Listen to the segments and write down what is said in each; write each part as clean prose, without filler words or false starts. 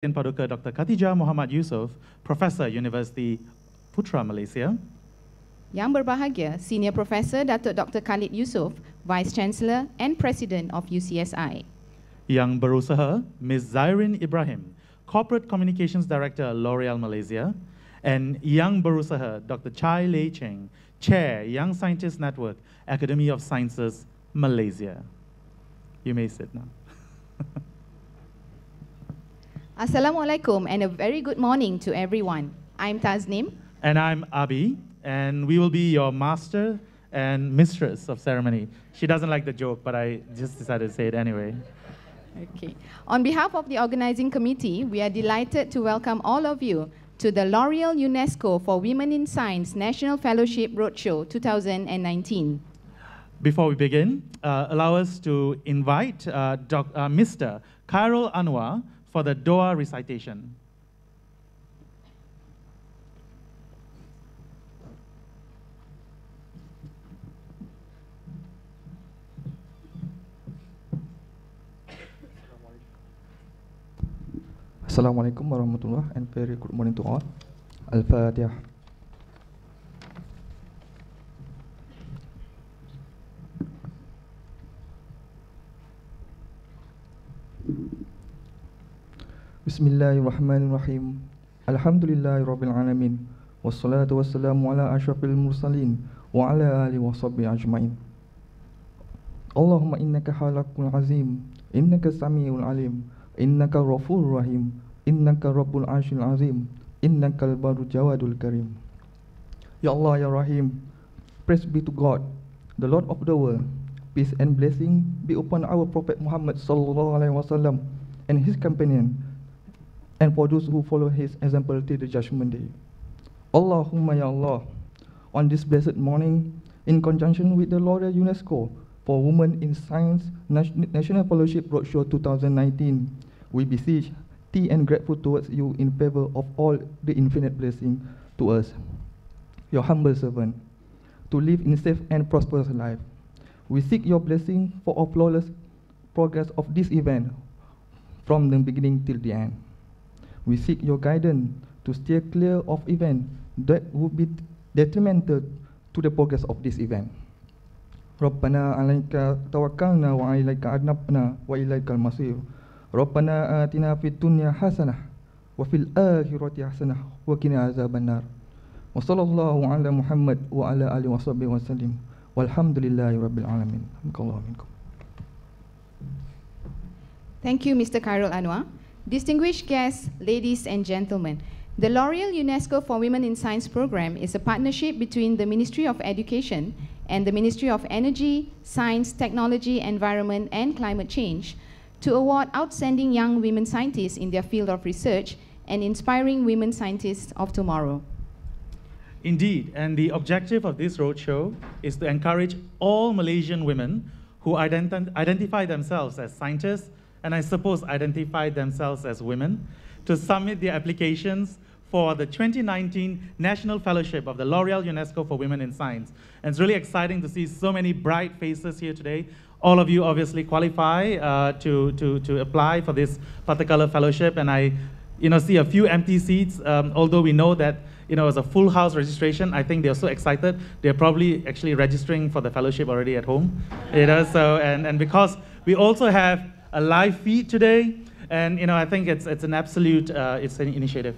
Paduka Dr. Khatijah Muhammad Yusof, Professor, University Putra, Malaysia. Yang berbahagia, Senior Professor Datuk Dr. Khalid Yusof, Vice Chancellor and President of UCSI. Yang berusaha, Ms. Zairin Ibrahim, Corporate Communications Director, Loreal, Malaysia. And Yang berusaha, Dr. Chai Lei Cheng, Chair, Young Scientist Network, Academy of Sciences, Malaysia. You may sit now. Assalamualaikum and a very good morning to everyone. I'm Tasnim. And I'm Abi, and we will be your master and mistress of ceremony. She doesn't like the joke, but I just decided to say it anyway. Okay. On behalf of the organizing committee, we are delighted to welcome all of you to the L'Oreal UNESCO for Women in Science National Fellowship Roadshow 2019. Before we begin, allow us to invite Mr. Khairul Anwar for the Doa recitation. Assalamualaikum warahmatullahi and very good morning to all. Al-Fatiha. Bismillahirrahmanirrahim. Alhamdulillahi Rabbil Alamin. Wassalatu wassalamu ala ashrafil mursalin wa ala alihi wa sahbihi ajma'in. Allahumma innaka halakul azim, innaka samiul alim, innaka ghafurur rahim, innaka rabbul arshil azim, innaka al-barru jawadul karim. Ya Allah, Ya Rahim, praise be to God, the Lord of the world. Peace and blessing be upon our Prophet Muhammad sallallahu alaihi wasallam and his companion, and for those who follow his example till the judgment day. Allahumma ya Allah, on this blessed morning, in conjunction with the L'Oreal UNESCO for Women in Science National Fellowship Roadshow 2019, we beseech thee and grateful towards you in favor of all the infinite blessing to us, your humble servant, to live in safe and prosperous life. We seek your blessing for a flawless progress of this event from the beginning till the end. We seek your guidance to steer clear of events that would be detrimental to the progress of this event. Rabbana alaika tawakkalna wa ilaika adnabna wa ilaikal masir. Rabbana atina fid dunya hasanah wa fil akhirati hasanah wa qina azabannar. Wa sallallahu ala Muhammad wa ala alihi wa sahbihi wa sallim. Walhamdulillahi rabbil alamin. Thank you, Mr. Khairul Anwar. Distinguished guests, ladies and gentlemen, the L'Oreal UNESCO for Women in Science program is a partnership between the Ministry of Education and the Ministry of Energy, Science, Technology, Environment and Climate Change to award outstanding young women scientists in their field of research and inspiring women scientists of tomorrow. Indeed, and the objective of this roadshow is to encourage all Malaysian women who identify themselves as scientists and I suppose identify themselves as women to submit their applications for the 2019 National Fellowship of the L'Oreal UNESCO for Women in Science. And it's really exciting to see so many bright faces here today. All of you obviously qualify to apply for this particular fellowship, and I see a few empty seats, although we know that it was a full house registration. I think they're so excited. They're probably actually registering for the fellowship already at home. So, and because we also have a live feed today, and I think it's an absolute it's an initiative.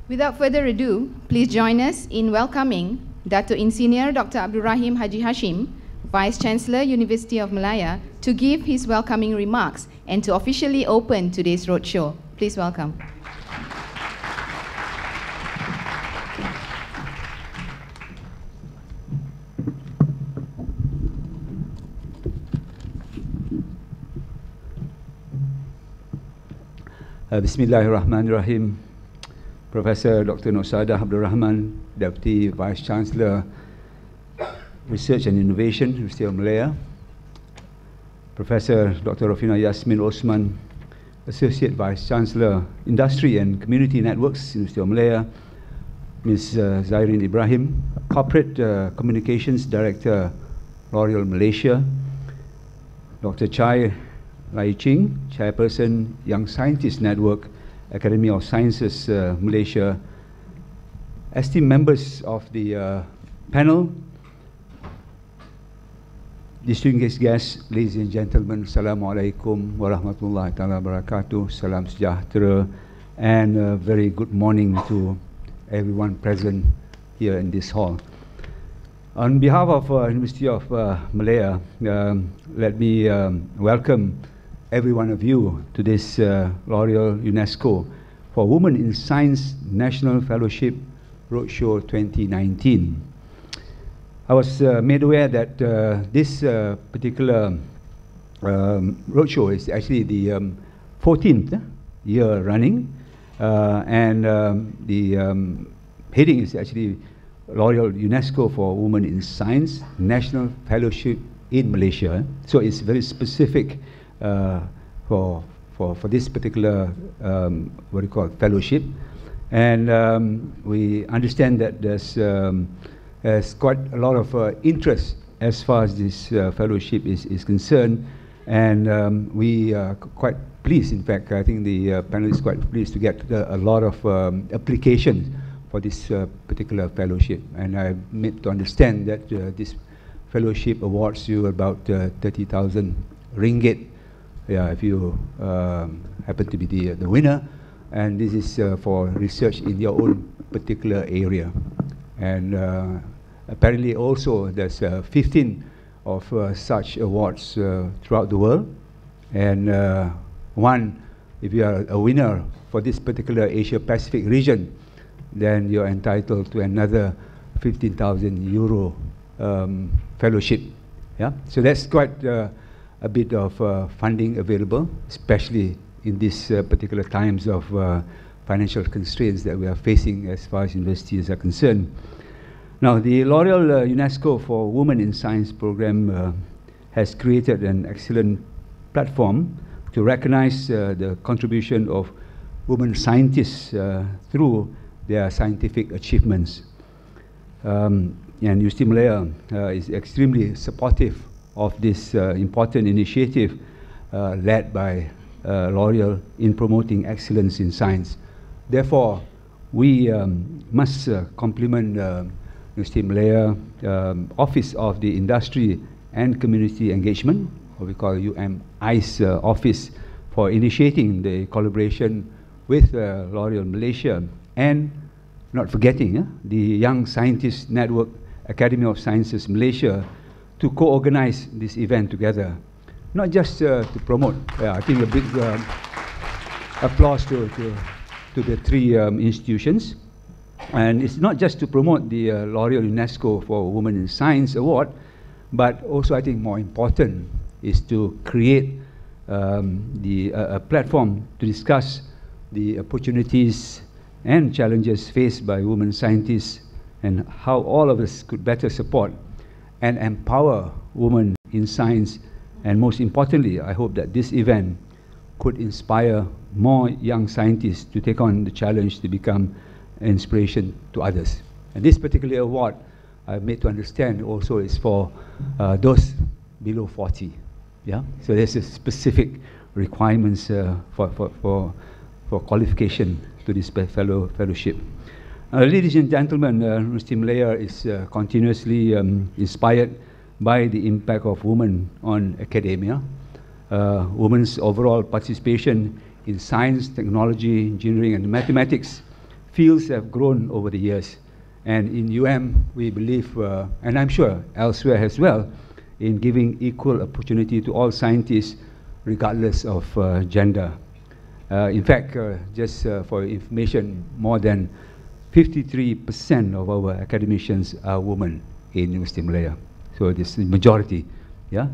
Without further ado, please join us in welcoming Dato' Insinyur Dr. Abdul Rahim Haji Hashim, Vice Chancellor, University of Malaya, to give his welcoming remarks and to officially open today's roadshow. Please welcome. Bismillahirrahmanirrahim. Professor Dr. Nosadah Abdul Rahman, Deputy Vice Chancellor, Research and Innovation, University of Malaya. Professor Dr. Rofina Yasmin Osman, Associate Vice Chancellor, Industry and Community Networks, University of Malaya. Ms. Zairin Ibrahim, Corporate Communications Director, L'Oreal Malaysia. Dr. Chai Lai Ching, Chairperson, Young Scientist Network, Academy of Sciences, Malaysia, esteemed members of the panel, distinguished guests, ladies and gentlemen, Assalamualaikum warahmatullahi ta'ala wabarakatuh, Salam Sejahtera, and a very good morning to everyone present here in this hall. On behalf of University of Malaya, let me welcome every one of you to this Loreal UNESCO for Women in Science National Fellowship Roadshow 2019. I was made aware that this particular roadshow is actually the 14th year running, and the heading is actually Loreal UNESCO for Women in Science National Fellowship in Malaysia. So it's very specific for this particular what do you call it, fellowship, and we understand that there's quite a lot of interest as far as this fellowship is concerned, and we are quite pleased. In fact, I think the panel is quite pleased to get a lot of applications for this particular fellowship, and I made to understand that this fellowship awards you about 30,000 ringgit, yeah, if you happen to be the winner, and this is for research in your own particular area. And apparently also there's 15 of such awards throughout the world, and one, if you are a winner for this particular Asia Pacific region, then you're entitled to another 15,000 euro fellowship. Yeah, so that's quite a bit of funding available, especially in these particular times of financial constraints that we are facing as far as universities are concerned. Now, the Loreal UNESCO for Women in Science program has created an excellent platform to recognize the contribution of women scientists through their scientific achievements. And UST Malaya is extremely supportive of this important initiative led by Loreal in promoting excellence in science. Therefore, we must compliment UST Malaya Office of the Industry and Community Engagement, what we call UMICE office, for initiating the collaboration with L'Oreal Malaysia, and not forgetting the Young Scientist Network, Academy of Sciences Malaysia, to co-organize this event together. Not just to promote, I think a big applause to the three institutions. And it's not just to promote the L'Oreal UNESCO for Women in Science Award, but also I think more important is to create a platform to discuss the opportunities and challenges faced by women scientists, and how all of us could better support and empower women in science. And most importantly, I hope that this event could inspire more young scientists to take on the challenge to become an inspiration to others. And this particular award, I've made to understand, also is for those below 40. Yeah, so there's a specific requirements for qualification to this fellowship. Ladies and gentlemen, UST Malaya is continuously inspired by the impact of women on academia. Women's overall participation in science, technology, engineering, and mathematics fields have grown over the years. And in we believe, and I'm sure elsewhere as well, in giving equal opportunity to all scientists, regardless of gender. In fact, just for information, more than 53% of our academicians are women in UST Malaya. So this is the majority, yeah?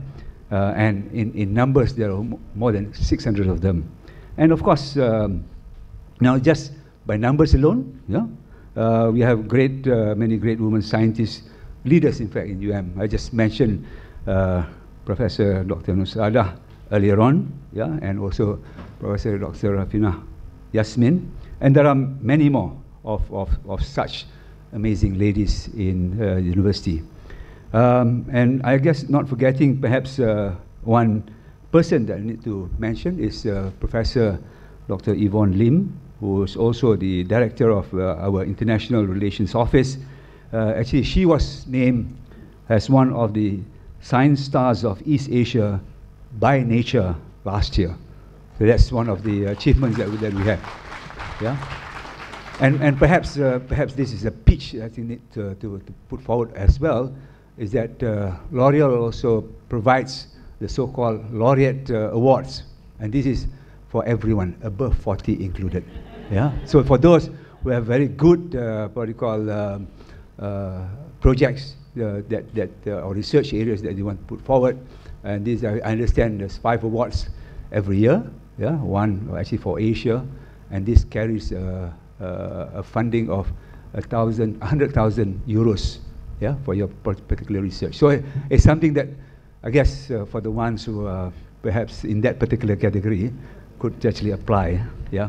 And in numbers, there are more than 600 of them. And of course, now just by numbers alone, yeah, we have many great women scientists, leaders in fact in I just mentioned Professor Dr. Nusada earlier on, yeah, and also Professor Dr. Rafina Yasmin, and there are many more of such amazing ladies in the university. And I guess not forgetting perhaps one person that I need to mention is Professor Dr. Yvonne Lim, who is also the director of our International Relations Office. Actually, she was named as one of the Science Stars of East Asia by Nature last year. So that's one of the achievements that we have. Yeah, and perhaps this is a pitch that you need to put forward as well, is that L'Oreal also provides the so-called laureate awards, and this is for everyone above 40 included. Yeah, so for those who have very good what you call projects or research areas that you want to put forward, and this I understand there's 5 awards every year. Yeah, one actually for Asia, and this carries a funding of 100,000 euros. Yeah, for your particular research. So it's something that I guess for the ones who are perhaps in that particular category could actually apply. Yeah.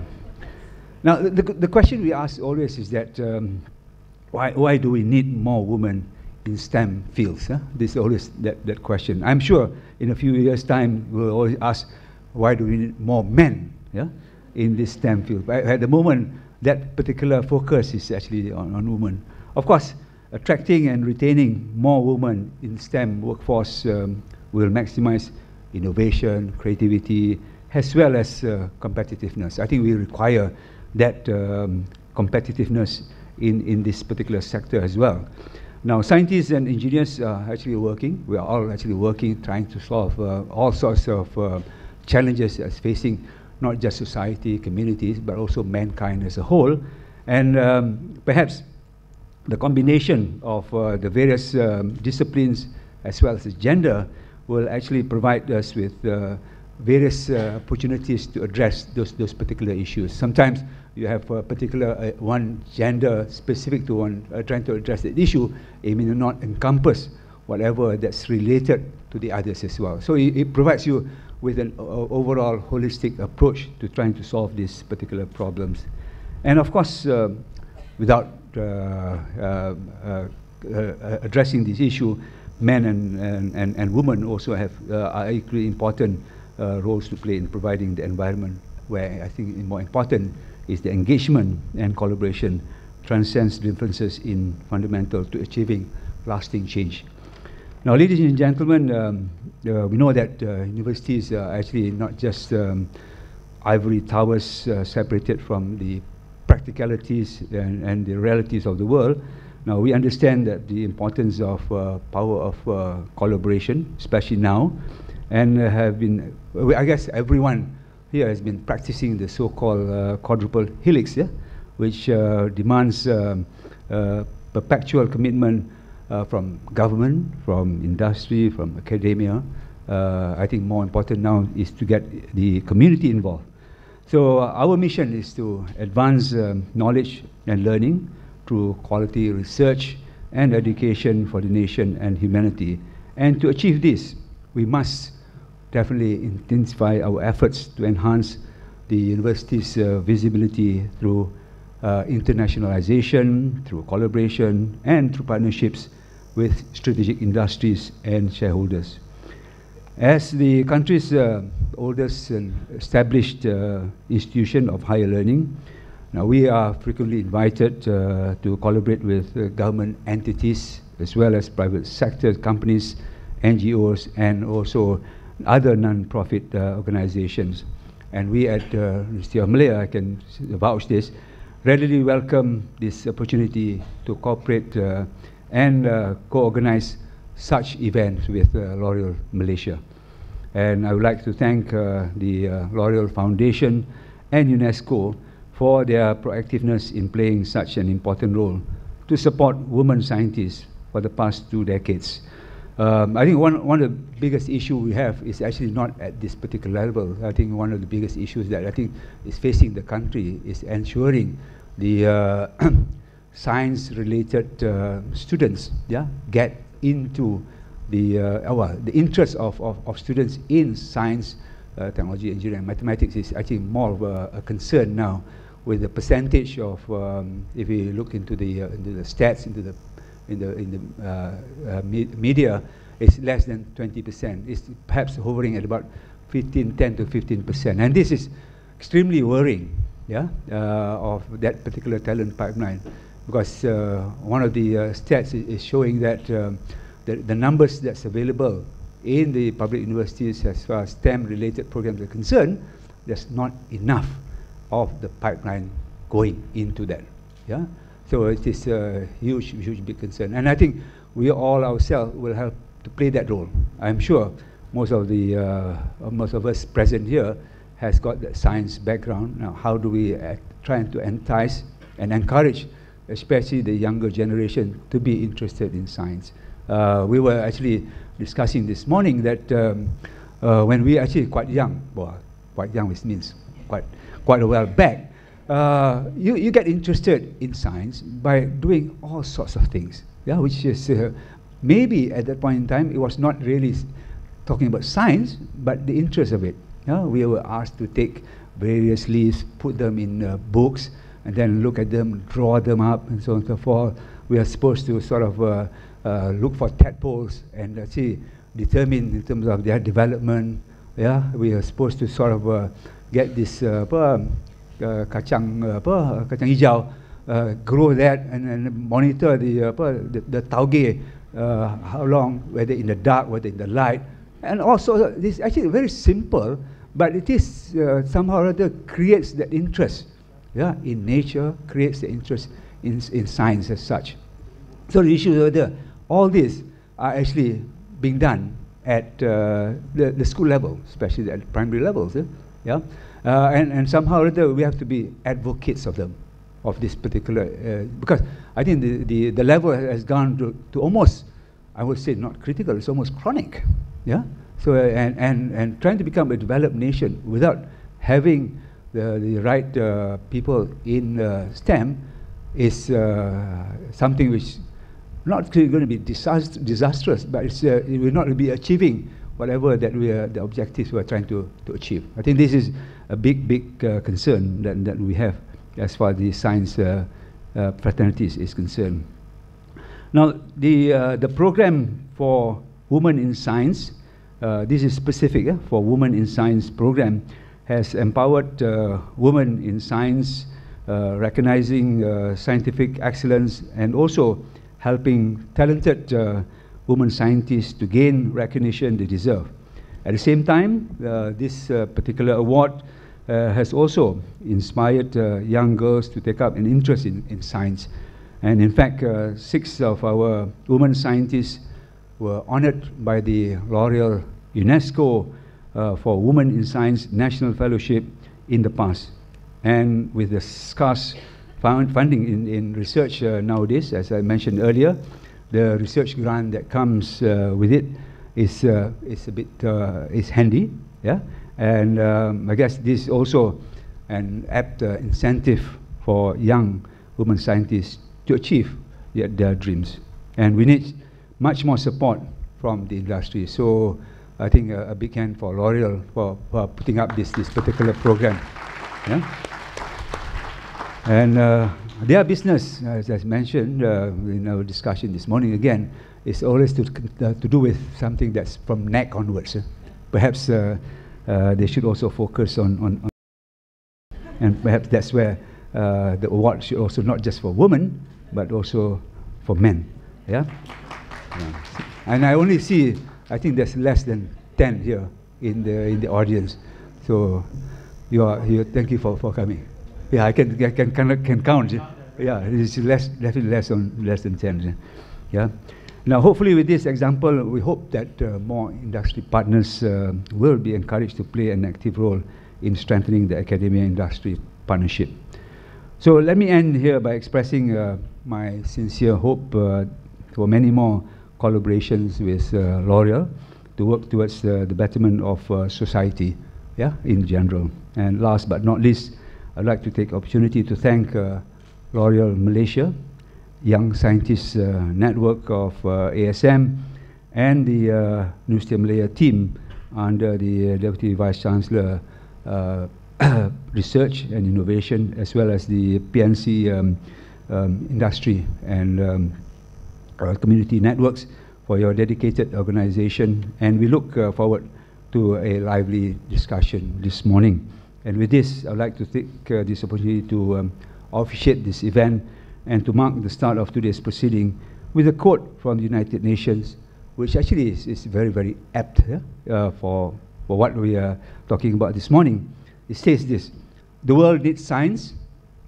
Now the question we ask always is that why do we need more women in STEM fields? Huh? This is always that question. I'm sure in a few years' time we'll always ask, why do we need more men, yeah, in this STEM field? But at the moment, that particular focus is actually on women. Of course, attracting and retaining more women in STEM workforce will maximize innovation, creativity, as well as competitiveness. I think we require that competitiveness in this particular sector as well. Now, scientists and engineers are actually working. We are all actually working, trying to solve all sorts of challenges that's facing not just society, communities, but also mankind as a whole. And perhaps the combination of the various disciplines as well as gender will actually provide us with various opportunities to address those particular issues. Sometimes you have a particular one gender specific to one trying to address the issue. It may not encompass whatever that's related to the others as well. So it provides you with an overall holistic approach to trying to solve these particular problems. And of course, without addressing this issue, men and women also have are equally important roles to play in providing the environment where I think more important is the engagement and collaboration transcends differences in fundamental to achieving lasting change. Now, ladies and gentlemen, we know that universities are actually not just ivory towers separated from the practicalities and the realities of the world. Now, we understand that the importance of power of collaboration, especially now, and have been, I guess everyone here has been practicing the so-called quadruple helix, yeah, which demands perpetual commitment from government, from industry, from academia. I think more important now is to get the community involved. So our mission is to advance knowledge and learning through quality research and education for the nation and humanity. And to achieve this, we must definitely intensify our efforts to enhance the university's visibility through internationalization, through collaboration, and through partnerships with strategic industries and shareholders. As the country's oldest and established institution of higher learning, now we are frequently invited to collaborate with government entities as well as private sector companies, NGOs, and also other non-profit organizations. And we at University of Malaya, I can vouch this, readily welcome this opportunity to cooperate and co-organize such events with L'Oreal Malaysia. And I would like to thank the L'Oreal Foundation and UNESCO for their proactiveness in playing such an important role to support women scientists for the past 2 decades. I think one of the biggest issues we have is actually not at this particular level. I think one of the biggest issues that I think is facing the country is ensuring the science-related students, yeah, get into the interest of students in science, technology, engineering, mathematics is actually more of a concern now, with the percentage of if you look into the stats, into the media, it's less than 20%. It's perhaps hovering at about 10 to 15%. And this is extremely worrying, yeah, of that particular talent pipeline, because one of the stats is showing that the numbers that's available in the public universities as far as STEM-related programs are concerned, there's not enough of the pipeline going into that, yeah. So it is a huge, big concern. And I think we all ourselves will help to play that role. I'm sure most of us present here has got that science background. Now, how do we try to entice and encourage, especially the younger generation, to be interested in science? We were actually discussing this morning that when we actually quite young, well, quite young, which means quite a while back, you get interested in science by doing all sorts of things, yeah, which is maybe at that point in time it was not really talking about science, but the interest of it. Yeah? We were asked to take various leaves, put them in books, and then look at them, draw them up, and so on and so forth. We are supposed to sort of look for tadpoles and actually determine in terms of their development. Yeah, we are supposed to sort of get this kacang hijau, grow that, and monitor the tauge, how long, whether in the dark, whether in the light, and also this is actually very simple, but it is somehow or other creates the interest, yeah, in nature, creates the interest in science as such. So the issue is whether all these are actually being done at the school level, especially at primary levels, yeah. And somehow or other we have to be advocates of them, of this particular, because I think the level has gone to almost, I would say not critical, it's almost chronic, yeah. So and trying to become a developed nation without having the right people in STEM is something which not going to be disastrous, but it will not be achieving whatever that the objectives we are trying to achieve. I think this is a big concern that we have as far as the science fraternities is concerned. Now, the program for Women in Science, this is specific for Women in Science program, has empowered women in science, recognizing scientific excellence, and also helping talented women scientists to gain recognition they deserve. At the same time, this particular award has also inspired young girls to take up an interest in science. And in fact, 6 of our women scientists were honored by the L'Oreal Unesco for Women in Science National Fellowship in the past. And with the scarce funding in research nowadays, as I mentioned earlier, the research grant that comes with it is a bit is handy, yeah. And I guess this is also an apt incentive for young women scientists to achieve their dreams. And we need much more support from the industry. So I think a big hand for L'Oreal for putting up this particular program. Yeah? And their business, as I mentioned in our discussion this morning again, is always to do with something that's from neck onwards. Perhaps they should also focus on and perhaps that's where the award should also not just for women, but also for men. Yeah? And I only see, I think there's less than 10 here in the audience. So you are here. Thank you for coming. Yeah, I can count. Yeah, it's definitely less than 10. Yeah. Now, hopefully, with this example, we hope that more industry partners will be encouraged to play an active role in strengthening the academia-industry partnership. So let me end here by expressing my sincere hope for many more collaborations with L'Oreal to work towards the betterment of society, yeah, in general. And last but not least, I'd like to take opportunity to thank L'Oreal Malaysia, Young Scientists Network of ASM, and the University of Malaya team under the Deputy Vice Chancellor Research and Innovation, as well as the PNC industry and community networks for your dedicated organization. And we look forward to a lively discussion this morning. And with this, I'd like to take this opportunity to officiate this event and to mark the start of today's proceeding with a quote from the United Nations, which actually is very, very apt for what we are talking about this morning. It says this: the world needs science,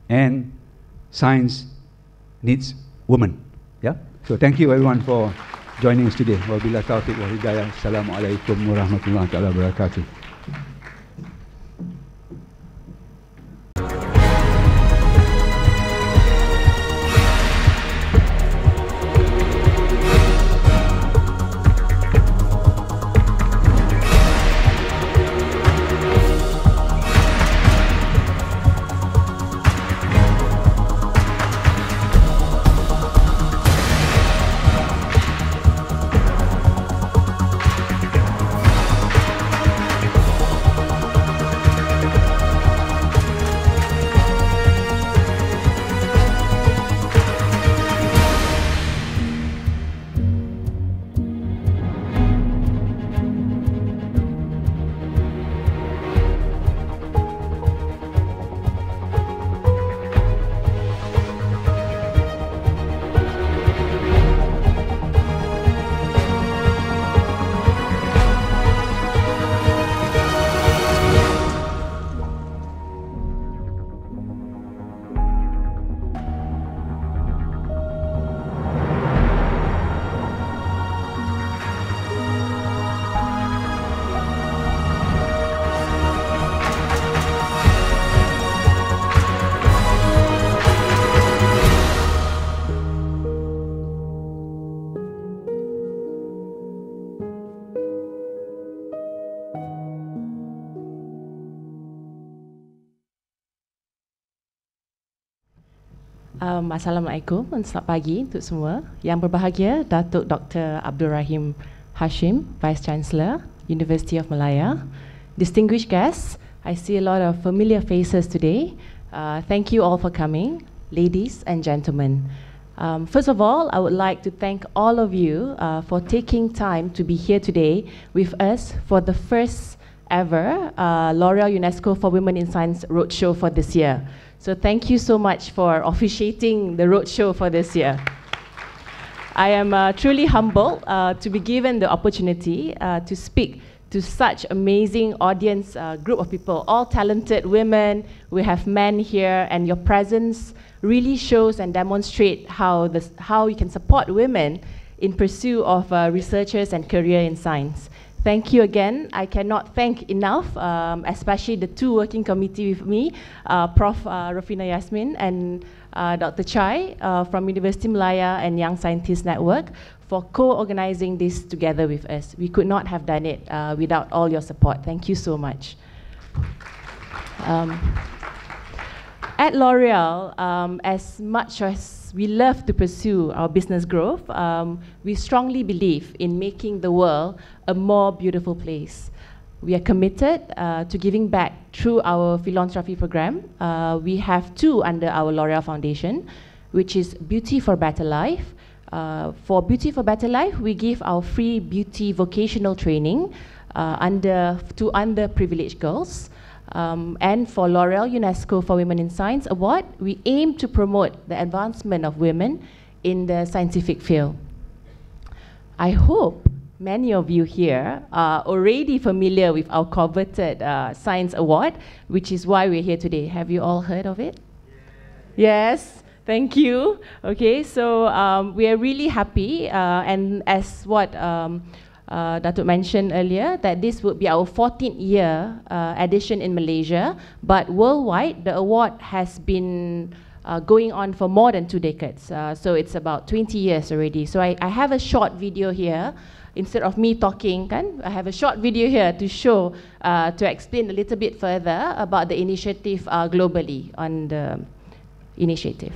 and science needs women. Yeah. So thank you everyone for joining us today. Wabillahi taufiq wal hidayah. Assalamualaikum warahmatullahi wabarakatuh. Assalamualaikum dan selamat pagi untuk semua. Yang berbahagia, Datuk Dr. Abdul Rahim Hashim, Vice Chancellor, University of Malaya. Distinguished guests, I see a lot of familiar faces today. Thank you all for coming, ladies and gentlemen. First of all, I would like to thank all of you for taking time to be here today with us for the first ever Loreal UNESCO for Women in Science Roadshow for this year. So thank you so much for officiating the roadshow for this year. I am truly humbled to be given the opportunity to speak to such amazing audience group of people, all talented women. We have men here, and your presence really shows and demonstrates how you can support women in pursuit of researchers and career in science. Thank you again. I cannot thank enough, especially the two working committee with me, Prof. Rafina Yasmin and Dr. Chai from University Malaya and Young Scientists Network for co-organizing this together with us. We could not have done it without all your support. Thank you so much. At Loreal, as much as we love to pursue our business growth, we strongly believe in making the world a more beautiful place. We are committed to giving back through our philanthropy program. We have two under our Loreal Foundation, which is Beauty for Better Life. For Beauty for Better Life, we give our free beauty vocational training to underprivileged girls. And for Loreal UNESCO for Women in Science Award, we aim to promote the advancement of women in the scientific field. I hope many of you here are already familiar with our coveted Science Award, which is why we're here today. Have you all heard of it? Yes, thank you. Okay, so we are really happy, and as what Datuk mentioned earlier, that this would be our 14th year edition in Malaysia, but worldwide the award has been going on for more than 2 decades. So it's about 20 years already. So I have a short video here. Instead of me talking, I have a short video here to show, to explain a little bit further about the initiative globally on the initiative.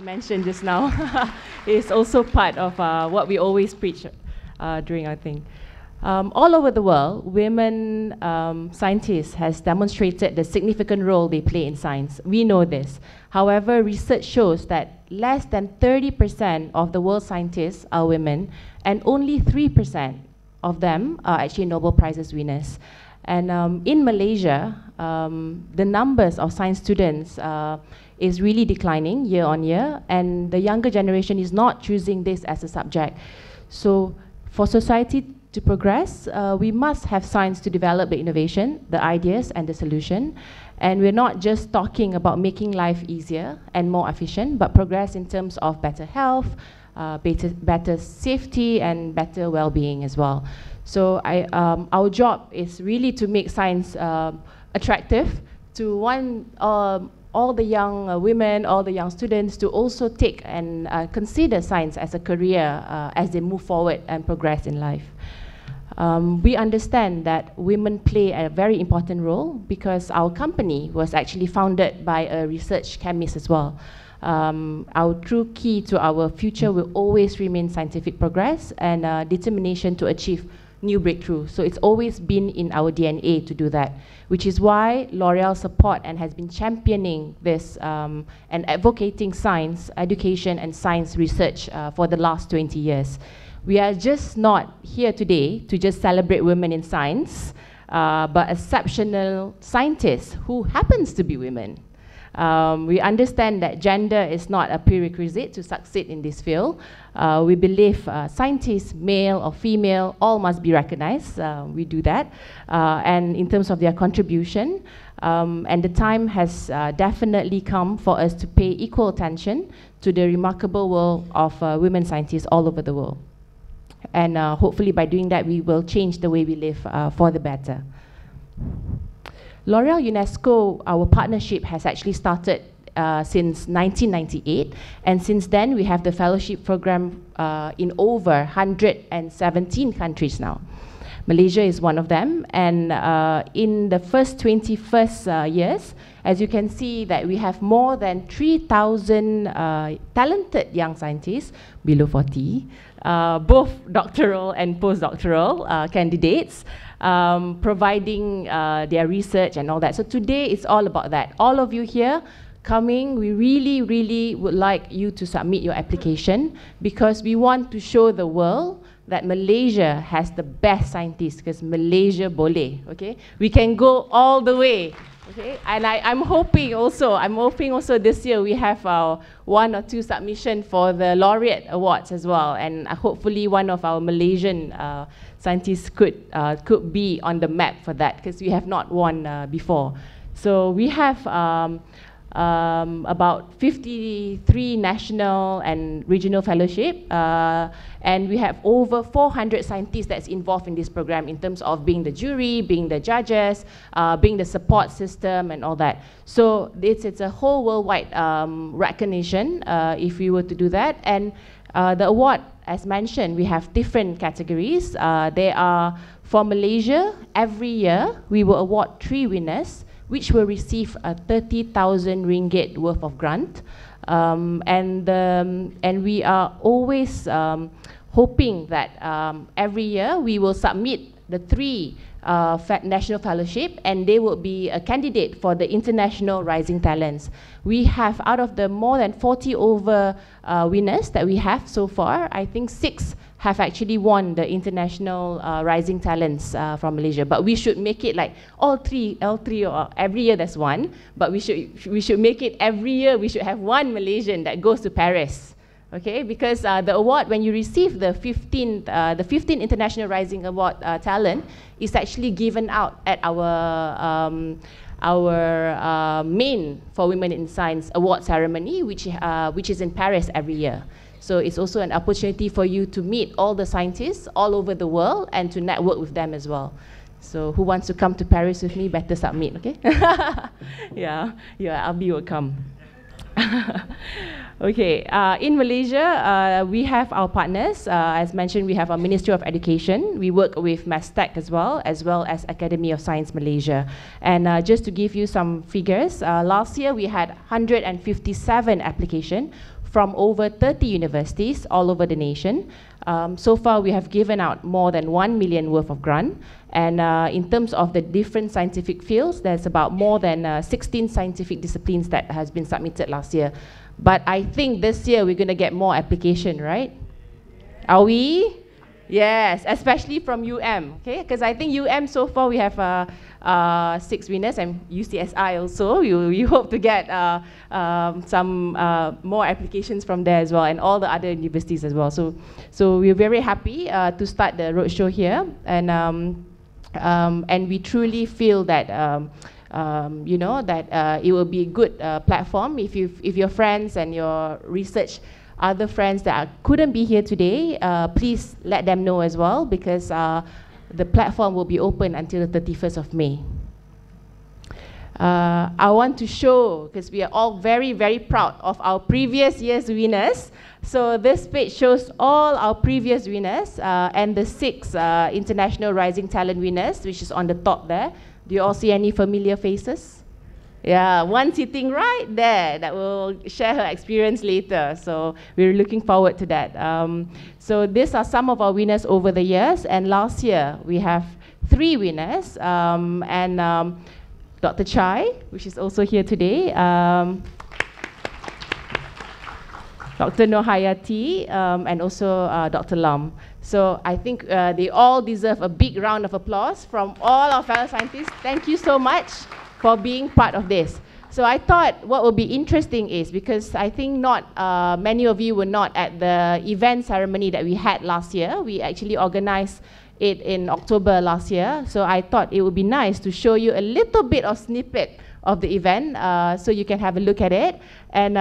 mentioned just now, is also part of what we always preach during our thing. All over the world, women scientists has demonstrated the significant role they play in science. We know this. However, research shows that less than 30% of the world's scientists are women, and only 3% of them are actually Nobel Prizes winners. And in Malaysia, the numbers of science students is really declining year on year, and the younger generation is not choosing this as a subject. So for society to progress, we must have science to develop the innovation, the ideas, and the solution. And we're not just talking about making life easier and more efficient, but progress in terms of better health, better safety, and better well-being as well. So our job is really to make science attractive to all the young women, all the young students to also take and consider science as a career as they move forward and progress in life. We understand that women play a very important role because our company was actually founded by a research chemist as well. Our true key to our future will always remain scientific progress and determination to achieve new breakthroughs. So it's always been in our DNA to do that, which is why Loreal support and has been championing this and advocating science education and science research for the last 20 years. We are just not here today to just celebrate women in science, but exceptional scientists who happens to be women. We understand that gender is not a prerequisite to succeed in this field. We believe scientists, male or female, all must be recognized. We do that. And in terms of their contribution, and the time has definitely come for us to pay equal attention to the remarkable world of women scientists all over the world. And hopefully by doing that, we will change the way we live for the better. L'Oreal UNESCO, our partnership has actually started since 1998, and since then we have the fellowship program in over 117 countries now. Malaysia is one of them, and in the first 21st years, as you can see that we have more than 3,000 talented young scientists below 40, both doctoral and postdoctoral candidates, providing their research and all that. So today it's all about that. All of you here coming, we really, really would like you to submit your application because we want to show the world that Malaysia has the best scientists because Malaysia boleh, okay? We can go all the way, okay? And I'm hoping also this year we have 1 or 2 submissions for the Laureate Awards as well, and hopefully one of our Malaysian scientists could be on the map for that because we have not won before. So we have about 53 national and regional fellowship, and we have over 400 scientists that's involved in this program in terms of being the jury, being the judges, being the support system and all that. So it's a whole worldwide recognition if we were to do that. And the award, as mentioned, we have different categories. They are for Malaysia, every year we will award 3 winners which will receive a 30,000 ringgit worth of grant. And we are always hoping that every year we will submit the 3 national fellowship, and they will be a candidate for the International Rising Talents. We have, out of the more than 40 over winners that we have so far, I think 6 have actually won the International Rising Talents from Malaysia. But we should make it like all three, or every year there's one, but we should make it every year, we should have 1 Malaysian that goes to Paris. Okay, because the award, when you receive the 15th International Rising Award talent, is actually given out at our main for Women in Science award ceremony, which is in Paris every year. So it's also an opportunity for you to meet all the scientists all over the world and to network with them as well. So who wants to come to Paris with me, better submit, okay? yeah, Abi will come. Okay, in Malaysia, we have our partners. As mentioned, we have our Ministry of Education. We work with MASTEC as well as Academy of Science Malaysia. And just to give you some figures, last year we had 157 applications from over 30 universities all over the nation. So far, we have given out more than 1 million worth of grant. And in terms of the different scientific fields, there's about more than 16 scientific disciplines that has been submitted last year. But I think this year we're going to get more application, right? Are we? Yes, especially from okay? Because I think so far we have 6 winners, and UCSI also. We hope to get some more applications from there as well, and all the other universities as well. So we're very happy to start the roadshow here, and we truly feel that it will be a good platform if your friends and your research other friends that couldn't be here today, please let them know as well, because the platform will be open until the 31st of May. I want to show, because we are all very, very proud of our previous year's winners. So this page shows all our previous winners and the 6 International Rising Talent winners, which is on the top there. Do you all see any familiar faces? Yeah, one sitting right there that will share her experience later. So we're looking forward to that. So these are some of our winners over the years. And last year, we have 3 winners. Dr. Chai, which is also here today. Dr. Nohayati, and also Dr. Lam. So I think they all deserve a big round of applause from all our fellow scientists. Thank you so much for being part of this. So I thought what would be interesting is, because I think not many of you were not at the event ceremony that we had last year. We actually organized it in October last year. So I thought it would be nice to show you a little bit of snippet of the event so you can have a look at it. And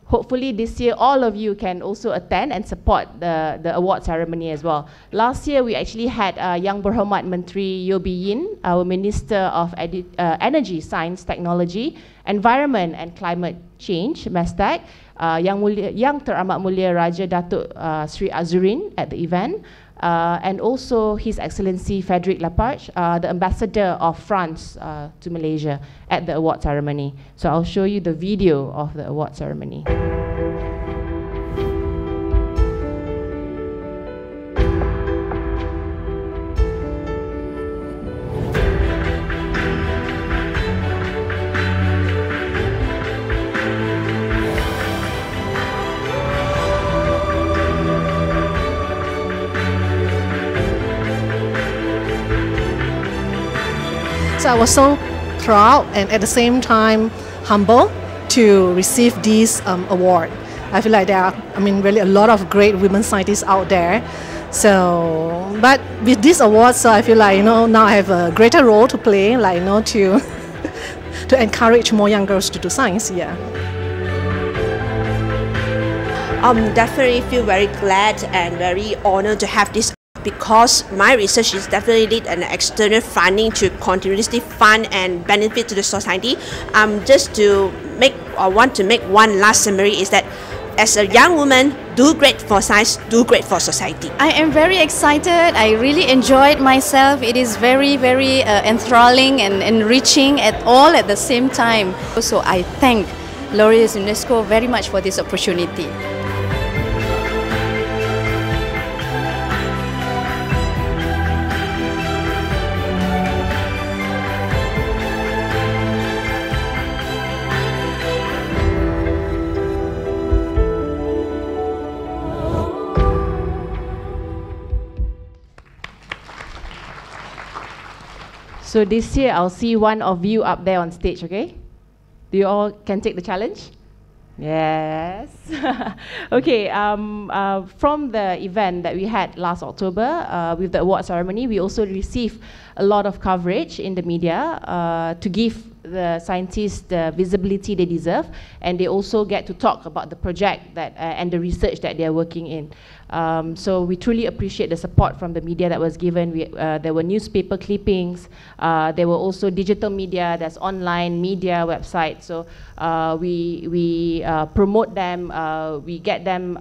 hopefully this year all of you can also attend and support the award ceremony as well. Last year we actually had Yang Berhormat Menteri Yobi Yin, our Minister of Energy, Science, Technology, Environment and Climate Change, MESTEC, Yang Teramat Mulia Raja Datuk Sri Azurin at the event, and also His Excellency Frederic Laparche, the Ambassador of France to Malaysia at the award ceremony. So I'll show you the video of the award ceremony. So I was so proud and at the same time humble to receive this award. I feel like there are, really a lot of great women scientists out there. So, but with this award, so I feel like, now I have a greater role to play, like, to to encourage more young girls to do science, yeah. Definitely feel very glad and very honored to have this, because my research is definitely need an external funding to continuously fund and benefit to the society. Just to want to make one last summary is that as a young woman, do great for science, do great for society. I am very excited. I really enjoyed myself. It is very, very enthralling and enriching at the same time. So I thank L'Oreal Unesco very much for this opportunity. So this year, I'll see one of you up there on stage, okay? Do you all can take the challenge? Yes. Okay, from the event that we had last October with the award ceremony, we also received a lot of coverage in the media to give the scientists the visibility they deserve, and they also get to talk about the project that and the research that they are working in. So we truly appreciate the support from the media that was given. There were newspaper clippings, there were also digital media, there's online media websites. So we promote them, we get them,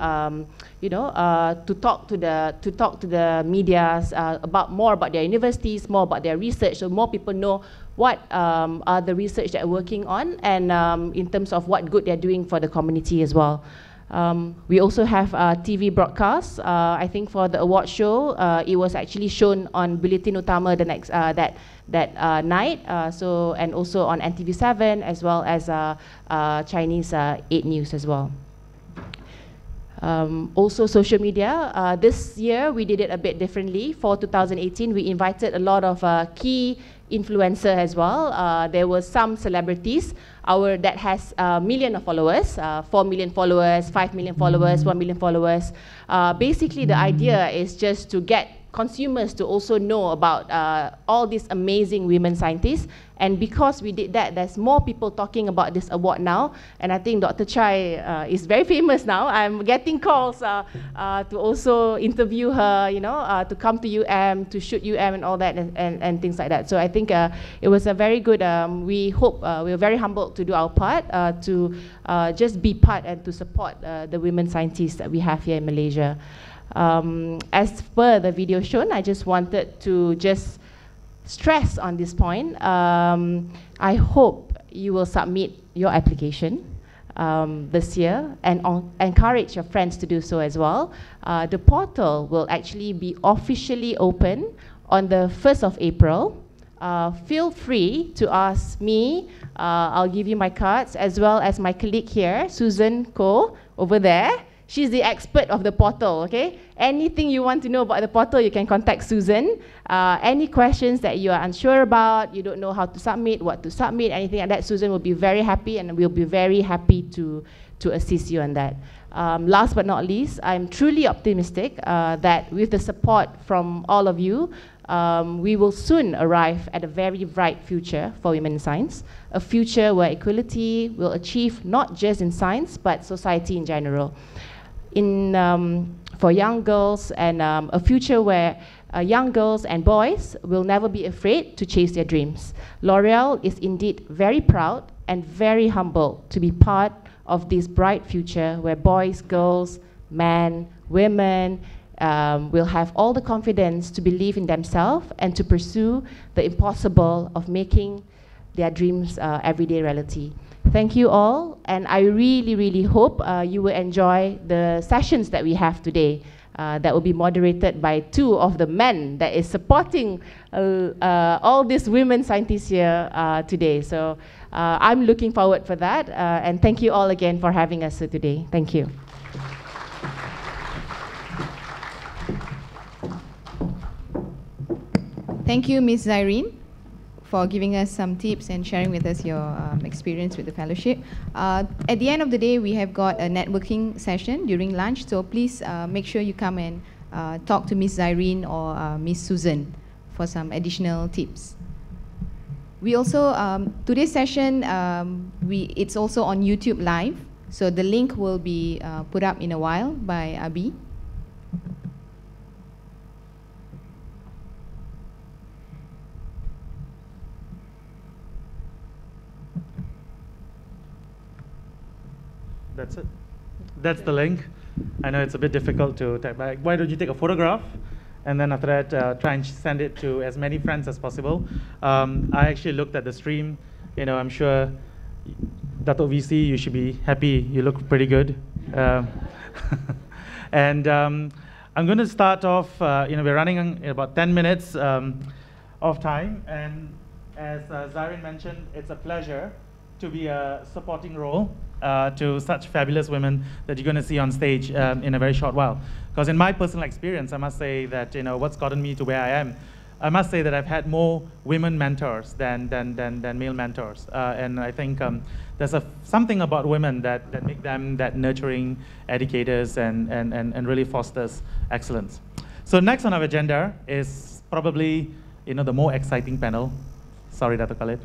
to talk to the media about more about their universities, more about their research, so more people know what are the research they're working on, and in terms of what good they're doing for the community as well. We also have TV broadcasts. I think for the award show, it was actually shown on Bulletin Utama the next that night. And also on NTV7 as well as Chinese 8 News as well. Also social media. This year we did it a bit differently. For 2018, we invited a lot of key influencers as well. There were some celebrities that has million of followers, 4 million followers, 5 million followers, 1 million followers. Basically, the idea is just to get consumers to also know about all these amazing women scientists. And because we did that, there's more people talking about this award now. And I think Dr. Chai is very famous now. I'm getting calls to also interview her, you know, to come to to shoot and all that and things like that. So I think it was a very good, we hope, we're very humbled to do our part to just be part and to support the women scientists that we have here in Malaysia. As per the video shown, I just wanted to just stress on this point. I hope you will submit your application this year and encourage your friends to do so as well. The portal will actually be officially open on the 1st of April. Feel free to ask me. I'll give you my cards, as well as my colleague here, Susan Koh, over there. She's the expert of the portal, okay? Anything you want to know about the portal, you can contact Susan. Any questions that you are unsure about, you don't know how to submit, what to submit, anything like that, Susan will be very happy, and we'll be very happy to assist you on that. Last but not least, I'm truly optimistic that with the support from all of you, we will soon arrive at a very bright future for women in science, a future where equality will achieve not just in science, but society in general. For young girls, and a future where young girls and boys will never be afraid to chase their dreams. L'Oreal is indeed very proud and very humble to be part of this bright future where boys, girls, men, women will have all the confidence to believe in themselves and to pursue the impossible of making their dreams everyday reality. Thank you all, and I really, really hope you will enjoy the sessions that we have today that will be moderated by 2 of the men that is supporting all these women scientists here today. So I'm looking forward for that, and thank you all again for having us today. Thank you. Thank you, Ms. Zyrene, for giving us some tips and sharing with us your experience with the fellowship. At the end of the day, we have got a networking session during lunch, so please make sure you come and talk to Ms. Zyrene or Ms. Susan for some additional tips. We also, today's session, it's also on YouTube Live, so the link will be put up in a while by Abi. That's it. That's the link. I know it's a bit difficult to type back. Why don't you take a photograph, and then after that, try and send it to as many friends as possible. I actually looked at the stream. You know, I'm sure, Dato' VC, you should be happy. You look pretty good. And I'm going to start off. You know, we're running in about 10 minutes of time, and as Zyrene mentioned, it's a pleasure to be a supporting role to such fabulous women that you're going to see on stage in a very short while. Because in my personal experience, I must say that, you know, what's gotten me to where I am, I must say that I've had more women mentors than male mentors. And I think there's something about women that make them that nurturing educators and really fosters excellence. So next on our agenda is probably, you know, the more exciting panel. Sorry, Dr. Khalid.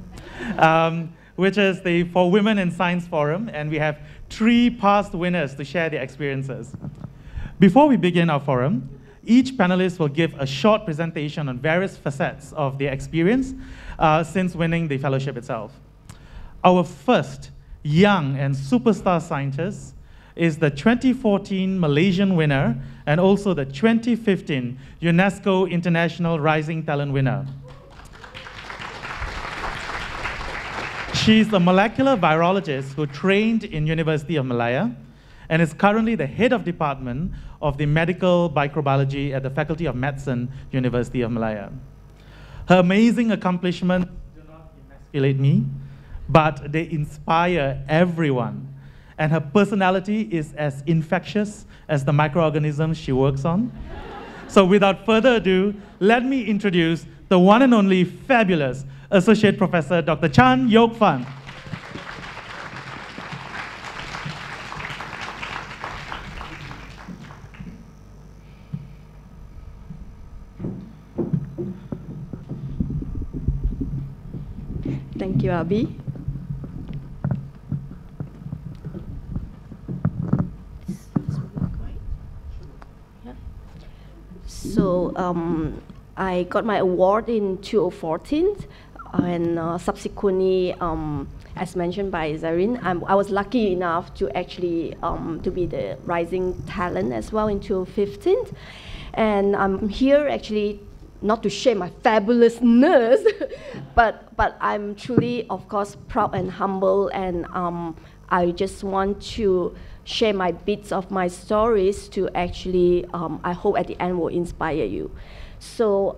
Which is the For Women in Science Forum, and we have 3 past winners to share their experiences. Before we begin our forum, each panelist will give a short presentation on various facets of their experience since winning the fellowship itself. Our first young and superstar scientist is the 2014 Malaysian winner and also the 2015 UNESCO International Rising Talent winner. She's a molecular virologist who trained in University of Malaya, and is currently the head of department of the medical microbiology at the Faculty of Medicine, University of Malaya. Her amazing accomplishments do not emasculate me, but they inspire everyone. And her personality is as infectious as the microorganisms she works on. So without further ado, let me introduce the one and only fabulous Associate Professor Dr. Chan Yok Fan. Thank you, Abi. So I got my award in 2014, and subsequently, as mentioned by Zareen, I was lucky enough to actually to be the rising talent as well in 2015. And I'm here actually not to share my fabulousness, but I'm truly, of course, proud and humble, and I just want to share my bits of my stories to actually, I hope at the end will inspire you. So,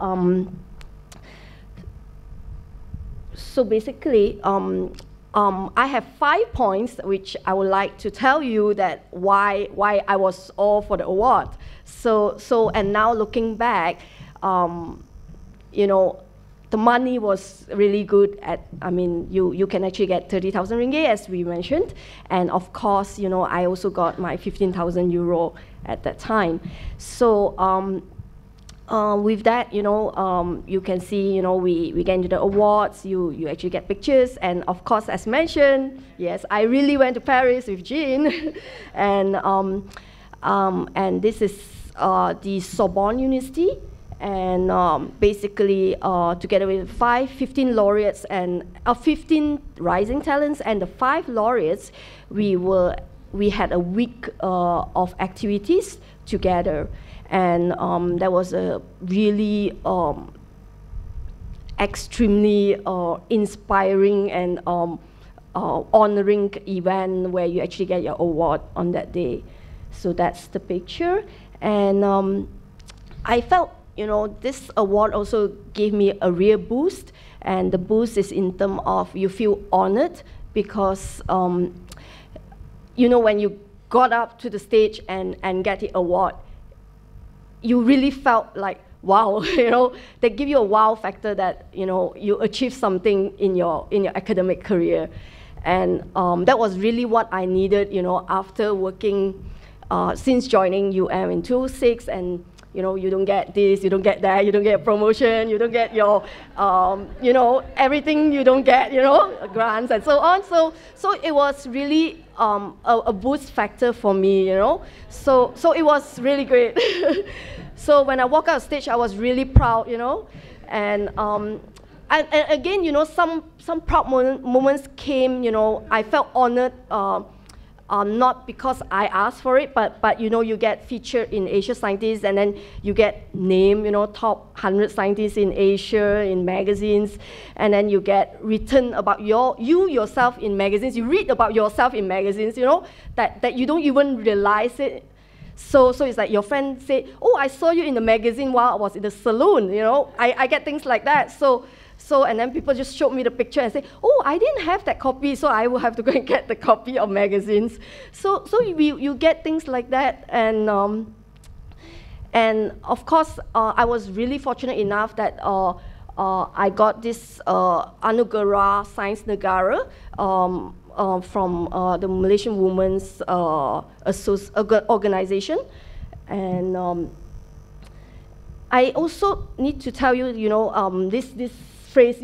so basically, I have 5 points which I would like to tell you that why I was all for the award. So and now looking back, you know, the money was really good at, I mean, you can actually get 30,000 ringgit as we mentioned. And of course, you know, I also got my 15,000 euro at that time. So with that, you know, you can see, you know, we get into the awards, you actually get pictures. And of course, as mentioned, yes, I really went to Paris with Jean. And this is the Sorbonne University. And basically, together with 15 laureates and 15 rising talents, and the 5 laureates, we had a week of activities together, and that was a really extremely inspiring and honoring event where you actually get your award on that day. So that's the picture, and I felt, you know, this award also gave me a real boost, and the boost is in terms of you feel honored because, you know, when you got up to the stage and get the award, you really felt like, wow, you know, they give you a wow factor that, you know, you achieved something in your academic career. And that was really what I needed, you know, after working, since joining UM in 2006, and you know, you don't get this, you don't get that, you don't get a promotion, you don't get your, you know, everything you don't get, you know, grants and so on. So it was really a boost factor for me, you know. So it was really great. So when I walked out stage, I was really proud, you know. And again, you know, some proud moments came, you know, I felt honored. Not because I asked for it, but you know, you get featured in Asia Scientists, and then you get named, you know, top 100 scientists in Asia in magazines, and then you get written about you yourself in magazines. You read about yourself in magazines, you know, that you don't even realize it. So it's like your friend say, oh, I saw you in the magazine while I was in the saloon, you know. I get things like that. So, and then people just showed me the picture and say, oh, I didn't have that copy, so I will have to go and get the copy of magazines. So you get things like that. And of course, I was really fortunate enough that I got this Anugerah Science Negara from the Malaysian Women's Organization. And I also need to tell you, you know, this phrase,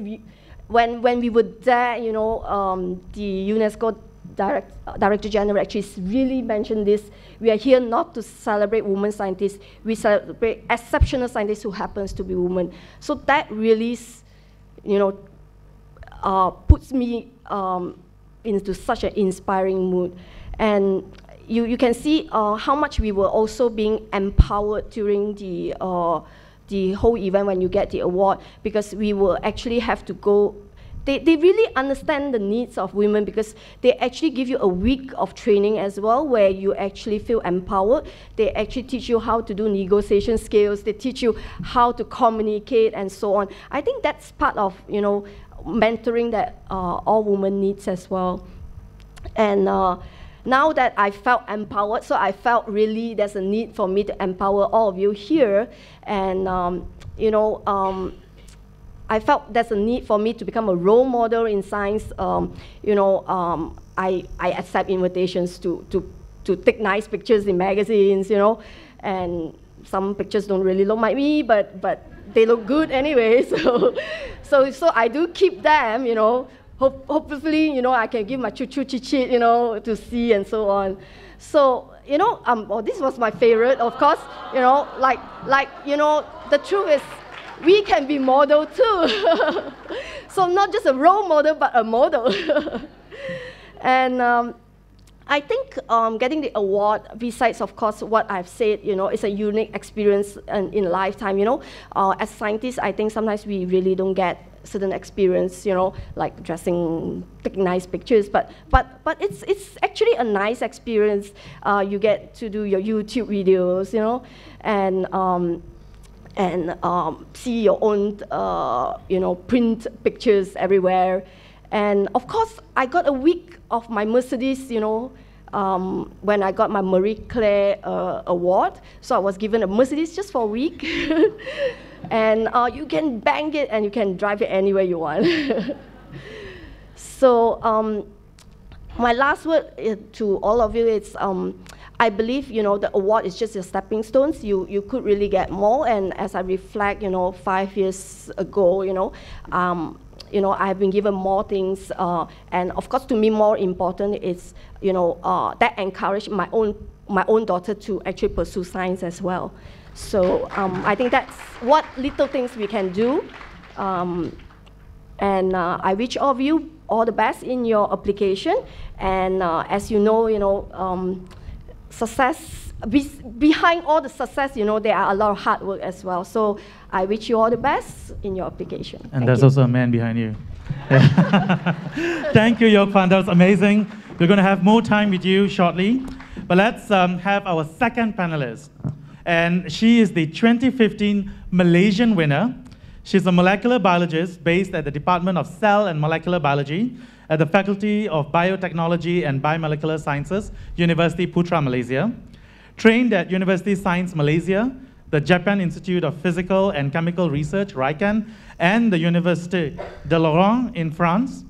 when we were there, you know, the UNESCO Director General actually really mentioned this. We are here not to celebrate women scientists, we celebrate exceptional scientists who happens to be women. So that really, you know, puts me into such an inspiring mood. And you can see how much we were also being empowered during the whole event when you get the award, because we will actually have to go they really understand the needs of women, because they actually give you a week of training as well, where you actually feel empowered. They actually teach you how to do negotiation skills. They teach you how to communicate and so on. I think that's part of, you know, mentoring that all women needs as well. And now that I felt empowered, so I felt really there's a need for me to empower all of you here. And, you know, I felt there's a need for me to become a role model in science. You know, I accept invitations to take nice pictures in magazines, you know, and some pictures don't really look like me, but they look good anyway. So I do keep them, you know. Hopefully, you know, I can give my chit, you know, to see and so on. So, you know, well, this was my favorite, of course. You know, like you know, the truth is, we can be model too. So not just a role model, but a model. And I think getting the award, besides, of course, what I've said, you know, it's a unique experience in a lifetime, you know. As scientists, I think sometimes we really don't get certain experience, you know, like dressing, taking nice pictures, but it's actually a nice experience. You get to do your YouTube videos, you know, and see your own, you know, print pictures everywhere. And of course, I got a week of my Mercedes, you know, when I got my Marie Claire award. So I was given a Mercedes just for a week. And you can bang it and you can drive it anywhere you want. So my last word to all of you is, I believe, you know, the award is just a stepping stones. You could really get more. And as I reflect, you know, 5 years ago, you know, I have been given more things. And of course, to me, more important is, you know, that encouraged my own daughter to actually pursue science as well. So I think that's what little things we can do. And I wish all of you all the best in your application. And as you know, success, behind all the success, you know, there are a lot of hard work as well. So I wish you all the best in your application. And Thank there's you. also a man behind you. Thank you, Yokfan. That was amazing. We're going to have more time with you shortly. But let's have our second panelist. And she is the 2015 Malaysian winner. She's a molecular biologist based at the Department of Cell and Molecular Biology at the Faculty of Biotechnology and Biomolecular Sciences, University Putra, Malaysia. Trained at University Science Malaysia, the Japan Institute of Physical and Chemical Research, RICAN, and the Université de Lorraine in France.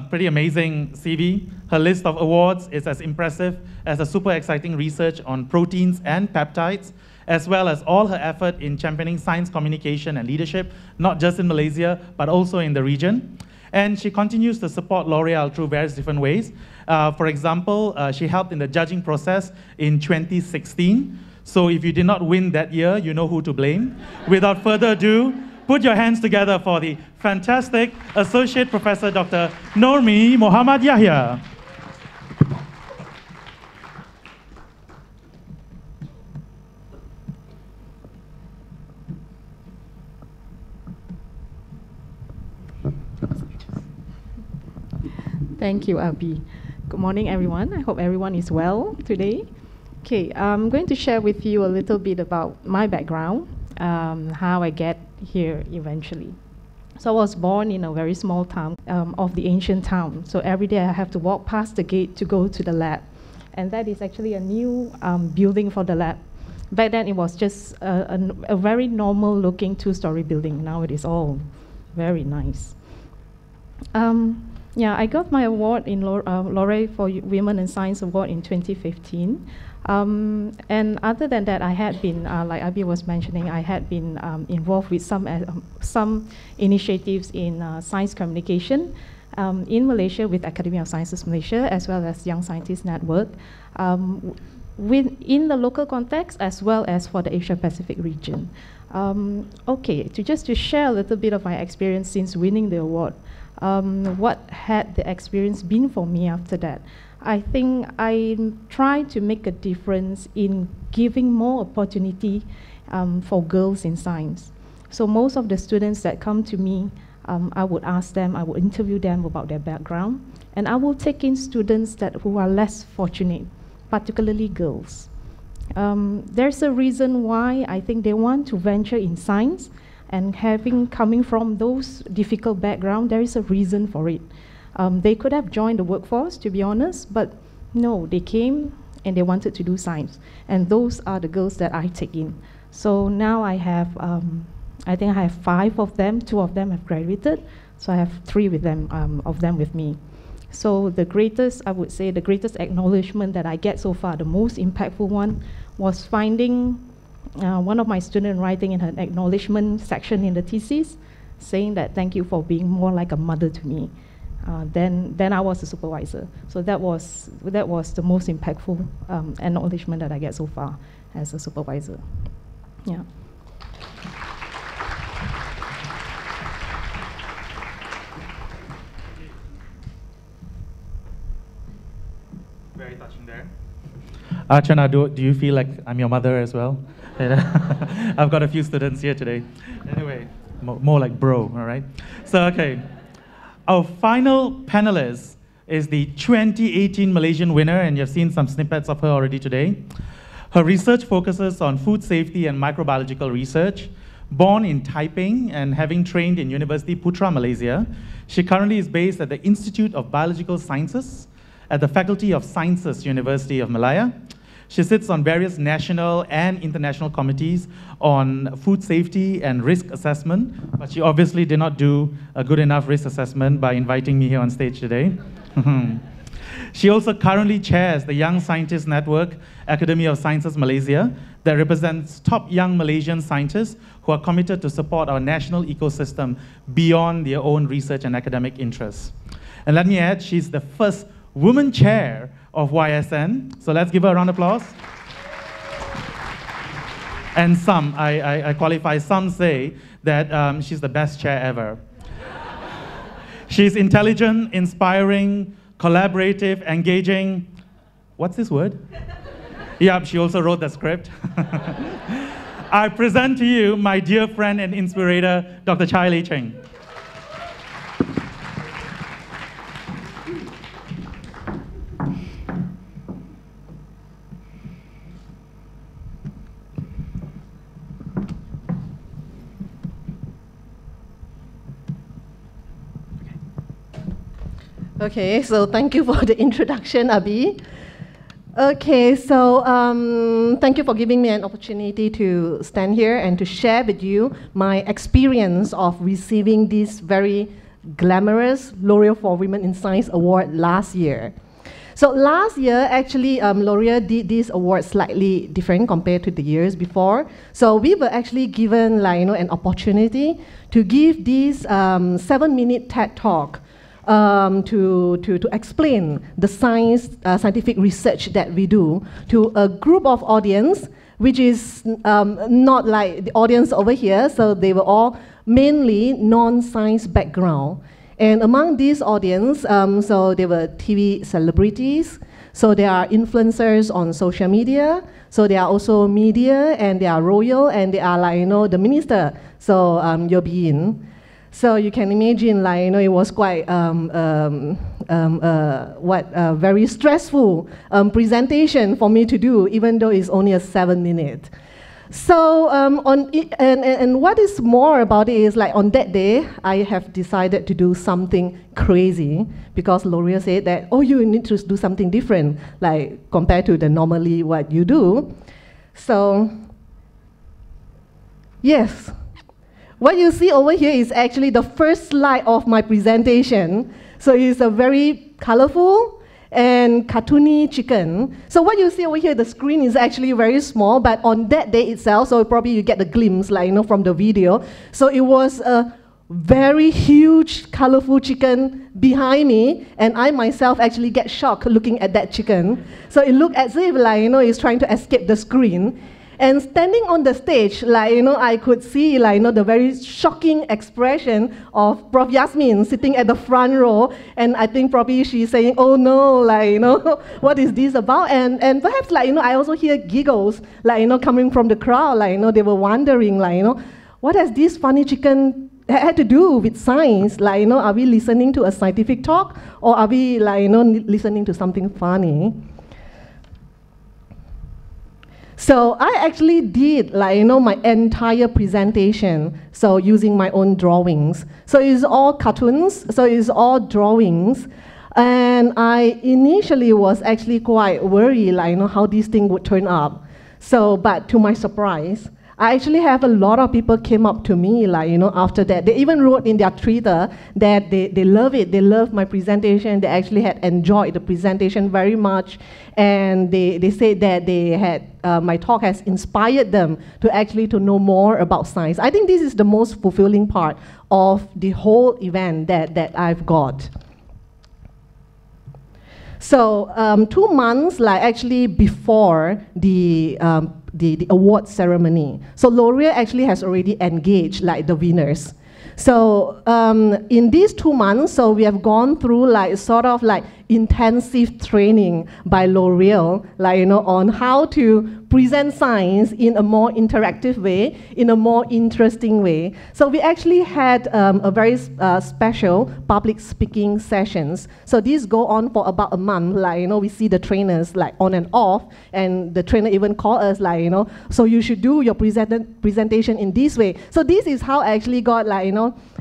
Pretty amazing CV. Her list of awards is as impressive as the super exciting research on proteins and peptides, as well as all her effort in championing science communication and leadership, not just in Malaysia, but also in the region. And she continues to support L'Oreal through various different ways. For example, she helped in the judging process in 2016. So if you did not win that year, you know who to blame. Without further ado, put your hands together for the fantastic Associate Professor Dr. Normi Muhammad Yahya. Thank you, Abi. Good morning, everyone. I hope everyone is well today. Okay, I'm going to share with you a little bit about my background, how I get here eventually. So I was born in a very small town of the ancient town. So every day I have to walk past the gate to go to the lab. And that is actually a new building for the lab. Back then it was just a very normal looking two-story building. Now it is all very nice. Yeah, I got my award in Loreal for Women in Science Award in 2015. And other than that, I had been, like Abi was mentioning, I had been involved with some initiatives in science communication in Malaysia with Academy of Sciences Malaysia, as well as Young Scientists Network, in the local context, as well as for the Asia-Pacific region. Okay, to share a little bit of my experience since winning the award. What had the experience been for me after that? I think I try to make a difference in giving more opportunity for girls in science. So most of the students that come to me I would ask them, I would interview them about their background, and I will take in students who are less fortunate, particularly girls. There's a reason why I think they want to venture in science, and coming from those difficult backgrounds, there is a reason for it. They could have joined the workforce, to be honest, but no, they came and they wanted to do science. And those are the girls that I take in. So now I have, I think I have 5 of them, 2 of them have graduated, so I have 3 of them with me. So the greatest, I would say, the greatest acknowledgement that I get so far, the most impactful one, was finding one of my students writing in her acknowledgement section in the thesis, saying that thank you for being more like a mother to me. Then I was a supervisor. So that was the most impactful acknowledgement that I get so far as a supervisor. Yeah. Very touching there. Archana, do you feel like I'm your mother as well? I've got a few students here today. Anyway, more like bro, all right? So, okay. Our final panelist is the 2018 Malaysian winner, and you've seen some snippets of her already today. Her research focuses on food safety and microbiological research. Born in Taiping and having trained in University Putra, Malaysia, she currently is based at the Institute of Biological Sciences at the Faculty of Sciences, University of Malaya. She sits on various national and international committees on food safety and risk assessment, but she obviously did not do a good enough risk assessment by inviting me here on stage today. She also currently chairs the Young Scientist Network, Academy of Sciences Malaysia, that represents top young Malaysian scientists who are committed to support our national ecosystem beyond their own research and academic interests. And let me add, she's the first woman chair of YSN. So let's give her a round of applause. And some, I qualify, some say that she's the best chair ever. She's intelligent, inspiring, collaborative, engaging. What's this word? Yeah, she also wrote the script. I present to you my dear friend and inspirator, Dr. Chai Lei Cheng. Okay, so thank you for the introduction, Abi. Okay, so thank you for giving me an opportunity to stand here and to share with you my experience of receiving this very glamorous L'Oreal for Women in Science Award last year. So last year, actually, L'Oreal did this award slightly different compared to the years before. So we were actually given, like, an opportunity to give this 7-minute TED Talk to explain the scientific research that we do to a group of audience, which is not like the audience over here, so they were all mainly non-science background. And among these audience, so there were TV celebrities, so there are influencers on social media, so there are also media, and they are royal, and they are, like, the minister, so Yobiin. So you can imagine, like, it was quite very stressful presentation for me to do, even though it's only a 7-minute. So and what is more about it is, like, on that day, I have decided to do something crazy because L'Oreal said that, oh, you need to do something different, like compared to the normally what you do. So yes. What you see over here is actually the first slide of my presentation. So it's a very colorful and cartoony chicken. So what you see over here, the screen is actually very small, but on that day itself, so probably you get the glimpse, like, from the video. So it was a very huge, colorful chicken behind me, and I myself actually get shocked looking at that chicken. So it looked as if, like, it's trying to escape the screen. And standing on the stage, like, I could see, like, the very shocking expression of Prof. Yasmin sitting at the front row, and I think probably she's saying, oh no, like, what is this about? And perhaps, like, I also hear giggles, like, coming from the crowd, like, they were wondering, like, what has this funny chicken had to do with science, like, are we listening to a scientific talk, or are we, like, listening to something funny? So I actually did, like, my entire presentation, so using my own drawings. So it's all cartoons, so it's all drawings. And I initially was actually quite worried, like, how this thing would turn up. So, but to my surprise, I actually have a lot of people came up to me, like, after that. They even wrote in their Twitter that they love it. They love my presentation. They actually had enjoyed the presentation very much. And they said that they had, my talk has inspired them to actually to know more about science. I think this is the most fulfilling part of the whole event that I've got. So 2 months, like, actually before the award ceremony. So Loreal actually has already engaged, like, the winners. So in these 2 months, so we have gone through, like, sort of like intensive training by Loreal, like, on how to present science in a more interactive way, in a more interesting way. So we actually had a very special public speaking sessions. So these go on for about a month, like, we see the trainers, like, on and off, and the trainer even call us, like, so you should do your presentation in this way. So this is how I actually got, like,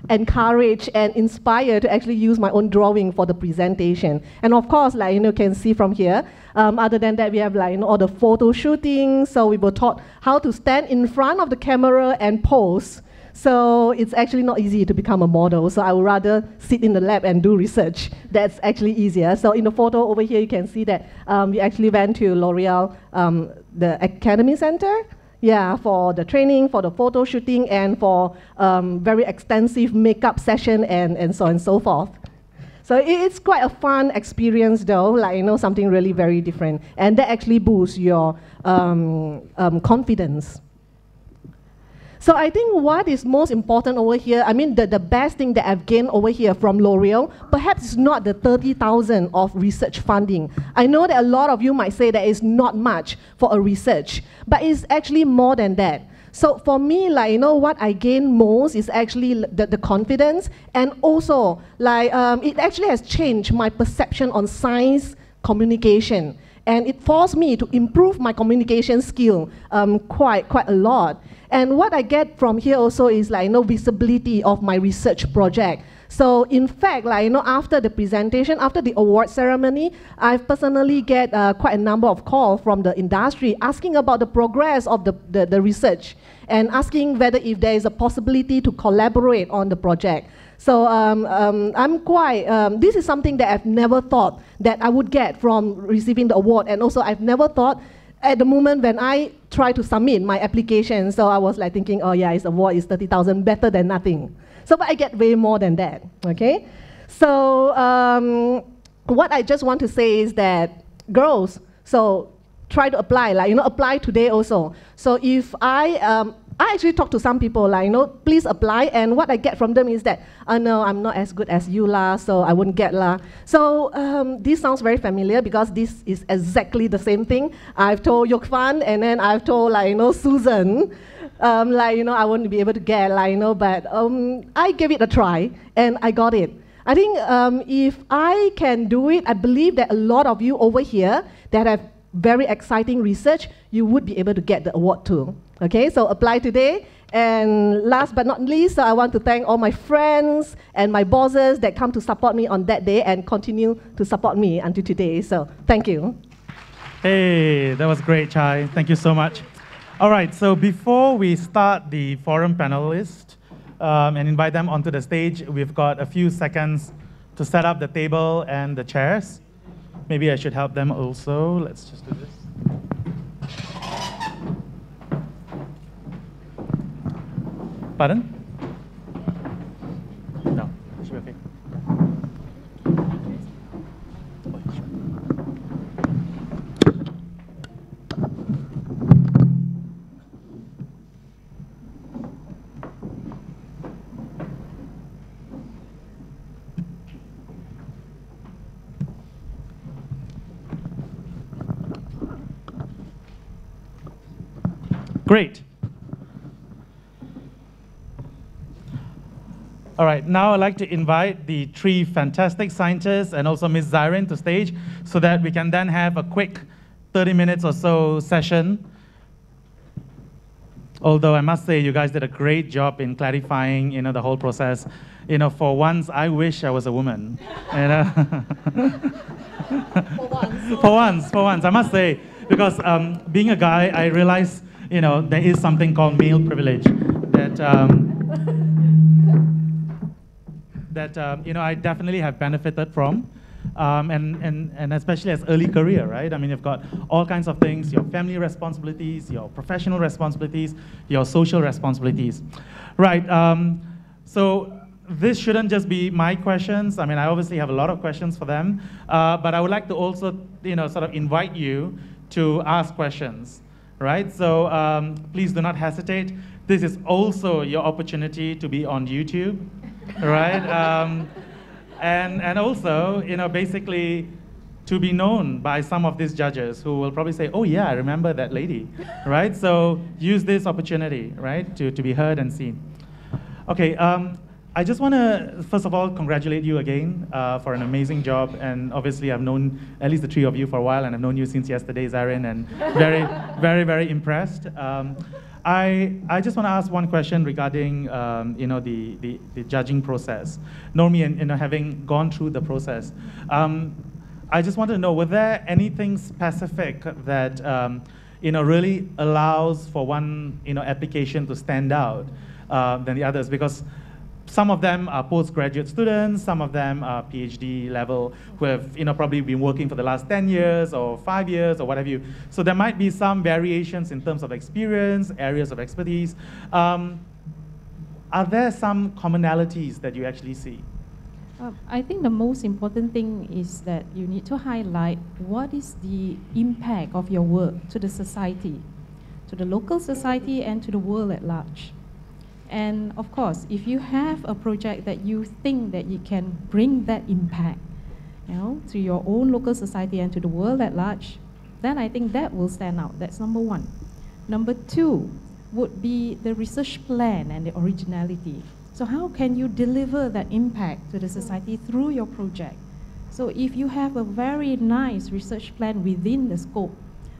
encouraged and inspired to actually use my own drawing for the presentation. And of course, like, you can see from here, other than that, we have, like, all the photo shooting. So we were taught how to stand in front of the camera and pose. So it's actually not easy to become a model. So I would rather sit in the lab and do research. That's actually easier. So in the photo over here, you can see that we actually went to Loreal, the Academy Center. Yeah, for the training, for the photo shooting, and for very extensive makeup session, and so on and so forth. So it's quite a fun experience, though, like, something really very different. And that actually boosts your confidence. So I think what is most important over here, I mean, the best thing that I've gained over here from Loreal, perhaps it's not the 30,000 of research funding. I know that a lot of you might say that it's not much for a research, but it's actually more than that. So for me, like, what I gain most is actually the confidence, and also, like, it actually has changed my perception on science communication. And it forced me to improve my communication skill quite a lot. And what I get from here also is, like, visibility of my research project. So in fact, like, after the presentation, after the award ceremony, I've personally get quite a number of calls from the industry asking about the progress of the research, and asking whether if there is a possibility to collaborate on the project. So I'm quite, this is something that I've never thought that I would get from receiving the award. And also I've never thought at the moment when I try to submit my application, so I was like thinking, oh yeah, it's award is 30,000, better than nothing. So but I get way more than that, okay? So what I just want to say is that girls, so try to apply, like, apply today also. So if I actually talk to some people, like, please apply, and what I get from them is that, oh no, I'm not as good as you lah, so I wouldn't get lah. So this sounds very familiar because this is exactly the same thing I've told Yokfan, and then I've told, like, Susan, like, I wouldn't be able to get, like, but I gave it a try, and I got it. I think if I can do it, I believe that a lot of you over here that have very exciting research, you would be able to get the award too. Okay, so apply today. And last but not least, I want to thank all my friends and my bosses that come to support me on that day and continue to support me until today. So thank you. Hey, that was great, Chai. Thank you so much. All right, so before we start the forum panelists and invite them onto the stage, we've got a few seconds to set up the table and the chairs. Maybe I should help them also. Let's just do this. Pardon? No, it should be okay. Great. All right, now I'd like to invite the three fantastic scientists and also Ms. Zyrin to stage so that we can then have a quick 30 minutes or so session. Although I must say, you guys did a great job in clarifying, the whole process. For once, I wish I was a woman. For once, I must say, because being a guy, I realize, there is something called male privilege that, I definitely have benefited from. And especially as early career, right? I mean, you've got all kinds of things, your family responsibilities, your professional responsibilities, your social responsibilities. Right, so this shouldn't just be my questions. I mean, I obviously have a lot of questions for them, but I would like to also, sort of invite you to ask questions, right? So please do not hesitate. This is also your opportunity to be on YouTube, right? And also, basically to be known by some of these judges who will probably say, oh yeah, I remember that lady, right? So use this opportunity, right, to be heard and seen. Okay, I just want to, first of all, congratulate you again for an amazing job. And obviously, I've known at least the three of you for a while, and I've known you since yesterday, Zyrin, and very, very, very impressed. I just want to ask one question regarding the judging process. Normi, and having gone through the process, I just want to know, were there anything specific that really allows for one application to stand out than the others? Because some of them are postgraduate students, some of them are PhD level who have probably been working for the last 10 years or 5 years or what have you. So there might be some variations in terms of experience, areas of expertise. Are there some commonalities that you actually see? I think the most important thing is that you need to highlight what is the impact of your work to the society, to the local society and to the world at large. And of course, if you have a project that you think that you can bring that impact, to your own local society and to the world at large, then I think that will stand out. That's number one. Number two would be the research plan and the originality. So how can you deliver that impact to the society through your project? So if you have a very nice research plan within the scope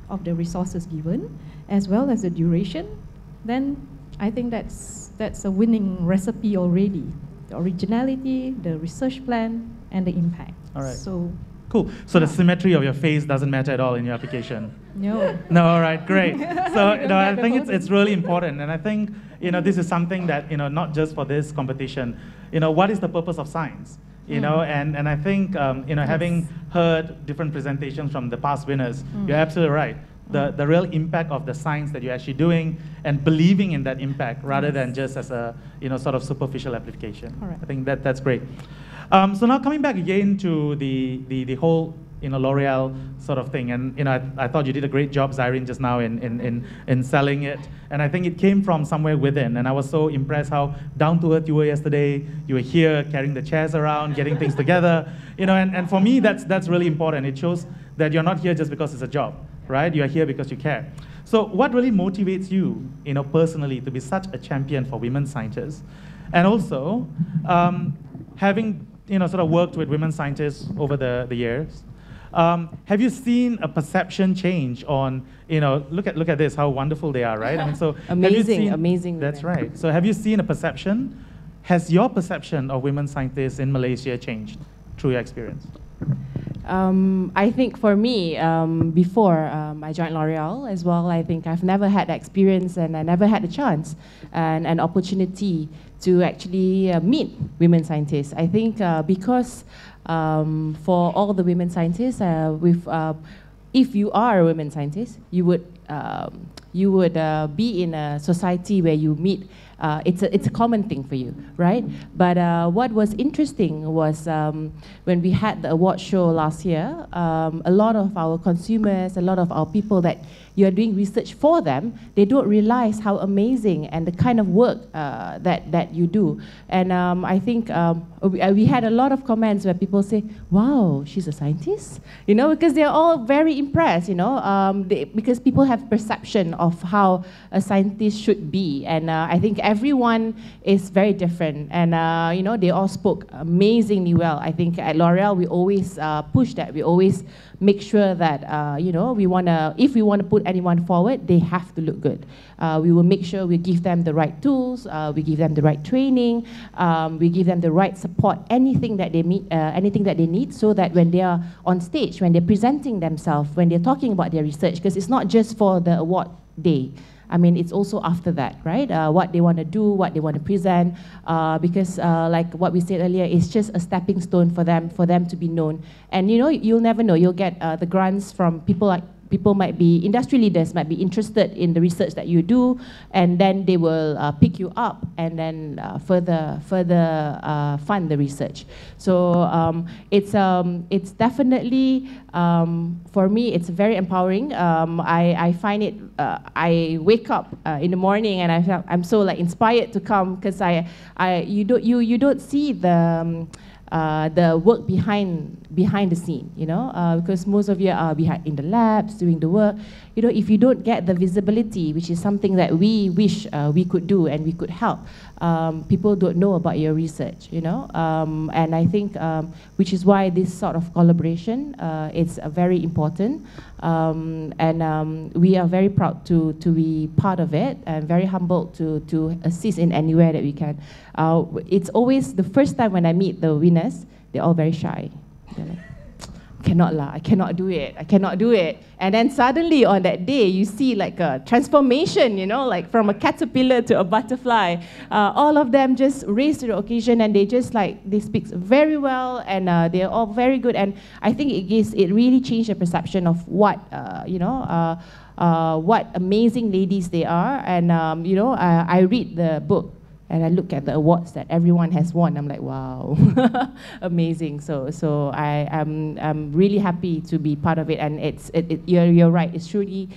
of the resources given, as well as the duration, then I think that's a winning recipe already. The originality, the research plan, and the impact. All right. So cool. So the symmetry of your face doesn't matter at all in your application? No. No, all right, great. So I think it's really important. And I think this is something that, not just for this competition, what is the purpose of science? And I think, having heard different presentations from the past winners, you're absolutely right. The real impact of the science that you're actually doing and believing in that impact rather than just as a sort of superficial application. Correct. I think that's great. So now coming back again to the whole Loreal sort of thing, and I thought you did a great job, Zyrin, just now in selling it, and I think it came from somewhere within, and I was so impressed how down to earth you were yesterday. You were here carrying the chairs around, getting things together, and for me that's really important. It shows that you're not here just because it's a job, right? You're here because you care. So what really motivates you, personally, to be such a champion for women scientists, and also having sort of worked with women scientists over the years? Have you seen a perception change on, look at this, how wonderful they are, right? I mean, so amazing. That's right. So have you seen a perception? Has your perception of women scientists in Malaysia changed through your experience? I think for me, before I joined L'Oreal as well, I think I've never had the experience and I never had the chance and an opportunity to actually meet women scientists. I think because for all the women scientists, if you are a women scientist, you would be in a society where you meet. It's a common thing for you, right? But what was interesting was when we had the award show last year, a lot of our consumers, a lot of our people that you are doing research for them, they don't realize how amazing and the kind of work that you do. And I think we had a lot of comments where people say, wow, she's a scientist? Because they're all very impressed, because people have perception of how a scientist should be. And I think everyone is very different, and you know, they all spoke amazingly well. I think at L'Oreal we always push that. We always make sure that you know, if we wanna put anyone forward, they have to look good. We will make sure we give them the right tools, we give them the right training, we give them the right support, anything that they need, so that when they are on stage, when they're presenting themselves, when they're talking about their research, because it's not just for the award day. I mean, it's also after that, right? What they want to do, what they want to present, because like what we said earlier, it's just a stepping stone for them to be known. And you know, you'll never know. You'll get the grants from people like industry leaders might be interested in the research that you do, and then they will pick you up and then further fund the research. So it's definitely, for me, it's very empowering. I find it, I wake up in the morning and I'm so like inspired to come, because you don't see the work behind the scene, you know, because most of you are behind in the labs doing the work. You know, if you don't get the visibility, which is something that we wish we could do and we could help, people don't know about your research, you know, and I think which is why this sort of collaboration is very important, and we are very proud to be part of it, and very humbled to assist in anywhere that we can. It's always the first time when I meet the winners, they're all very shy. They're like, I cannot do it. And then suddenly on that day, you see like a transformation, you know, like from a caterpillar to a butterfly. All of them just raise to the occasion, and they just like, they speak very well, and they're all very good. And I think it really changed the perception of what, you know, what amazing ladies they are. And, you know, I read the book, and I look at the awards that everyone has won. I'm like, wow, amazing. So I'm really happy to be part of it. And you're right. It's truly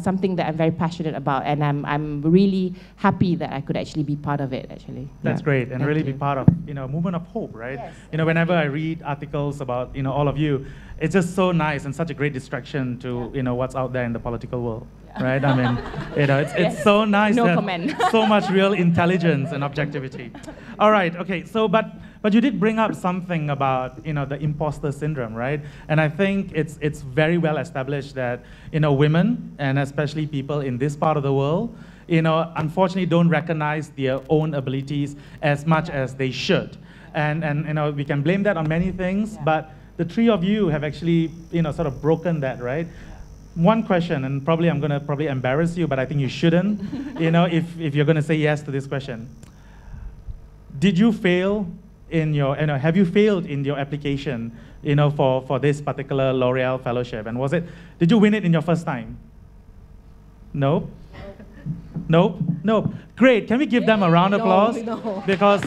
something that I'm very passionate about, and I'm really happy that I could actually be part of it. Actually, that's great, and really be part of, you know, a movement of hope, right? Yes. You know, whenever I read articles about, you know, all of you, it's just so nice and such a great distraction to you know, what's out there in the political world. Right? I mean, you know, it's so nice. No comment. So much real intelligence and objectivity. All right, okay, so, but you did bring up something about, you know, the imposter syndrome, right? And I think it's very well established that, you know, women, and especially people in this part of the world, you know, unfortunately don't recognize their own abilities as much as they should. And you know, we can blame that on many things, but the three of you have actually, you know, sort of broken that, right? One question, and probably I'm going to embarrass you, but I think you shouldn't, you know, if you're going to say yes to this question. Did you fail in your, you know, have you failed in your application, you know, for this particular L'Oreal fellowship? And did you win it in your first time? Nope. Nope? Nope. Great. Can we give them a round of applause? No. Because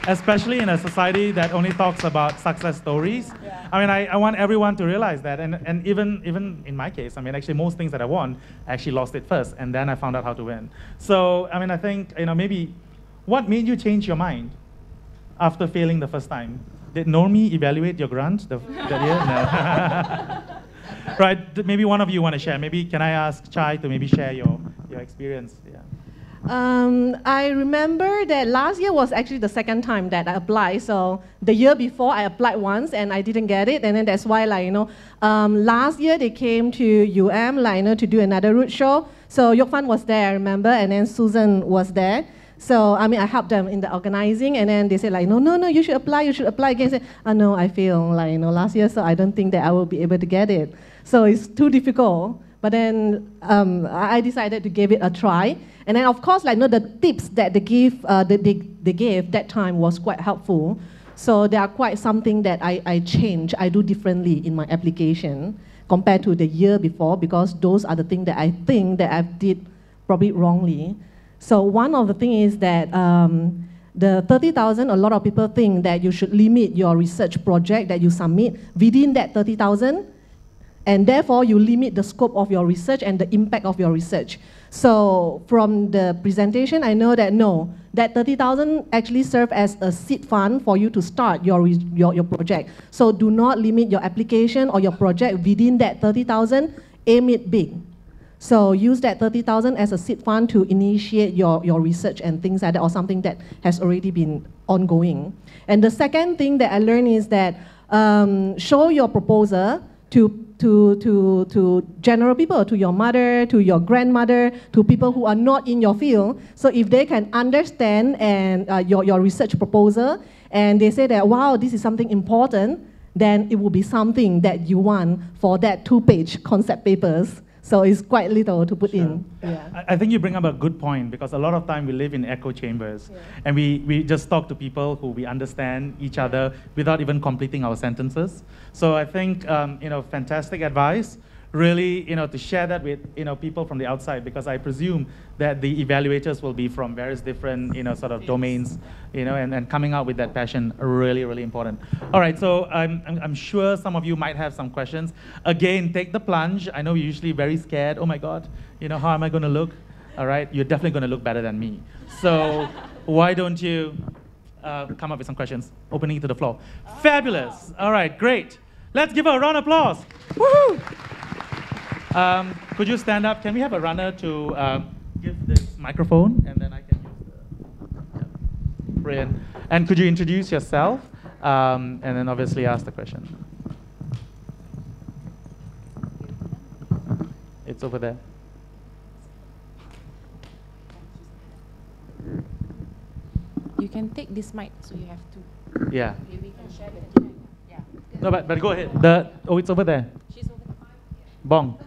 especially in a society that only talks about success stories. Yeah. I mean, I want everyone to realize that, and even in my case, I mean, actually most things that I won, I actually lost it first, and then I found out how to win. So, I mean, I think, you know, maybe, what made you change your mind after failing the first time? Did Normi evaluate your grant that year? No. Right, maybe one of you want to share. Maybe, can I ask Chai to maybe share your experience? Yeah. I remember that last year was actually the second time that I applied. So the year before I applied once and I didn't get it, and then that's why, like, you know, last year they came to like, you know, to do another roadshow. So Yokfan was there, I remember, and then Susan was there. So I mean, I helped them in the organizing, and then they said like, no, you should apply again. I said, oh no, I failed, like, you know, last year, so I don't think that I will be able to get it. So it's too difficult. But then I decided to give it a try. And then, of course, like, you know, the tips that they gave that time was quite helpful. So there are quite something that I change, I do differently in my application compared to the year before, because those are the things that I think that I did probably wrongly. So one of the things is that the 30,000, a lot of people think that you should limit your research project that you submit within that 30,000. And therefore, you limit the scope of your research and the impact of your research. So from the presentation, I know that no, that 30,000 actually serve as a seed fund for you to start your project. So do not limit your application or your project within that 30,000, aim it big. So use that 30,000 as a seed fund to initiate your research and things like that, or something that has already been ongoing. And the second thing that I learned is that show your proposal to general people, to your mother, to your grandmother, to people who are not in your field. So if they can understand and your research proposal, and they say that, wow, this is something important, then it will be something that you want for that 2-page concept papers. So it's quite little to put in. Yeah. I think you bring up a good point, because a lot of time we live in echo chambers, and we just talk to people who we understand each other without even completing our sentences. So I think fantastic advice. Really, to share that with people from the outside, because I presume that the evaluators will be from various different sort of domains, and coming out with that passion really, really important. All right, so I'm sure some of you might have some questions. Again, take the plunge. I know you're usually very scared. Oh my God, how am I going to look? All right, you're definitely going to look better than me. So why don't you come up with some questions? Opening it to the floor. Fabulous. All right, great. Let's give her a round of applause. Woohoo! Could you stand up? Can we have a runner to give this microphone, and then I can use the... Yeah. Brilliant. And could you introduce yourself, and then obviously ask the question. It's over there. You can take this mic, so you have to. Yeah. Maybe we can share with you. Yeah. No, but go ahead. It's over there. She's over there. Bong.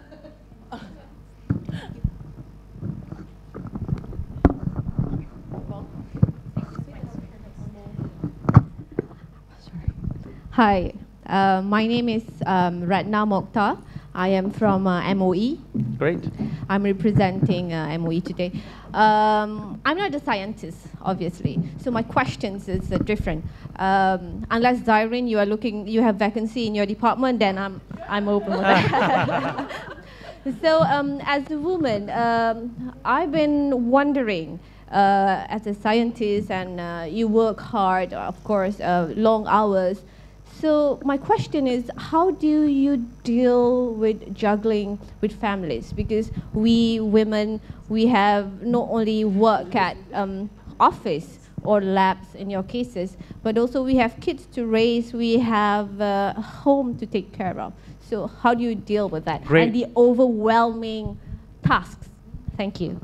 Hi, my name is Ratna Mokhtar. I am from MOE. Great. I'm representing MOE today. I'm not a scientist, obviously, so my questions is different. Unless Zyrene, you have vacancy in your department, then I'm open with that. So as a woman, I've been wondering, as a scientist, and you work hard, of course, long hours. So my question is, how do you deal with juggling with families? Because we women, we have not only work at office or labs in your cases, but also we have kids to raise, we have a home to take care of. So how do you deal with that? Great. And the overwhelming tasks? Thank you.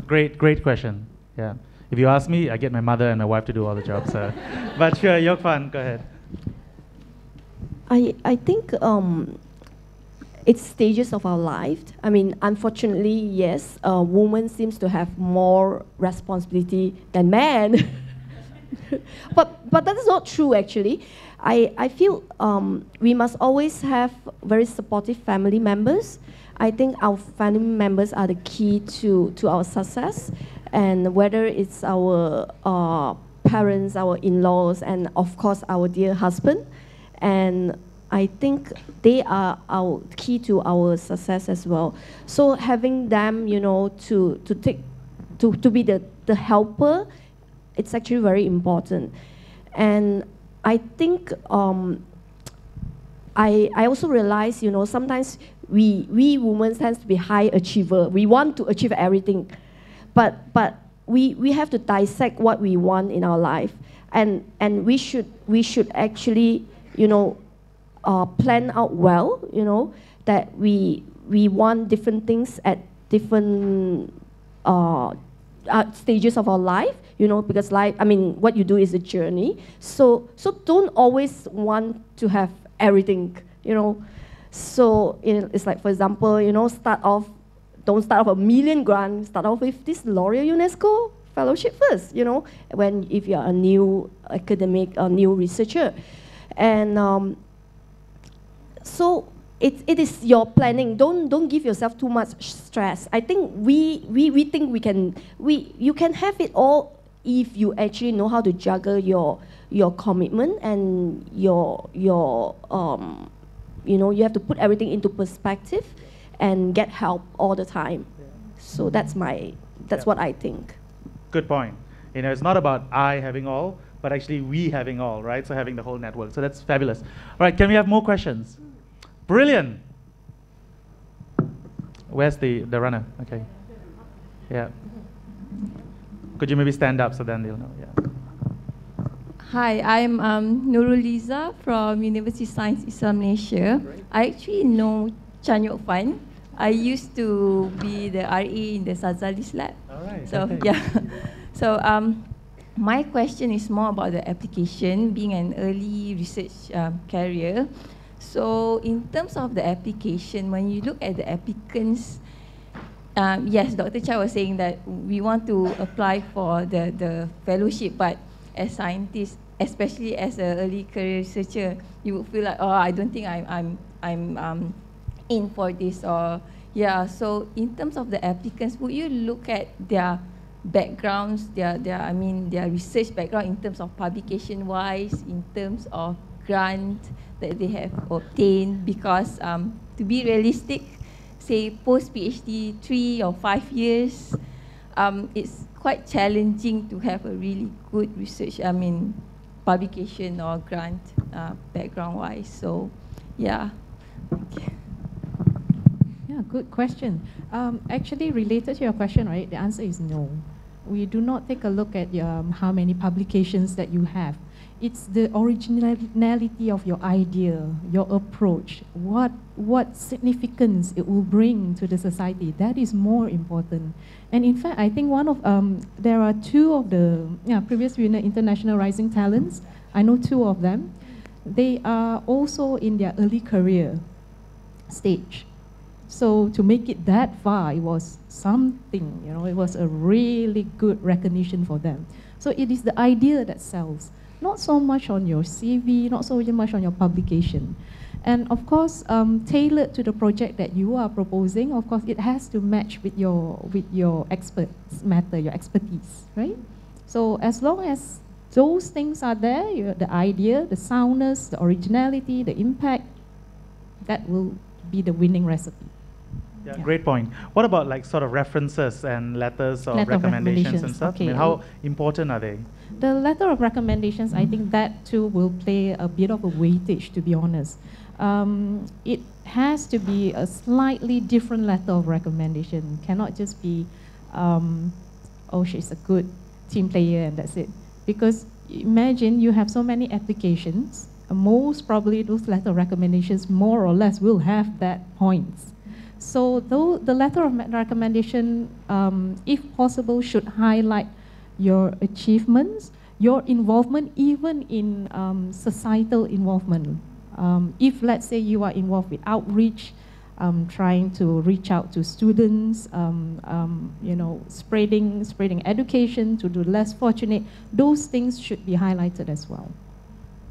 Great question. Yeah. If you ask me, I get my mother and my wife to do all the jobs. But sure, Yokfan, go ahead. I think it's stages of our life. I mean, unfortunately, yes, women seems to have more responsibility than men. but that is not true, actually. I feel we must always have very supportive family members. I think our family members are the key to our success, and whether it's our parents, our in-laws, and of course our dear husband. And I think they are our key to our success as well. So having them, to be the helper, it's actually very important. And I think I also realize, sometimes we women tend to be high achiever. We want to achieve everything, but we have to dissect what we want in our life, and we should actually plan out well, that we want different things at different stages of our life, because life, what you do is a journey. So don't always want to have everything, So it's like, for example, don't start off $1 million grant, start off with this L'Oreal UNESCO fellowship first, if you're a new academic, a new researcher. And so it is your planning. Don't give yourself too much stress. I think we think you can have it all if you actually know how to juggle your commitment and you have to put everything into perspective and get help all the time. So that's what I think. Good point. It's not about I having all, but actually we having all, right? So having the whole network. So that's fabulous. All right, can we have more questions? Brilliant. Where's the runner? Okay. Yeah. Could you maybe stand up so then they'll know? Yeah. Hi, I'm Nuruliza from University Science Islam Malaysia. I actually know Chanyok Fan. I used to be the RA in the Sazali's lab. All right. So okay. yeah. So my question is more about the application, being an early research career. So in terms of the application, when you look at the applicants, yes, Dr. Chai was saying that we want to apply for the fellowship, but as scientists, especially as an early career researcher, you would feel like, oh, I don't think I'm in for this, or yeah. So in terms of the applicants, would you look at their backgrounds, their research background in terms of publication wise, in terms of grant that they have obtained? Because to be realistic, say post PhD 3 or 5 years, it's quite challenging to have a really good research, publication or grant background wise. So yeah. Yeah, good question. Actually, related to your question, right, the answer is no. We do not take a look at how many publications that you have. It's the originality of your idea, your approach, what significance it will bring to the society. That is more important. And in fact, I think there are two of the previous winner international rising talents. I know two of them. They are also in their early career stage. So to make it that far, it was something, it was a really good recognition for them. So it is the idea that sells, not so much on your CV, not so much on your publication. And of course, tailored to the project that you are proposing, of course, it has to match with your expertise, right? So as long as those things are there, the idea, the soundness, the originality, the impact, that will be the winning recipe. Yeah, great point. What about like sort of references and letters or recommendations and stuff? Okay. How important are they? The letter of recommendations, I think that too will play a bit of a weightage, to be honest. It has to be a slightly different letter of recommendation. Cannot just be, oh, she's a good team player and that's it. Because imagine you have so many applications, most probably those letter of recommendations more or less will have that points. So though the letter of recommendation, if possible, should highlight your achievements, your involvement even in societal involvement. If let's say you are involved with outreach, trying to reach out to students, spreading education to the less fortunate, those things should be highlighted as well.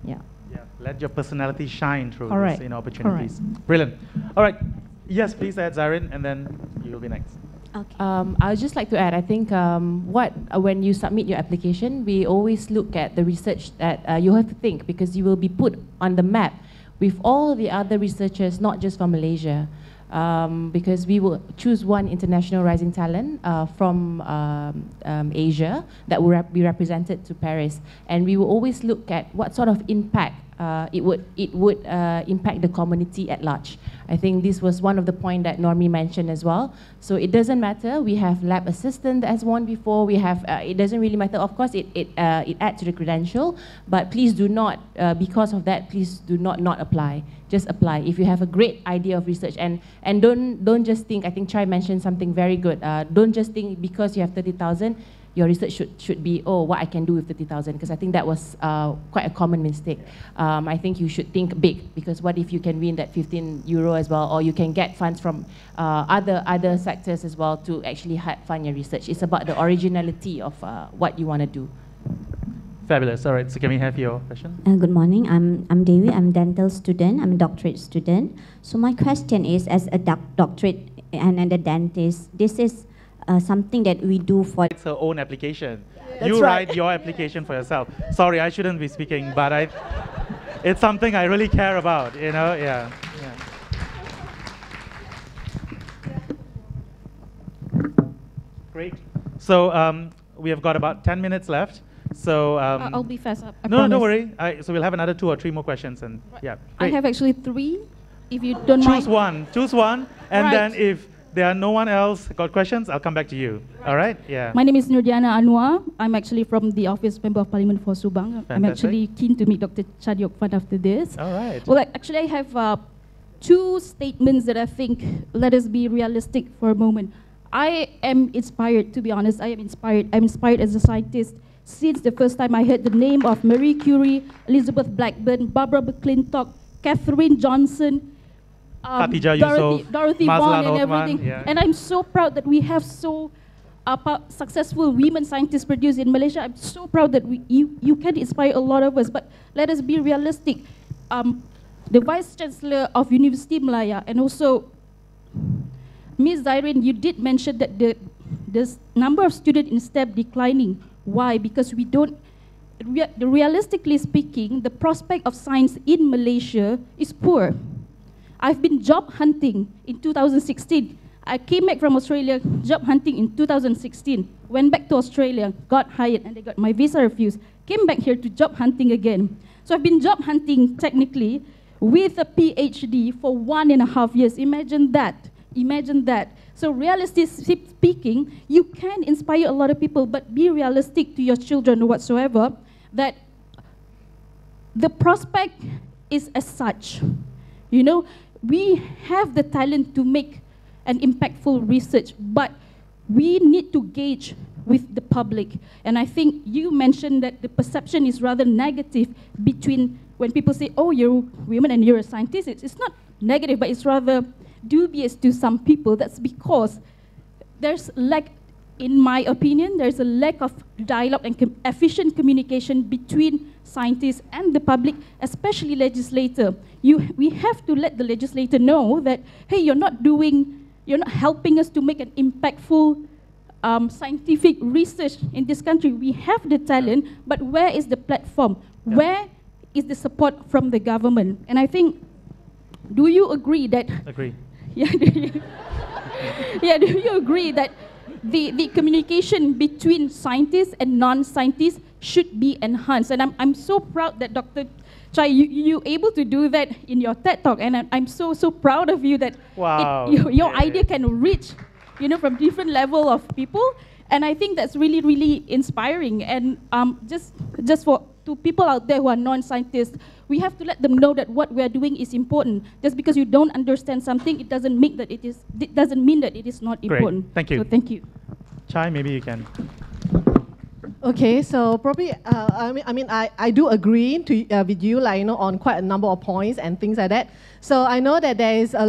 Yeah. Yeah. Let your personality shine through Correct. these opportunities. Correct. Brilliant. All right. Yes, please add Zarin, and then you'll be next. Okay. I'd just like to add, I think when you submit your application, we always look at the research that you have to think, because you will be put on the map with all the other researchers, not just from Malaysia. Because we will choose one international rising talent from Asia that will be represented to Paris, and we will always look at what sort of impact it would impact the community at large. I think this was one of the points that Normi mentioned as well. So it doesn't matter. We have lab assistant as one before. We have it doesn't really matter. Of course, it adds to the credential, but please do not because of that. Please do not apply. Just apply if you have a great idea of research, and don't just think. I think Chai mentioned something very good. Don't just think because you have 30,000. Your research should be, oh, what I can do with 30,000, because I think that was quite a common mistake. I think you should think big, because what if you can win that 15 euro as well, or you can get funds from other sectors as well to actually fund your research. It's about the originality of what you want to do. Fabulous. All right, so can we have your question? Good morning. I'm Devi. I'm a dental student. I'm a doctorate student. So my question is, as a doctorate and a dentist, this is something that we do for... It's her own application. Yeah. You write your application for yourself. Sorry, I shouldn't be speaking, but it's something I really care about, yeah. Great. So we have got about 10 minutes left. So I'll be fast. No, don't worry. So we'll have another 2 or 3 more questions, and yeah. Great. I have actually 3. If you don't mind. Choose one, and right. then if there are no one else got questions, I'll come back to you. All right? Yeah. My name is Nurdiana Anwar. I'm actually from the Office Member of Parliament for Subang. I'm actually keen to meet Dr. Chadiok Fan after this. All right. Well, actually, I have two statements that I think, let us be realistic for a moment. I am inspired, to be honest. I am inspired. I'm inspired as a scientist since the first time I heard the name of Marie Curie, Elizabeth Blackburn, Barbara McClintock, Katherine Johnson, Dorothy Vaughan and everything. Yeah. And I'm so proud that we have so successful women scientists produced in Malaysia. I'm so proud that you can inspire a lot of us. But let us be realistic. The Vice Chancellor of University Malaya and also Ms. Zairin, you did mention that the number of students in STEM declining. Why? Because we don't, realistically speaking, the prospect of science in Malaysia is poor. I've been job hunting in 2016. I came back from Australia, job hunting in 2016. Went back to Australia, got hired, and I got my visa refused. Came back here to job hunting again. So I've been job hunting technically with a PhD for 1.5 years. Imagine that. Imagine that. So realistically speaking, you can inspire a lot of people, but be realistic to your children or whatsoever, that the prospect is as such. You know, we have the talent to make an impactful research, but we need to gauge with the public. And I think you mentioned that the perception is rather negative between when people say, oh, you're women and you're a scientist. It's not negative, but it's rather dubious to some people. That's because there's lack, in my opinion, there's a lack of dialogue and efficient communication between scientists and the public, especially legislator. We have to let the legislator know that, hey, you're not helping us to make an impactful scientific research in this country. We have the talent, but where is the platform? Yeah. Where is the support from the government? And I think, do you agree that... Agree. Yeah, do you agree that the communication between scientists and non-scientists should be enhanced? And I'm so proud that Dr. Chai, you able to do that in your TED Talk, and I'm so proud of you that your idea can reach, from different level of people, and I think that's really, really inspiring. And just to people out there who are non-scientists, we have to let them know that what we are doing is important. Just because you don't understand something, it doesn't mean that it is not important. Thank you. So thank you. Chai, maybe you can. Okay, so probably, I do agree with you, on quite a number of points and things like that. So I know that there is a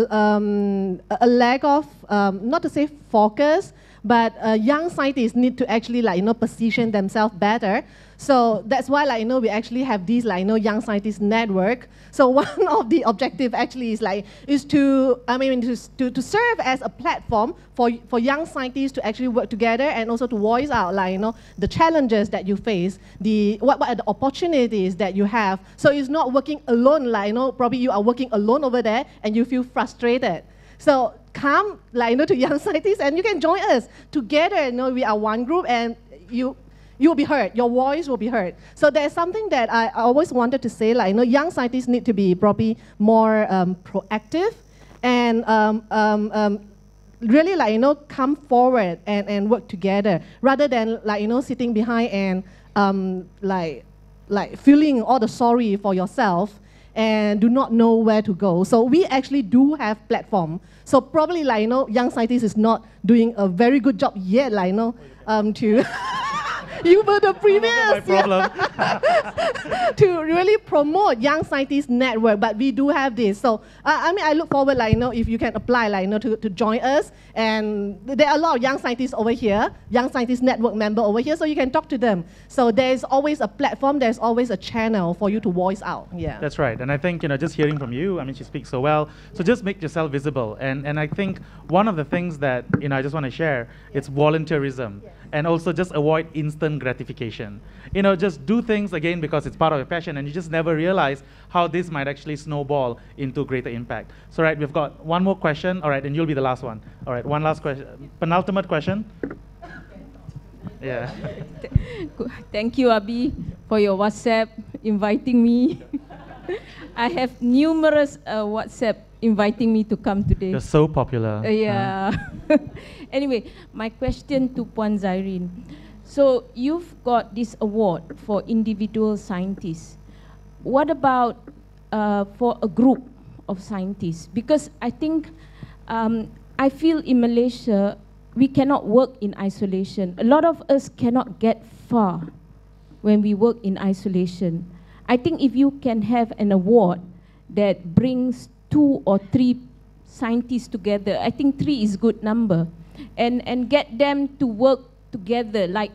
lack of, not to say focus, but young scientists need to actually, position themselves better. So that's why, we actually have these, young scientist network. So one of the objective actually is to serve as a platform for young scientists to actually work together and also to voice out, the challenges that you face, what are the opportunities that you have. So it's not working alone, probably you are working alone over there and you feel frustrated. So come, to young scientists and you can join us together. We are one group and you will be heard. Your voice will be heard. So there's something that I always wanted to say, young scientists need to be probably more proactive and really, come forward and work together rather than, sitting behind and feeling all the sorry for yourself and do not know where to go. So we actually do have platform. So probably, young scientists is not doing a very good job yet, to... You were the previous to really promote young scientists network, but we do have this. So I look forward, if you can apply, to join us. And there are a lot of young scientists over here, young scientist network member over here, so you can talk to them. So there's always a platform, there's always a channel for you to voice out. Yeah. That's right. And I think, just hearing from you, she speaks so well. So just make yourself visible. And I think one of the things that, I just want to share, it's volunteerism. Yeah. And also just avoid instant gratification. Just do things again because it's part of your passion and you just never realize how this might actually snowball into greater impact. So right, we've got one more question. All right, and you'll be the last one. All right, one last question. Penultimate question. Yeah. Thank you, Abi, for your WhatsApp inviting me. I have numerous WhatsApp inviting me to come today. You're so popular. Yeah. Anyway, my question to Puan Zairin. So you've got this award for individual scientists. What about for a group of scientists? Because I think, I feel in Malaysia, we cannot work in isolation. A lot of us cannot get far when we work in isolation. I think if you can have an award that brings 2 or 3 scientists together, I think 3 is a good number, and get them to work together, like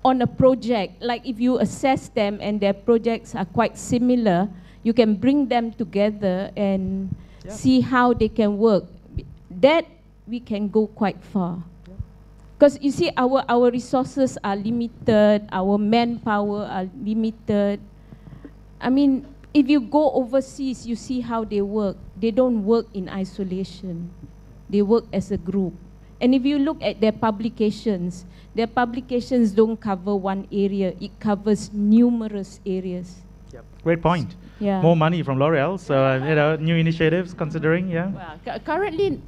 on a project. Like if you assess them and their projects are quite similar, you can bring them together and see how they can work. That we can go quite far. Because you see, our resources are limited, our manpower are limited. I mean, if you go overseas, you see how they work. They don't work in isolation. They work as a group. And if you look at their publications don't cover one area, it covers numerous areas. Yep. Great point. Yeah. More money from L'Oreal, so new initiatives considering, yeah. Well, currently,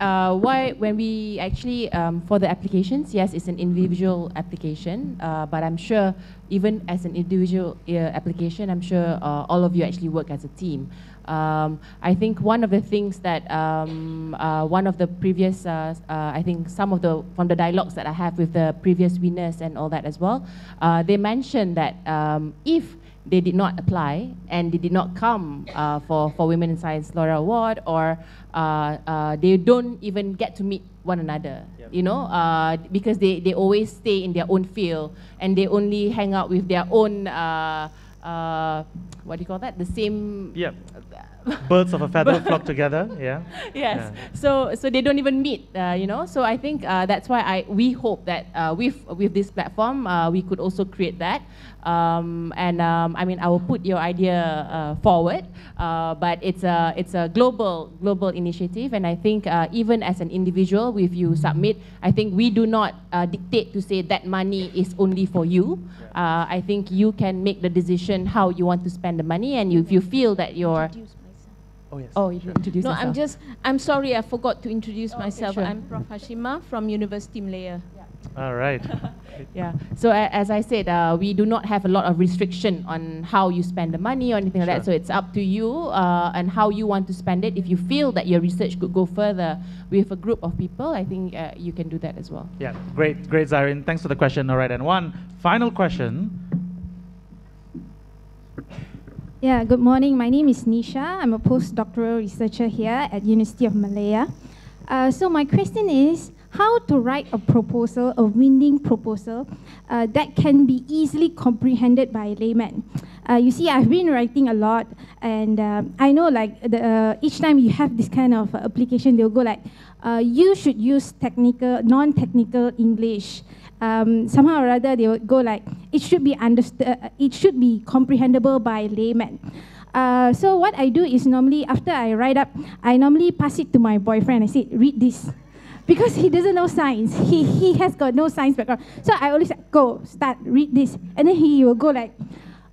when we actually for the applications, yes, it's an individual application, but I'm sure even as an individual application, I'm sure all of you actually work as a team. I think one of the things that one of the previous, I think from the dialogues that I have with the previous winners and all that as well, they mentioned that if they did not apply and they did not come for Women in Science Loreal Award, or they don't even get to meet one another, you know, because they always stay in their own field and they only hang out with their own, what do you call that? The same... Yep. Birds of a feather flock together, yeah. Yes, yeah. So they don't even meet, you know. So I think that's why we hope that with this platform we could also create that. I mean, I will put your idea forward, but it's a global initiative, and I think even as an individual, if you submit, I think we do not dictate to say that money is only for you. I think you can make the decision how you want to spend the money, and if you feel that you're... Oh, yes. Oh, you can introduce yourself. No, I'm sorry, I forgot to introduce myself. Sure. I'm Prof. Hashima from University Malaya. All right. Yeah. So as I said, we do not have a lot of restriction on how you spend the money or anything like that. So it's up to you and how you want to spend it. If you feel that your research could go further with a group of people, I think you can do that as well. Yeah, great, Zairin. Thanks for the question. All right, and one final question. Yeah, good morning. My name is Nisha. I'm a postdoctoral researcher here at University of Malaya. So my question is, how to write a proposal, a winning proposal, that can be easily comprehended by a layman. You see, I've been writing a lot, and I know like each time you have this kind of application, they'll go like, you should use technical, non-technical English. Somehow or other, they would go like, it should be understood, it should be comprehensible by layman. So what I do is normally, after I write up, I normally pass it to my boyfriend. I say, read this. Because he doesn't know science. He has got no science background. So I always say, go, start, read this. And then he will go like,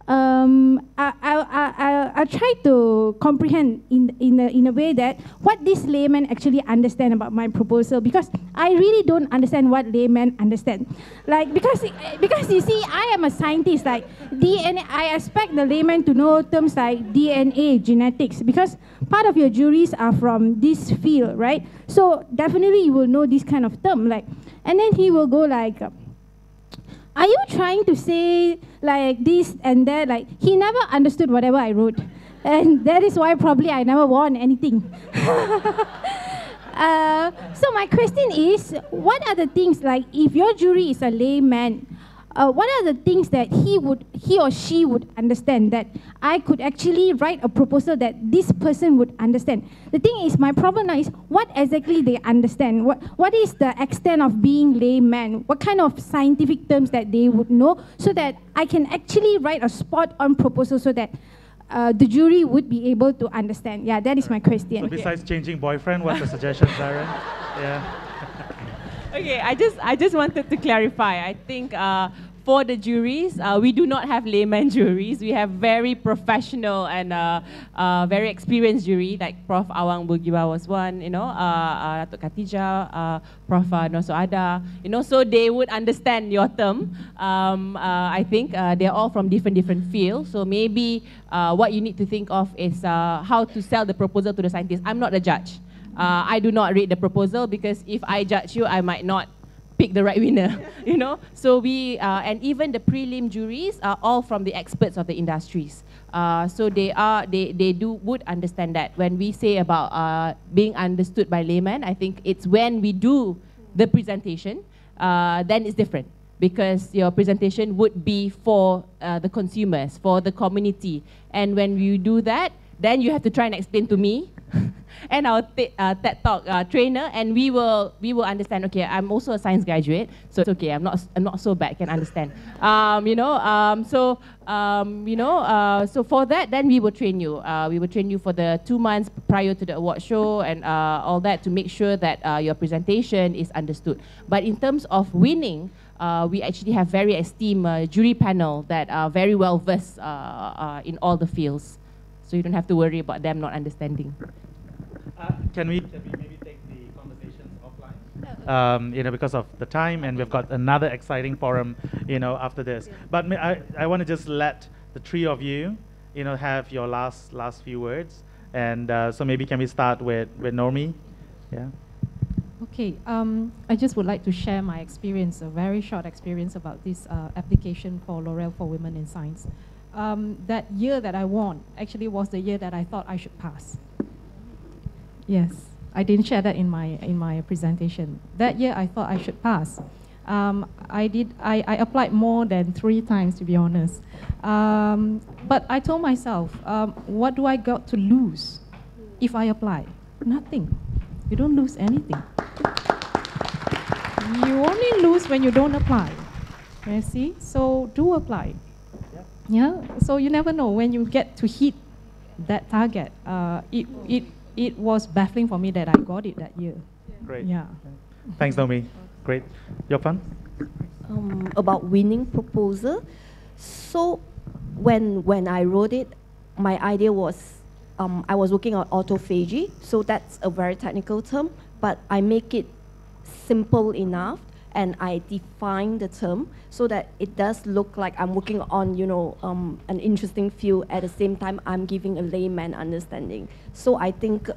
I try to comprehend in a way that what this layman actually understand about my proposal, because I really don't understand what laymen understand. Like because you see, I am a scientist. Like DNA, I expect the layman to know terms like DNA, genetics, because part of your juries are from this field, right? So definitely you will know this kind of term. Like, and then he will go like, are you trying to say like this and that? Like, he never understood whatever I wrote. And that is why probably I never won anything. So my question is, what are the things, like if your jury is a layman, what are the things that he or she would understand that I could actually write a proposal that this person would understand? The thing is, my problem now is what exactly they understand. What is the extent of being layman? What kind of scientific terms that they would know, so that I can actually write a spot-on proposal so that the jury would be able to understand. Yeah, that is my question. So besides changing boyfriend, what's the suggestion, Zairin? Yeah. Okay, I just wanted to clarify. I think for the juries, we do not have layman juries. We have very professional and very experienced jury, like Prof. Awang Bulgiba was one, Datuk Khatijah, Prof. Noso Ada, so they would understand your term. I think they're all from different fields. So maybe what you need to think of is how to sell the proposal to the scientists. I'm not a judge. I do not read the proposal, because if I judge you, I might not pick the right winner, So we, and even the prelim juries are all from the experts of the industries. So they would understand that. When we say about being understood by laymen, I think it's when we do the presentation, then it's different. Because your presentation would be for the consumers, for the community. And when you do that, then you have to try and explain to me and our TED Talk trainer, and we will understand. Okay, I'm also a science graduate, so it's okay. I'm not so bad. Can understand. So for that, then we will train you. We will train you for the 2 months prior to the award show and all that, to make sure that your presentation is understood. But in terms of winning, we actually have very esteemed jury panel that are very well versed in all the fields. So you don't have to worry about them not understanding. Can we maybe take the conversations offline? Because of the time, and we've got another exciting forum, after this. But I want to just let the three of you, have your last few words. And so maybe can we start with Normi? Yeah. Okay, I just would like to share my experience, a very short experience about this application for Loreal for Women in Science. That year that I won actually was the year that I thought I should pass. Yes, I didn't share that in my presentation. That year I thought I should pass. I applied more than 3 times, to be honest. But I told myself, what do I got to lose if I apply? Nothing. You don't lose anything. You only lose when you don't apply. You see? So do apply. Yeah. So you never know when you get to hit that target. It was baffling for me that I got it that year. Great. Yeah. Thanks, Naomi. Great. Yopan? About winning proposal. So when I wrote it, my idea was I was working on autophagy, so that's a very technical term, but I make it simple enough and I define the term so that it does look like I'm working on, an interesting field. At the same time, I'm giving a layman understanding. So I think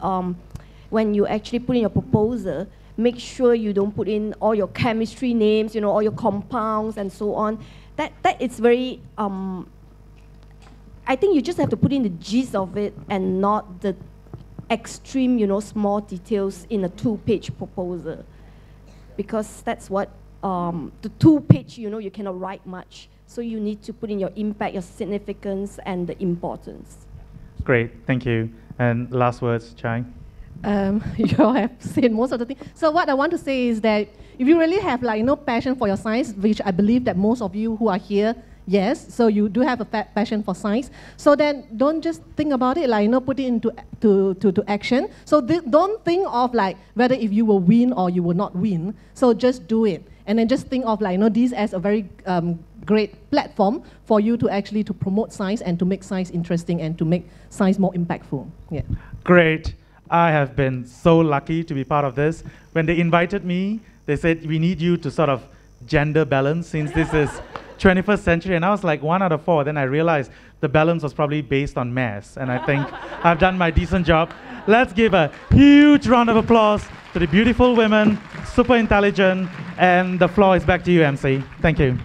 when you actually put in your proposal, make sure you don't put in all your chemistry names, all your compounds and so on. That is very, I think you just have to put in the gist of it and not the extreme, small details in a 2-page proposal. Because that's what, the 2-page, you cannot write much. So you need to put in your impact, your significance, and the importance. Great, thank you. And last words, Chai? You all have said most of the things. So what I want to say is that if you really have passion for your science, which I believe that most of you who are here, yes, so you do have a passion for science. So then don't just think about it, put it into to action. So don't think of whether if you will win or you will not win. So just do it. And then just think of this as a very great platform for you to actually to promote science and to make science interesting and to make science more impactful. Yeah. Great. I have been so lucky to be part of this. When they invited me, they said, we need you to sort of gender balance since this is 21st century, and I was like 1 out of 4. Then I realized the balance was probably based on mass, and I think I've done my decent job. Let's give a huge round of applause to the beautiful women, super intelligent, and the floor is back to you, MC. Thank you.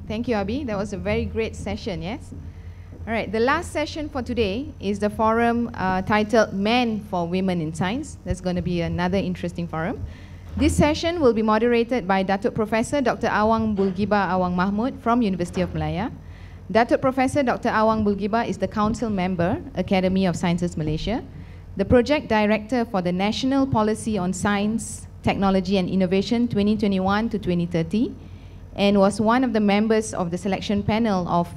Thank you, Abi. That was a very great session, yes? All right, the last session for today is the forum titled Men for Women in Science. That's going to be another interesting forum. This session will be moderated by Datuk Professor Dr. Awang Bulgiba Awang Mahmud from University of Malaya. Datuk Professor Dr. Awang Bulgiba is the Council Member, Academy of Sciences Malaysia, the Project Director for the National Policy on Science, Technology and Innovation 2021 to 2030, and was one of the members of the selection panel of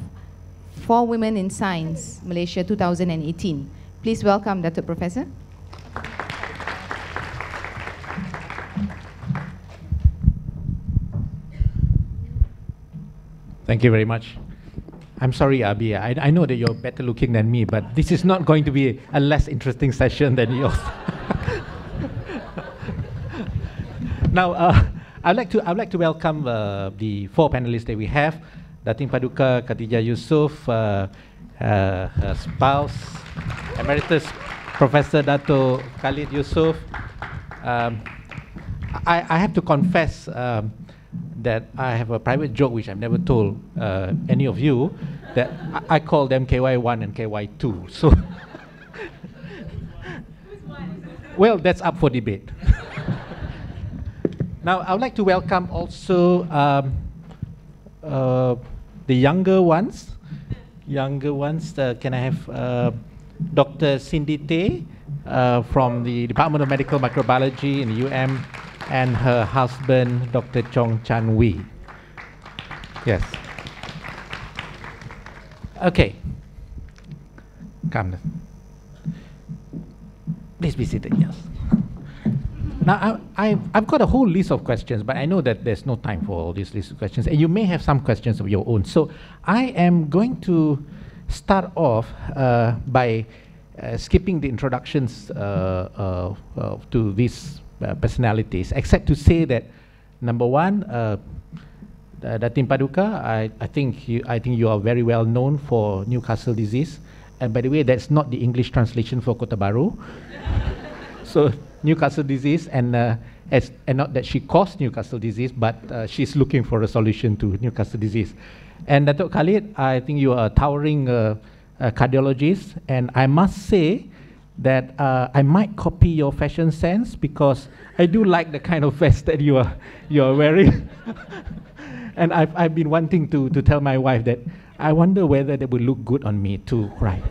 For Women in Science, Malaysia 2018. Please welcome Datuk Professor. Thank you very much. I'm sorry, Abi. I know that you're better looking than me, but this is not going to be a less interesting session than yours. Now, I'd like to welcome the 4 panelists that we have: Datin Paduka Khatijah Yusof, her spouse, Emeritus Professor Dato Khalid Yusof. I have to confess that I have a private joke which I've never told any of you, that I call them KY1 and KY2. So, well, that's up for debate. Now, I would like to welcome also the younger ones. Can I have Dr. Cindy Tay from the Department of Medical Microbiology in the UM, and her husband, Dr. Chong Chan Wee. Yes. Okay. Come. Please be seated, yes. Now, I've got a whole list of questions, but I know that there's no time for all these list of questions, and you may have some questions of your own. So I am going to start off by skipping the introductions to these personalities, except to say that, number one, Datin Paduka, I think you are very well known for Newcastle disease, and by the way, that's not the English translation for Kota Baru. So Newcastle disease, and not that she caused Newcastle disease, but she's looking for a solution to Newcastle disease. And Dato Khalid, I think you are a towering cardiologist, and I must say that I might copy your fashion sense, because I do like the kind of vest that you are wearing. And I've been wanting to tell my wife that I wonder whether they would look good on me too, right?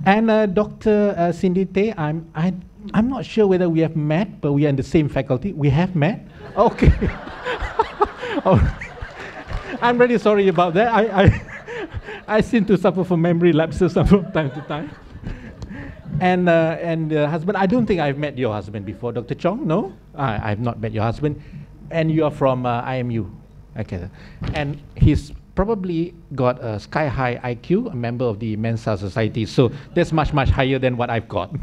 And Dr. Cindy Tay, I'm not sure whether we have met, but we are in the same faculty. We have met? Okay. Oh, I'm really sorry about that. I seem to suffer from memory lapses from time to time. And husband, I don't think I've met your husband before, Dr. Chong. No, I've not met your husband. And you are from IMU, okay? And he's probably got a sky-high IQ, a member of the Mensa Society. So that's much higher than what I've got.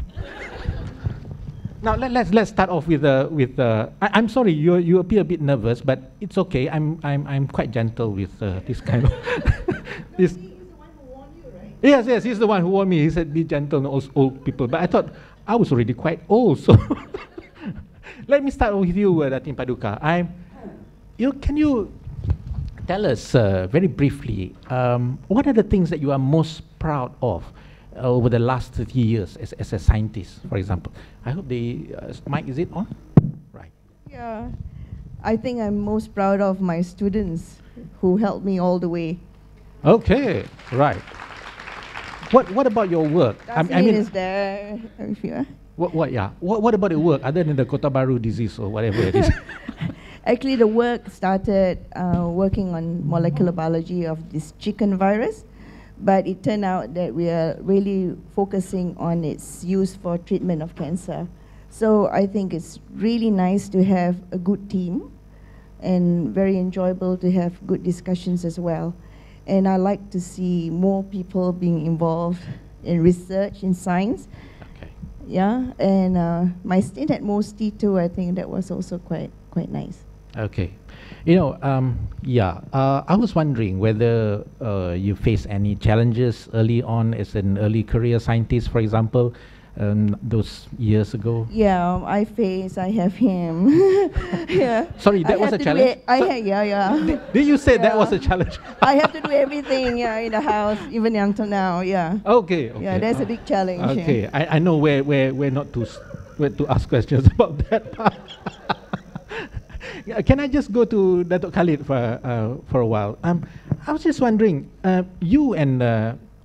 Now let's start off with I'm sorry, you appear a bit nervous, but it's okay. I'm quite gentle with this kind of this. Yes, he's the one who warned me. He said, be gentle on old people. But I thought I was already quite old, so let me start with you, Datin Paduka. Can you tell us very briefly, what are the things that you are most proud of over the last 30 years as a scientist, for example? I hope the mic, is it on? Right. Yeah, I think I'm most proud of my students who helped me all the way. Okay, right. What about your work? I mean, is there if you What about your work other than the Kota Baru disease or whatever it is? Actually, the work started working on molecular biology of this chicken virus, but it turned out that we are really focusing on its use for treatment of cancer. So I think it's really nice to have a good team, and very enjoyable to have good discussions as well. And I like to see more people being involved in research, in science. Okay. Yeah, and my stint at MOSTI too, I think that was also quite nice. Okay. You know, I was wondering whether you face any challenges early on as an early career scientist, for example, those years ago. Yeah, I have him. Yeah. Sorry, that was a challenge? Did you say that was a challenge? I have to do everything, in the house, even until now, yeah. Okay. Yeah, that's a big challenge. Okay, yeah. I know where not to ask questions about that. Can I just go to Dato Khalid for a while? I was just wondering, you and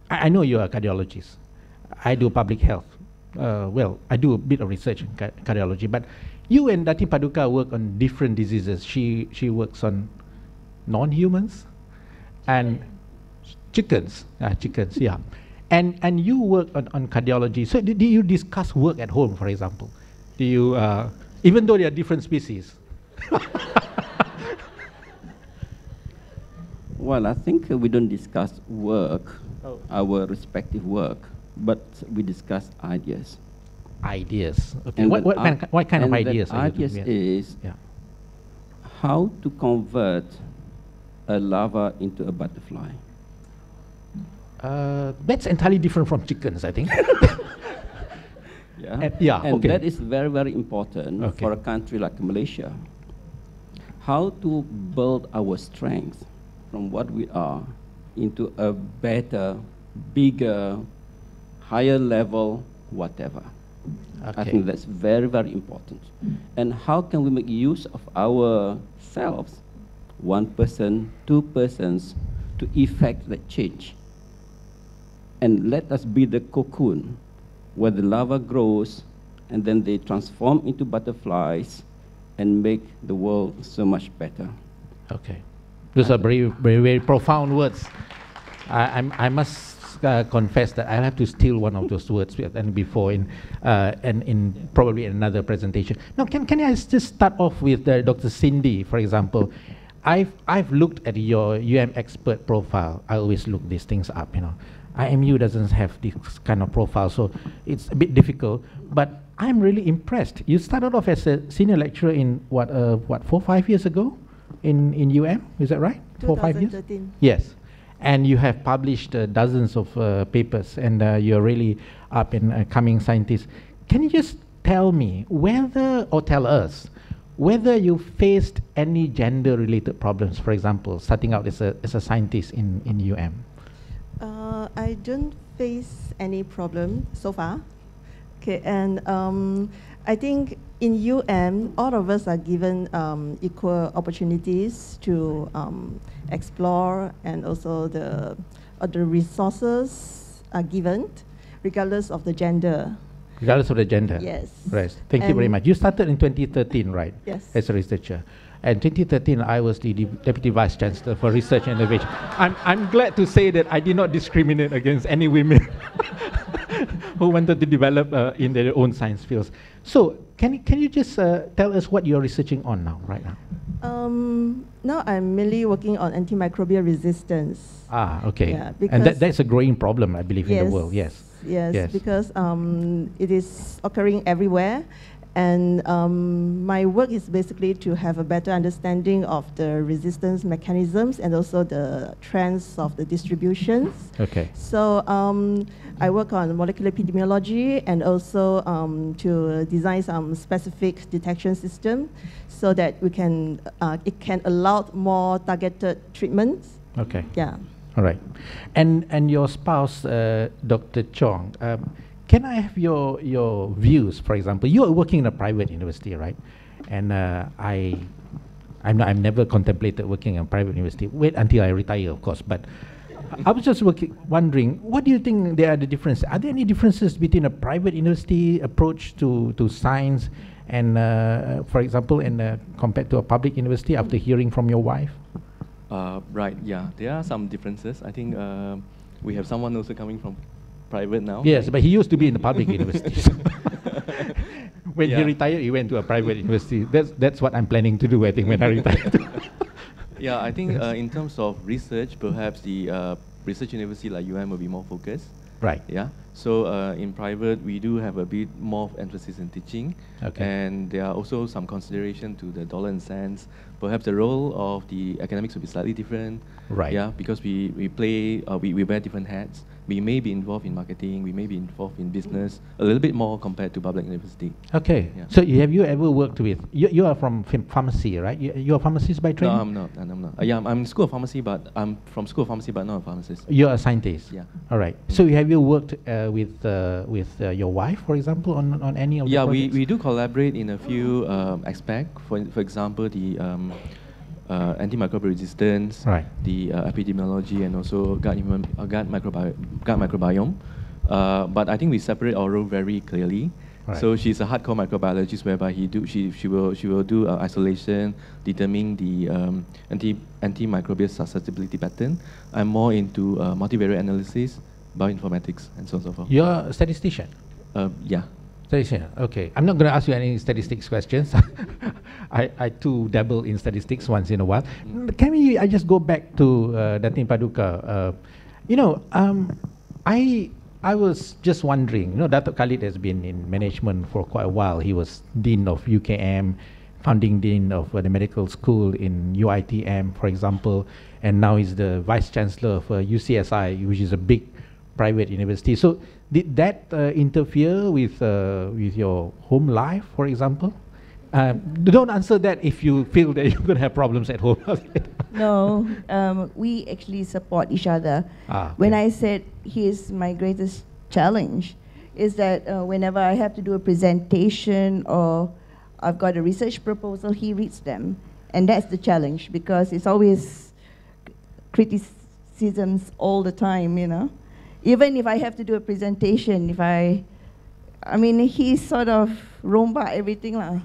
I know you're a cardiologist. I do public health. Well, I do a bit of research in cardiology, but you and Datin Paduka work on different diseases. She works on non-humans and chickens, yeah. And you work on cardiology. So do you discuss work at home, for example? Do you, even though they are different species? Well, I think we don't discuss work, our respective work, but we discuss ideas. Ideas. Okay. And What kind of ideas? Ideas is how to convert a larva into a butterfly. That's entirely different from chickens, I think. And that is very, very important for a country like Malaysia. How to build our strength from what we are into a better, bigger, higher level, whatever. I think that's very, very important. And how can we make use of ourselves, one person, two persons, to effect that change? And let us be the cocoon where the larva grows and then they transform into butterflies and make the world so much better. Okay. Those are very, very, very profound words. I must confess that I'll have to steal one of those words and before in probably another presentation. Now, can I just start off with Dr. Cindy, for example? I've looked at your expert profile. I always look these things up, you know. IMU doesn't have this kind of profile, so it's a bit difficult. But I'm really impressed. You started off as a senior lecturer in what 4-5 years ago in UM, is that right? 4-5 years? 2013. Yes. And you have published dozens of papers, and you're really up and coming scientist. Can you just tell me whether, or tell us, whether you faced any gender-related problems, for example, starting out as a scientist in UM? I don't face any problem so far. Okay, and I think in UM, all of us are given equal opportunities to explore, and also the resources are given, regardless of the gender. Regardless of the gender? Yes. Right. Thank you very much. You started in 2013, right? Yes. As a researcher. And 2013, I was the Deputy Vice Chancellor for Research and Innovation. I'm glad to say that I did not discriminate against any women who wanted to develop in their own science fields. So, can you just tell us what you're researching on now, right now? Now I'm mainly working on antimicrobial resistance. Ah, okay. Yeah, and that's a growing problem, I believe, in the world. Yes. Yes, because it is occurring everywhere. And my work is basically to have a better understanding of the resistance mechanisms and also the trends of the distributions. Okay. So I work on molecular epidemiology and also to design some specific detection system so that we can it can allow more targeted treatments. Okay. Yeah. All right. And your spouse, Dr. Chong, can I have your views, for example? You are working in a private university, right? And I've never contemplated working in a private university. Wait until I retire, of course. But I was just wondering, what do you think there are the differences? Are there any differences between a private university approach to science and, for example, and compared to a public university after hearing from your wife? Right, yeah. There are some differences. I think we have someone also coming from private now. Yes, but he used to be in the public universities. When he retired, he went to a private university. That's what I'm planning to do, I think, when I retire. Yeah, I think in terms of research, perhaps the research university like UM will be more focused. Right. Yeah. So in private, we do have a bit more emphasis in teaching. Okay. And there are also some consideration to the dollar and cents. Perhaps the role of the academics will be slightly different. Right. Yeah, because we wear different hats. We may be involved in marketing, we may be involved in business, a little bit more compared to public university. Okay. Yeah. So have you ever worked with, you are from pharmacy, right? You're a pharmacist by training? No, I'm not. I'm not. Yeah, I'm in School of Pharmacy, but I'm from School of Pharmacy, but not a pharmacist. You're a scientist? Yeah. All right. So have you worked with your wife, for example, on any of the projects? Yeah, we do collaborate in a few aspects. For example, the antimicrobial resistance, right. The epidemiology, and also gut microbiome. But I think we separate our role very clearly. Right. So she's a hardcore microbiologist, whereby she will do isolation, determine the antimicrobial susceptibility pattern. I'm more into multivariate analysis, bioinformatics, and so on and so forth. You're a statistician? Yeah. Okay, I'm not going to ask you any statistics questions. I too dabble in statistics once in a while. Can we? I just go back to Datin Paduka. I was just wondering. Datuk Khalid has been in management for quite a while. He was dean of UKM, founding dean of the medical school in UITM, for example, and now he's the vice chancellor of UCSI, which is a big private university. So did that interfere with your home life, for example? Don't answer that if you feel that you're going to have problems at home. No, we actually support each other. When I said he's my greatest challenge, is that whenever I have to do a presentation or I've got a research proposal, he reads them. And that's the challenge, because it's always criticisms all the time, Even if I have to do a presentation, he sort of romba everything lah.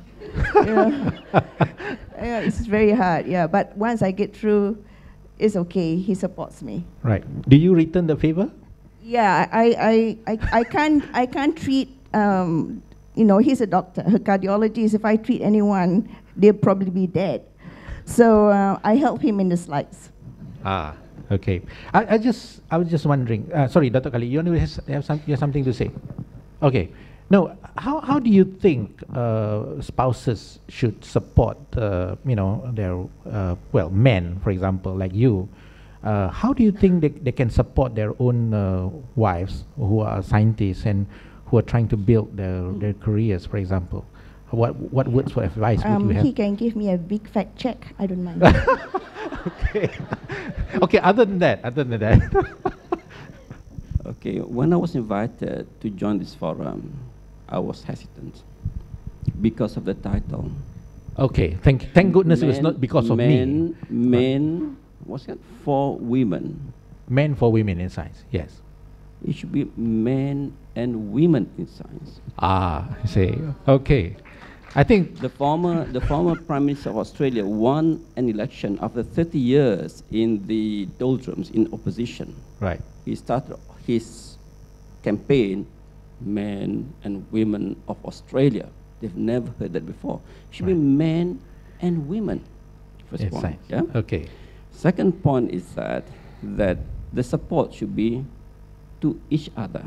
It's very hard, but once I get through, it's okay, he supports me. Right. Do you return the favor? Yeah, I can't treat, he's a doctor, a cardiologist. If I treat anyone, they'll probably be dead. So I help him in the slides. Okay. I was just wondering. Sorry, Dr. Khalid, you have something to say? Okay. No. How do you think spouses should support their men, for example, like you? How do you think they can support their own wives who are scientists and who are trying to build their careers, for example? What words for advice would you have? He can give me a big fat check. I don't mind. Okay. Okay. Other than that. Okay. When I was invited to join this forum, I was hesitant because of the title. Okay. Thank goodness it was not because of me. Men. What's that? For women. Men for women in science. Yes. It should be men and women in science. I see. Okay. I think the former Prime Minister of Australia won an election after 30 years in the doldrums in opposition. Right. He started his campaign, men and women of Australia. They've never heard that before. It should be men and women. First point. Science. Yeah. Okay. Second point is that the support should be to each other,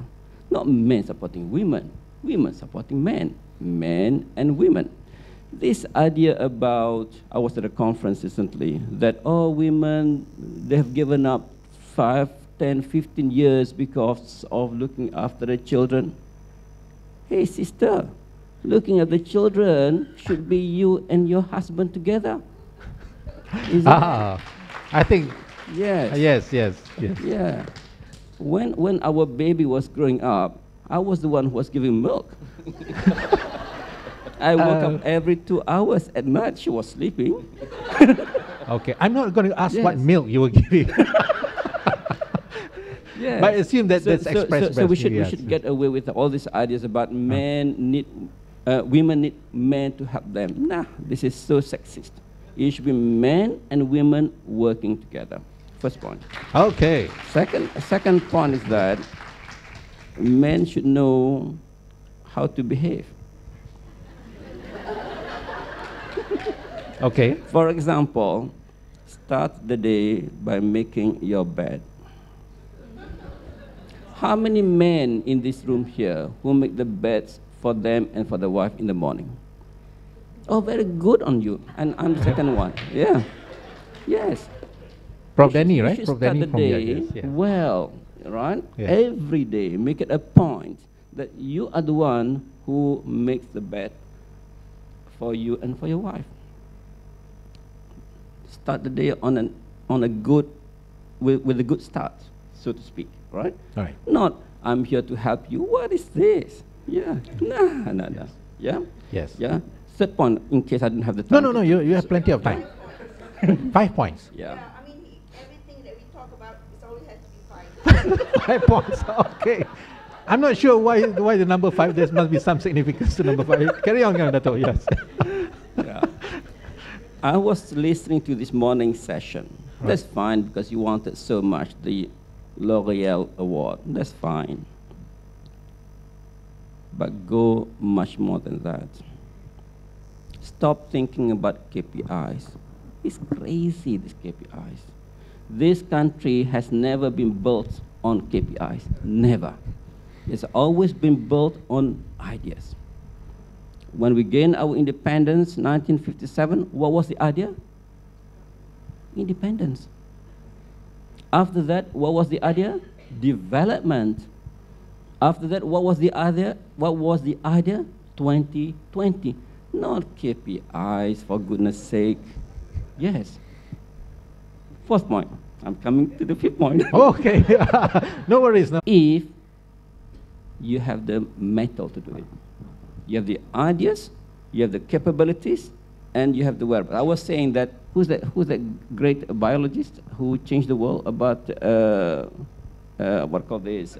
not men supporting women, women supporting men, men and women. This idea about, I was at a conference recently, that women, they have given up 5, 10, 15 years because of looking after the children. Hey sister, looking at the children should be you and your husband together. I think. Yes. Yes. Yeah. When our baby was growing up, I was the one who was giving milk. I woke up every 2 hours at night. She was sleeping. Okay, I'm not going to ask what milk you were giving. Yes. But I assume that's expressed. So we should get away with all these ideas about women need men to help them. Nah, this is so sexist. It should be men and women working together. First point. Okay. Second point is that men should know how to behave. Okay. For example, start the day by making your bed. How many men in this room here who make the beds for them and for the wife in the morning? Oh, very good on you. And I'm the second one. Yeah. Yes. Prof. Danny, right? You should Prof. start Danny the from day well, right? Yeah. Every day, make it a point that you are the one who makes the bed for you and for your wife. Start the day on a good, with a good start, so to speak, right? All right. Not, I'm here to help you. What is this? Yeah. No. Yeah? Yes. Yeah. Third point, in case I didn't have the time. No. You have plenty of time. 5 points. Yeah. Everything that we talk about, it always has to be 5. 5 points. Okay. I'm not sure why the number 5. There must be some significance to number 5. Carry on, Dato'. Yes. Yeah. I was listening to this morning session. Right. That's fine because you wanted so much the Loreal award. That's fine. but go much more than that. Stop thinking about KPIs. It's crazy, these KPIs. This country has never been built on KPIs, never. It's always been built on ideas. When we gained our independence, 1957, what was the idea? Independence. After that, what was the idea? Development. After that, what was the idea? 2020. Not KPIs, for goodness sake. Yes. Fourth point. I'm coming to the fifth point. Okay. No worries. No. If you have the metal to do it, you have the ideas, you have the capabilities, and you have the wherewithal. I was saying that who's that great biologist who changed the world about what called this?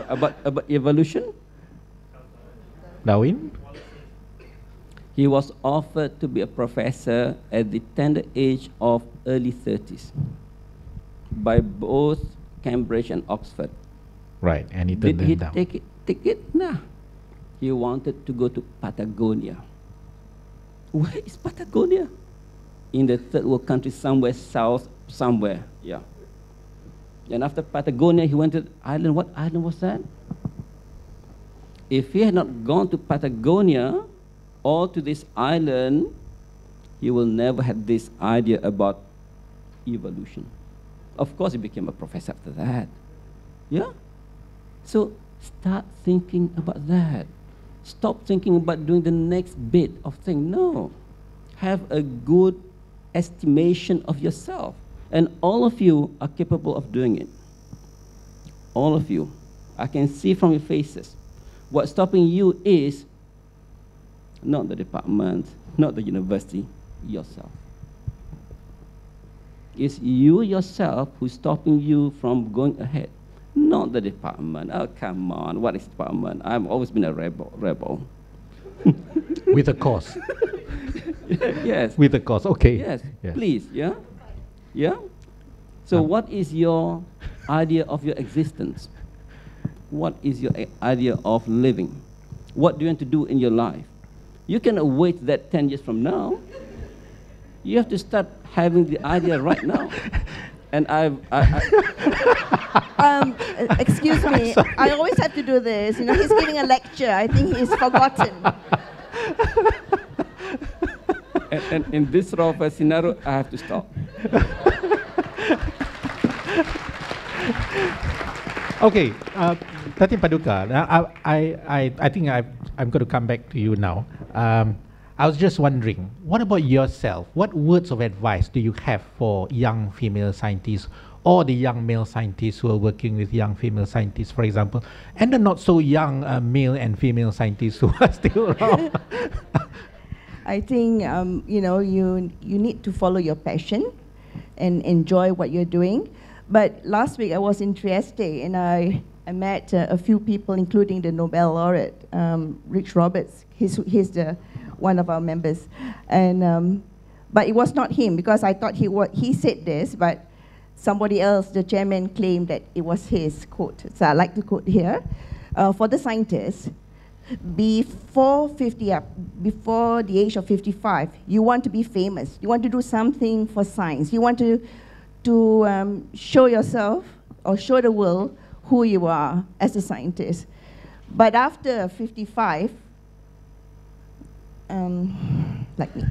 About evolution. Darwin. He was offered to be a professor at the tender age of early 30s by both Cambridge and Oxford. Right, and he turned them down. Did he take it? Nah. He wanted to go to Patagonia. Where is Patagonia? In the third world country, somewhere south, somewhere, yeah. And after Patagonia, he went to the island. What island was that? If he had not gone to Patagonia or to this island, he will never have this idea about evolution. Of course, he became a professor after that. Yeah? So start thinking about that. Stop thinking about doing the next bit of thing. No. Have a good estimation of yourself. And all of you are capable of doing it. All of you. I can see from your faces. What's stopping you is not the department, not the university, yourself. It's you yourself who's stopping you from going ahead, not the department. Oh, come on, what is department? I've always been a rebel. With a cause. Yes. With a cause, okay. Yes, please, yeah? Yeah? So what is your idea of your existence? What is your idea of living? What do you want to do in your life? You cannot wait that 10 years from now. You have to start having the idea right now. And excuse me, I always have to do this. You know, he's giving a lecture. I think he's forgotten. And in this sort of a scenario, I have to stop. Okay, Tatin Paduka, I think I'm going to come back to you now. I was just wondering, what about yourself? What words of advice do you have for young female scientists or the young male scientists who are working with young female scientists, for example, and the not so young male and female scientists who are still around? I think you know, you need to follow your passion and enjoy what you're doing. But last week I was in Trieste and I met a few people, including the Nobel laureate, Rich Roberts. He's the one of our members, and but it was not him, because I thought he said this, but somebody else, the chairman, claimed that it was his quote. So I like to quote here: for the scientists, before the age of 55, you want to be famous. You want to do something for science. You want to show yourself or show the world who you are as a scientist. But after 55, like me.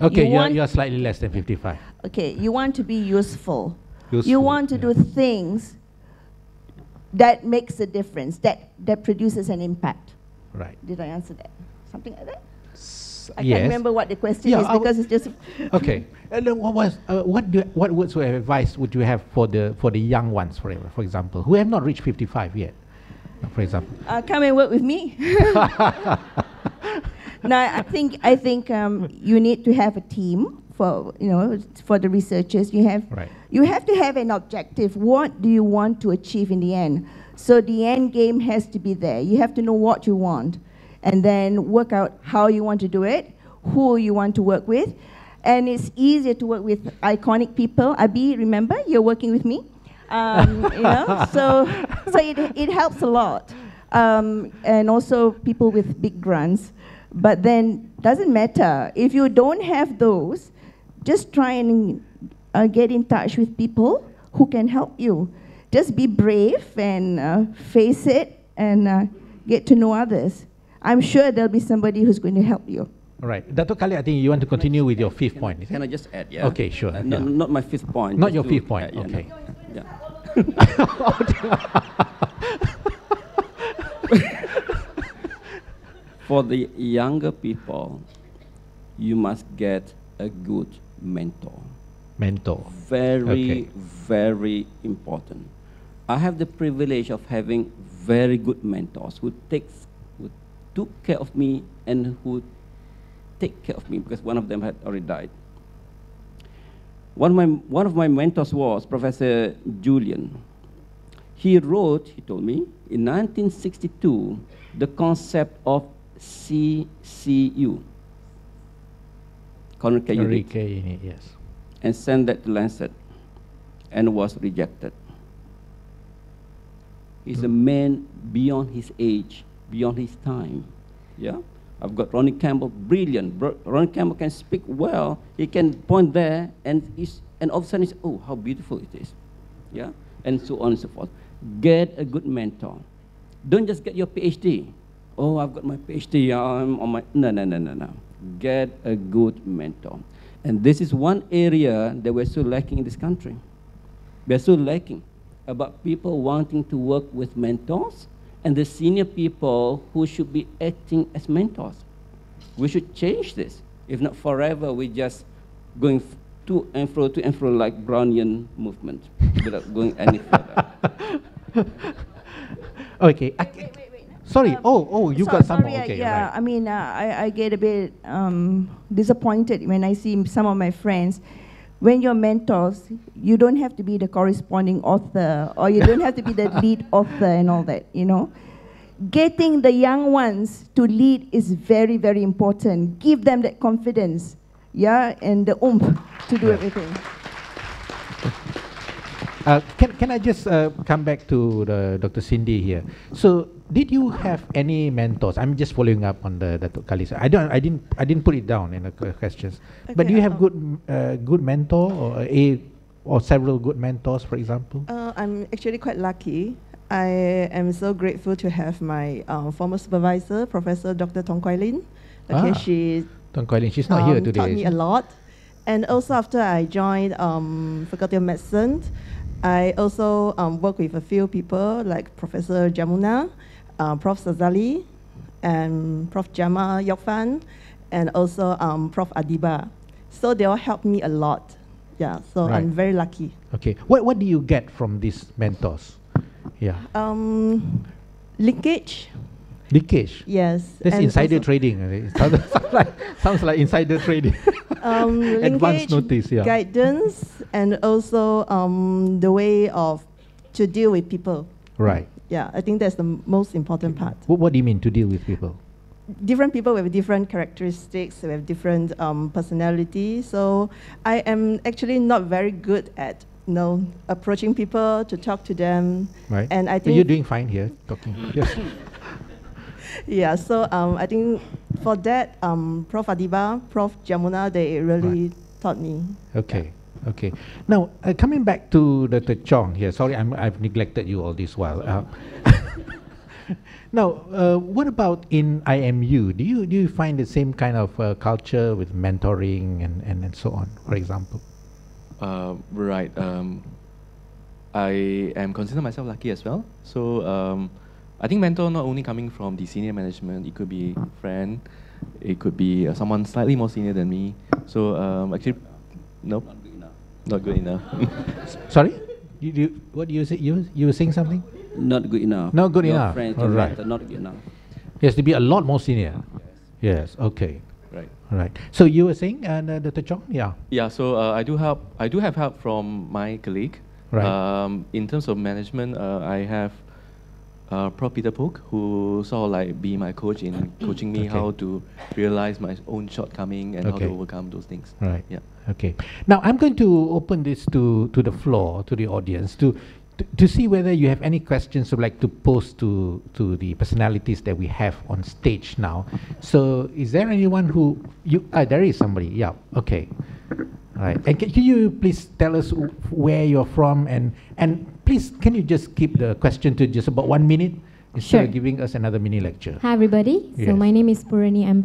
Okay, you're slightly less than 55. Okay, you want to be useful. Useful, you want to do things that makes a difference, that produces an impact. Right. Did I answer that? Something like that? I Yes. can't remember what the question is because it's just... Okay. And then what words of advice would you have for the young ones, for example, who have not reached 55 yet, for example? Come and work with me. No, I think you need to have a team for the researchers. You have to have an objective. What do you want to achieve in the end? So the end game has to be there. You have to know what you want, and then work out how you want to do it, who you want to work with. And it's easier to work with iconic people. Abi, remember, you're working with me. So it helps a lot. And also people with big grants. But then doesn't matter. If you don't have those, just try and get in touch with people who can help you. Just be brave and face it and get to know others. I'm sure there'll be somebody who's going to help you. All right. Dr. Khalid, I think you want to continue with your fifth point. Can I just add? Yeah. Okay, sure. Not my fifth point. Not your fifth point. Okay. Yeah. For the younger people, you must get a good mentor. Mentor. Very, very important. I have the privilege of having very good mentors who took care of me and who take care of me, because one of them had already died. One of my mentors was Professor Julian. He told me, in 1962, the concept of CCU, coronary unit, yes, and sent that to Lancet, and was rejected. He's a man beyond his age, beyond his time. Yeah, I've got Ronnie Campbell, brilliant. Ronnie Campbell can speak well. He can point there, and all of a sudden, oh, how beautiful it is. Yeah, and so on and so forth. Get a good mentor. Don't just get your PhD. Oh, I've got my PhD. I'm on my no. Get a good mentor. And this is one area that we're so lacking in this country. We're so lacking about people wanting to work with mentors and the senior people who should be acting as mentors. We should change this. If not forever, we're just going to and fro like Brownian movement without going any further. Okay. Sorry. You got some more. Okay, yeah, right. I mean, I get a bit disappointed when I see some of my friends. When you're mentors, you don't have to be the corresponding author, or you don't have to be the lead author and all that, Getting the young ones to lead is very, very important. Give them that confidence, and the oomph to do everything. Can I just come back to Dr. Cindy here? So, did you have any mentors? I'm just following up on the Dr. Khalid. I didn't put it down in the questions. Okay, but do you have good mentor or several good mentors, for example? I'm actually quite lucky. I am so grateful to have my former supervisor, Professor Dr. Tong Kwai Lin. Tong Kwai Lin, she's not here today. Taught me a lot. And also after I joined Faculty of Medicine, I also work with a few people like Professor Jamuna, Prof. Sazali, and Prof. Jama Yokfan, and also Prof. Adiba. So they all helped me a lot. Yeah, so right. I'm very lucky. Okay, what do you get from these mentors? Yeah. Linkage. Linkage? Yes. That's insider trading. It sounds like insider trading. Advance notice, yeah. Guidance, and also the way to deal with people. Right. Yeah, I think that's the most important part. What do you mean to deal with people? Different people with different characteristics, with different personality. So I am actually not very good at approaching people to talk to them. Right. And I think you're doing fine here, talking. Yes. Yeah. So I think for that, Prof. Adiba, Prof. Jamuna, they really taught me. Okay. Yeah. Okay. Now, coming back to Dr. Chong here. Sorry, I've neglected you all this while. Now, what about in IMU? Do you find the same kind of culture with mentoring and so on, for example? Right. I am consider myself lucky as well. So I think mentor not only coming from the senior management, it could be a friend, it could be someone slightly more senior than me. So actually, nope. Not good enough. Sorry? What do you say? You were saying something? Not good enough. Not good enough. Friends, all right. Not good enough. He has to be a lot more senior. Yes. Okay. Right. All right. So you were saying, Dr. Chong? Yeah. Yeah. So I do have help from my colleague. Right. In terms of management, I have Prof. Peter Polk, who sort of like be my coach in coaching me how to realize my own shortcoming and how to overcome those things. Right. Yeah. Okay. Now I'm going to open this to the floor, to the audience, to see whether you have any questions you'd like to pose to the personalities that we have on stage now. So is there anyone who there is somebody. Yeah. Okay. Right. And can you please tell us where you're from, and please can you just keep the question to just about 1 minute instead of giving us another mini lecture. Hi everybody. Yes. So my name is Purani. I'm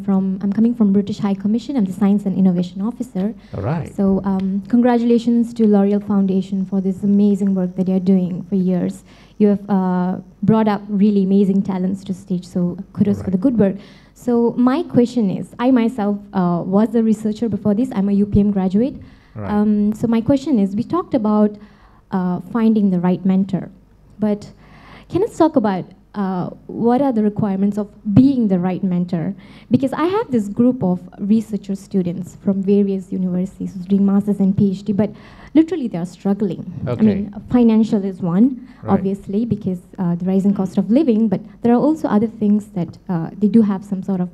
coming from British High Commission. I'm the Science and Innovation Officer. All right. So congratulations to L'Oreal Foundation for this amazing work that you're doing for years. You have brought up really amazing talents to stage. So kudos for the good work. So my question is, I myself was a researcher before this. I'm a UPM graduate. Right. So my question is, we talked about finding the right mentor, but can us talk about what are the requirements of being the right mentor? Because I have this group of researcher students from various universities who's doing masters and PhD, but literally they are struggling. I mean, financial is one, obviously, because the rising cost of living, but there are also other things that they do have some sort of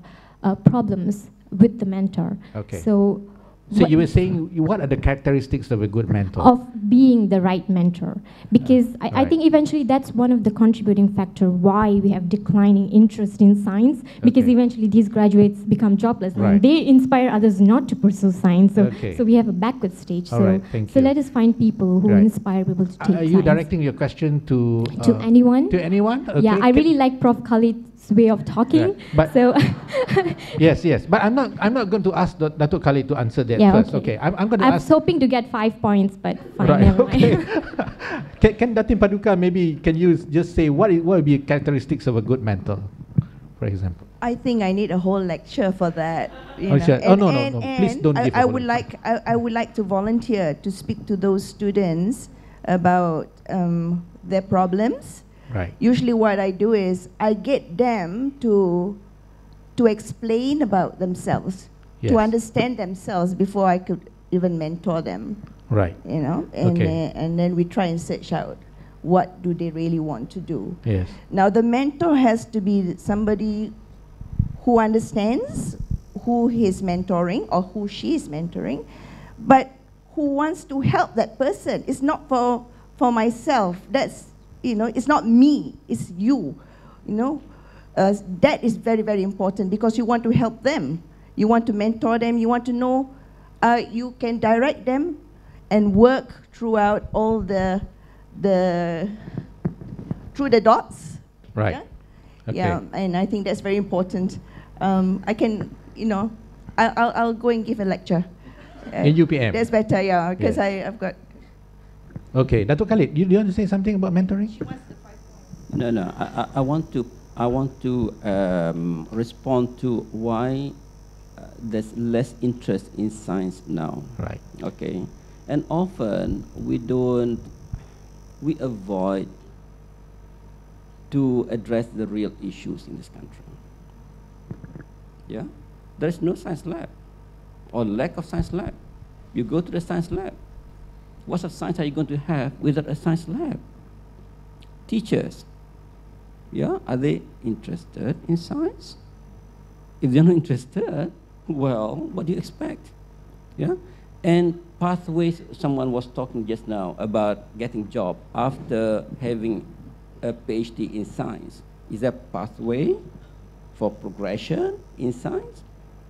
problems with the mentor. Okay. So you were saying, what are the characteristics of a good mentor? Of being the right mentor. Because I think eventually that's one of the contributing factor why we have declining interest in science, because eventually these graduates become jobless and they inspire others not to pursue science. So, so we have a backward stage. So let us find people who inspire people to take Are you science. directing your question to anyone? To anyone? Okay. Yeah, I really like Prof. Khalid's way of talking. But so yes. But I'm not going to ask Datuk Khalid to answer that first. Okay. I'm going to I ask. was hoping to get 5 points, but fine. Right. Never Okay. mind. Can Datin Paduka maybe can you just say what would be characteristics of a good mentor, for example? I think I need a whole lecture for that. Oh, sure. No. Please don't give a I whole would lecture. I would like to volunteer to speak to those students about their problems. Right. Usually what I do is I get them to explain about themselves, to understand themselves before I could even mentor them. Right. You know, and then we try and search out what do they really want to do. Yes. Now the mentor has to be somebody who understands who he's mentoring or who she is mentoring, but who wants to help that person. It's not for myself. That's, you know, it's not me, it's you. You know, that is very, very important because you want to help them. You want to mentor them. You want to know, you can direct them and work throughout all through the dots. Right. Yeah? Okay. Yeah, and I think that's very important. I can, you know, I'll go and give a lecture. In UPM. That's better, yeah, because I've got. Okay, Datuk Khalid, do you want to say something about mentoring? No. I want to respond to why there's less interest in science now. Right. Okay, and often we avoid to address the real issues in this country. Yeah, there's no science lab or lack of science lab. You go to the science lab. What sort of science are you going to have without a science lab? Teachers, yeah, are they interested in science? If they're not interested, well, what do you expect? Yeah, and pathways. Someone was talking just now about getting job after having a PhD in science. Is there a pathway for progression in science?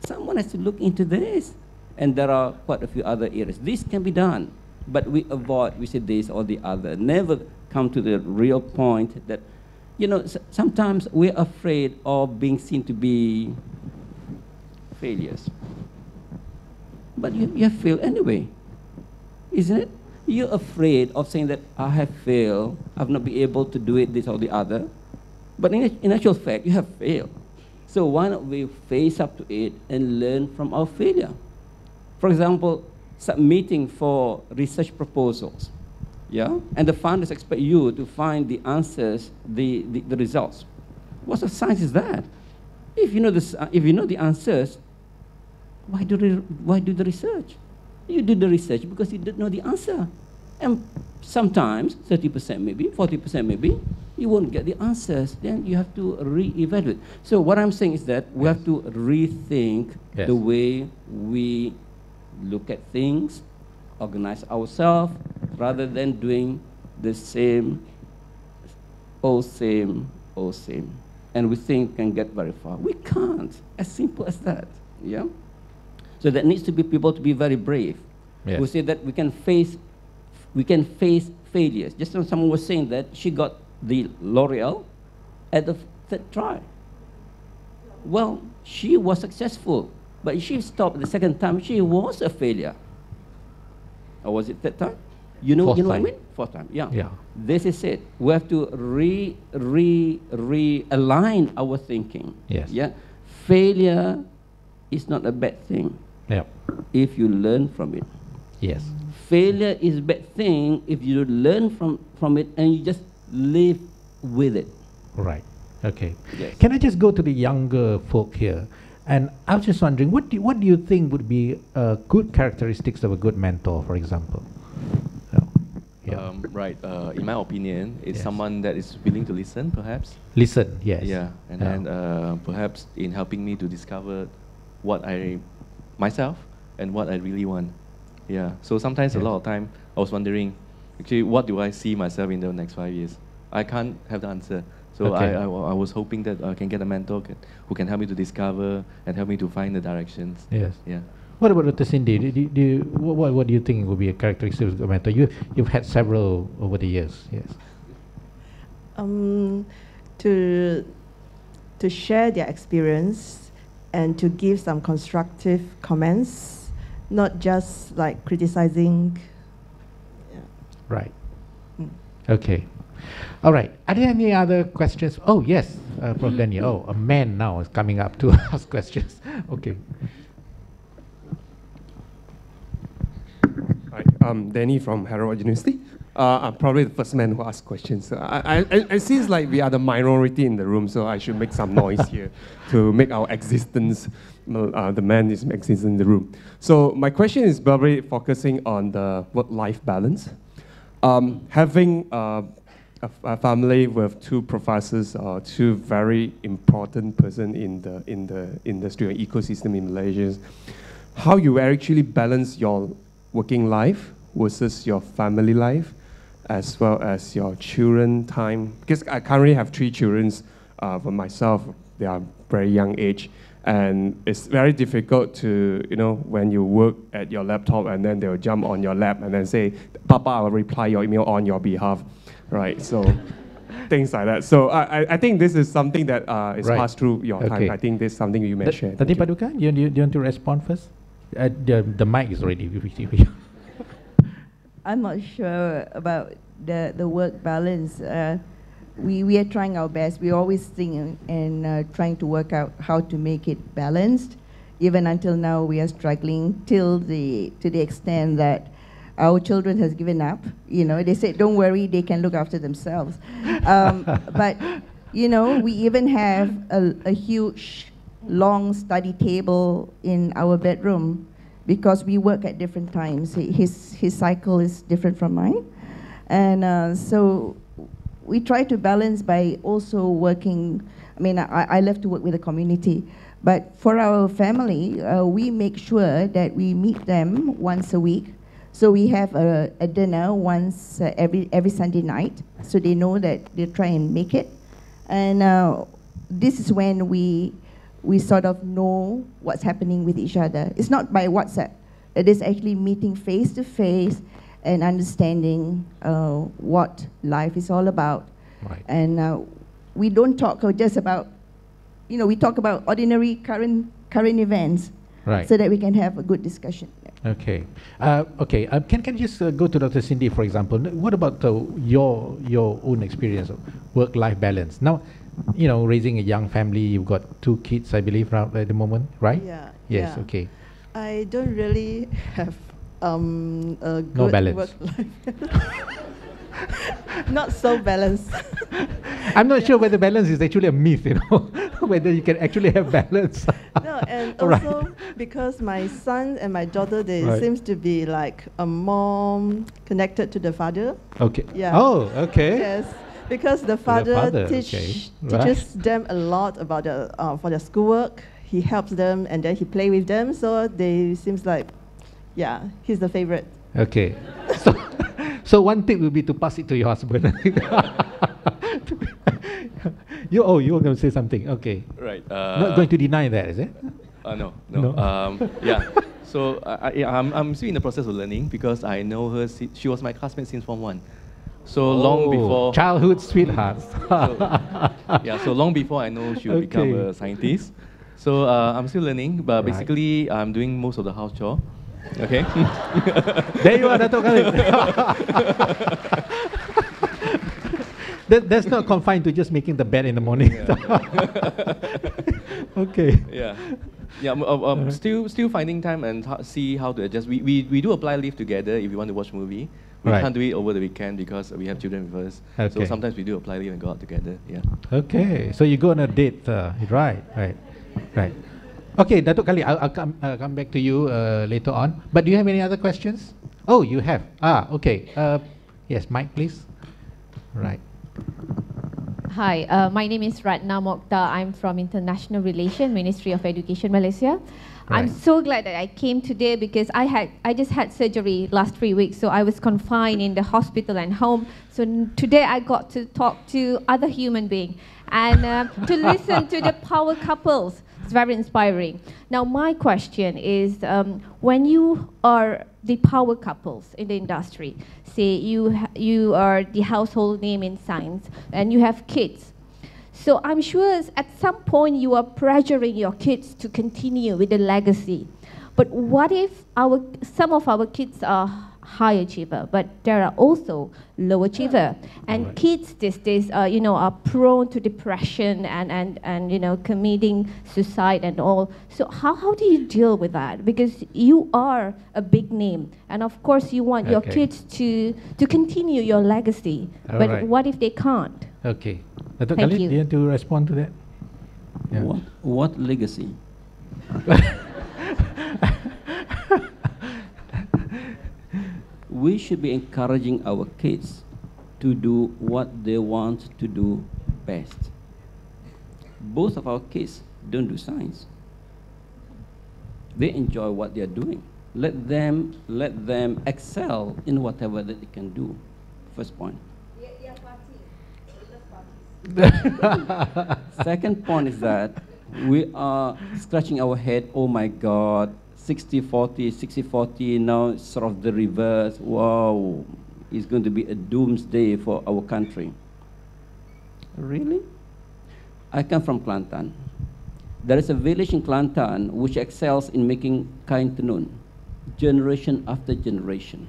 Someone has to look into this, and there are quite a few other areas. This can be done. But we avoid, we say this or the other, never come to the real point that, you know, sometimes we're afraid of being seen to be failures. But you have failed anyway, isn't it? You're afraid of saying that I have failed, I've not been able to do it, this or the other. But in actual fact, you have failed. So why not we face up to it and learn from our failure? For example, submitting for research proposals, yeah, and the funders expect you to find the answers, the results. What sort of science is that? If you know the answers, why do the research? You do the research because you don't know the answer, and sometimes 30% maybe, 40% maybe, you won't get the answers. Then you have to re-evaluate. So what I'm saying is that we have to rethink the way we look at things, organize ourselves, rather than doing the same, same. And we think can get very far. We can't. As simple as that. Yeah. So there needs to be people to be very brave. Yes. Who say that we can face failures. Just as someone was saying that she got the Loreal at the third try. Well, she was successful, but if she stopped the second time, she was a failure. Or was it third time? You know what I mean? Fourth time, yeah. This is it. We have to realign our thinking. Yes. Yeah. Failure is not a bad thing. Yeah. If you learn from it. Yes. Failure is a bad thing if you learn from it and you just live with it. Right. Okay. Yes. Can I just go to the younger folk here? And I was just wondering, what do you think would be good characteristics of a good mentor, for example? Right. In my opinion, it's someone that is willing to listen, perhaps. Listen, yes. Yeah, and then perhaps in helping me to discover what myself and what I really want. Yeah. So sometimes a lot of time I was wondering, actually, what do I see myself in the next 5 years? I can't have the answer. So I was hoping that I can get a mentor who can help me to discover and help me to find the directions. Yes. Yeah. What about Dr. Cindy? What do you think would be a characteristic of a mentor? You've had several over the years. Yes. To share their experience and to give some constructive comments, not just like criticizing. Yeah. Right. Okay. All right. Are there any other questions? Oh, yes, from Daniel. Oh, a man now is coming up to ask questions. Okay. Hi, I'm Danny from Harvard University. I'm probably the first man who asks questions. It seems like we are the minority in the room, so I should make some noise here to make our existence, the man is exists in the room. So my question is probably focusing on the work-life balance. Having a family with two professors or two very important person in the industry or ecosystem in Malaysia, how you actually balance your working life versus your family life, as well as your children time. Because I currently have 3 children for myself. They are very young age, and it's very difficult to, when you work at your laptop and then they'll jump on your lap and then say, Papa, I'll reply your email on your behalf. Right, so things like that. So I think this is something that is passed through your time. I think this is something you may share. Tadi Paduka, do you want to respond first? The mic is ready. I'm not sure about the work balance. We are trying our best. We always think and trying to work out how to make it balanced. Even until now, we are struggling to the extent that our children has given up. They said, don't worry, they can look after themselves. But, we even have a huge, long study table in our bedroom because we work at different times. His cycle is different from mine. And so we try to balance by also working. I love to work with the community. But for our family, we make sure that we meet them once a week. So we have a dinner once every Sunday night, so they know that they try and make it. And this is when we sort of know what's happening with each other. It's not by WhatsApp. It is actually meeting face to face and understanding what life is all about. Right. And we don't talk just about, we talk about ordinary current events, right, so that we can have a good discussion. Okay. Can you just go to Dr. Cindy, for example? What about your own experience of work-life balance? Now, raising a young family, you've got 2 kids, I believe, at the moment, right? Yeah. Yes. Yeah. Okay. I don't really have a good no balance. work-life. Not so balanced. I'm not sure whether balance is actually a myth, whether you can actually have balance. No, and Right. also because my son and my daughter, they Right. seems to be like a mom connected to the father. Okay. Yeah. Oh, okay. Yes, because the father, father, teaches okay. them a lot about the for their schoolwork. He helps them, and then he play with them. So they seems like, yeah, he's the favorite. Okay. So, so one tip will be to pass it to your husband. You were going to say something. Okay. Right. Not going to deny that, is it? No. No. Yeah. So I'm still in the process of learning because I know her. She was my classmate since Form 1. So long before childhood sweethearts. So long before I know she would become a scientist. So I'm still learning, but Right. basically I'm doing most of the house chore. Okay. There you are, Dato' Khalid. That's not confined to just making the bed in the morning. Okay. Yeah. Yeah, still finding time and see how to adjust. We do apply leave together if we want to watch movie. We Right. can't do it over the weekend because we have children with us. So Okay. sometimes we do apply leave and go out together. Yeah. Okay, so you go on a date, right. Okay, Datuk Khalid, I'll come back to you later on. But do you have any other questions? Oh, you have. Okay. Yes, Mike, please. Right. Hi, my name is Ratna Mokhtar. I'm from International Relations, Ministry of Education, Malaysia. I'm so glad that I came today because I just had surgery last 3 weeks, so I was confined in the hospital and home. So today I got to talk to other human beings and to listen to the power couples. It's very inspiring. Now my question is, when you are the power couples in the industry, say you are the household name in science and you have kids, so I'm sure at some point you are pressuring your kids to continue with the legacy. But what if some of our kids are high achiever, but there are also low achiever, and kids these days are prone to depression and committing suicide and all. So how do you deal with that? Because you are a big name, and of course you want your kids to continue your legacy. But what if they can't? Okay. Dato' Thank Khalid, you. do you want to respond to that? What legacy? We should be encouraging our kids to do what they want to do best. Both of our kids don't do science. They enjoy what they are doing. Let them excel in whatever that they can do. First point. Second point is that we are scratching our head, oh my God, 60-40, 60-40, now it's sort of the reverse. Wow, it's going to be a doomsday for our country. Really? I come from Kelantan. There is a village in Kelantan which excels in making kain tenun, generation after generation.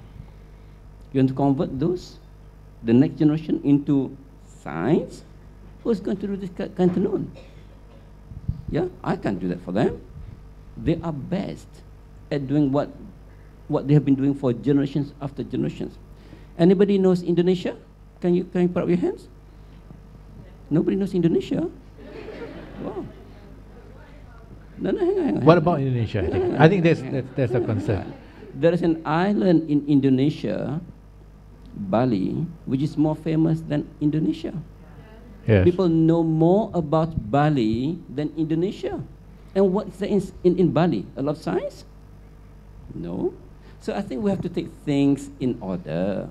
You want to convert those, the next generation, into science? Who's going to do this kain tenun? Yeah, I can't do that for them. They are best at doing what they have been doing for generations after generations. Anybody knows Indonesia? Can you put up your hands? Nobody knows Indonesia? Wow. No, hang on. What about Indonesia? I think that's a concern. There is an island in Indonesia, Bali, which is more famous than Indonesia. Yes. People know more about Bali than Indonesia. And what's there in Bali? A lot of science? No. So I think we have to take things in order.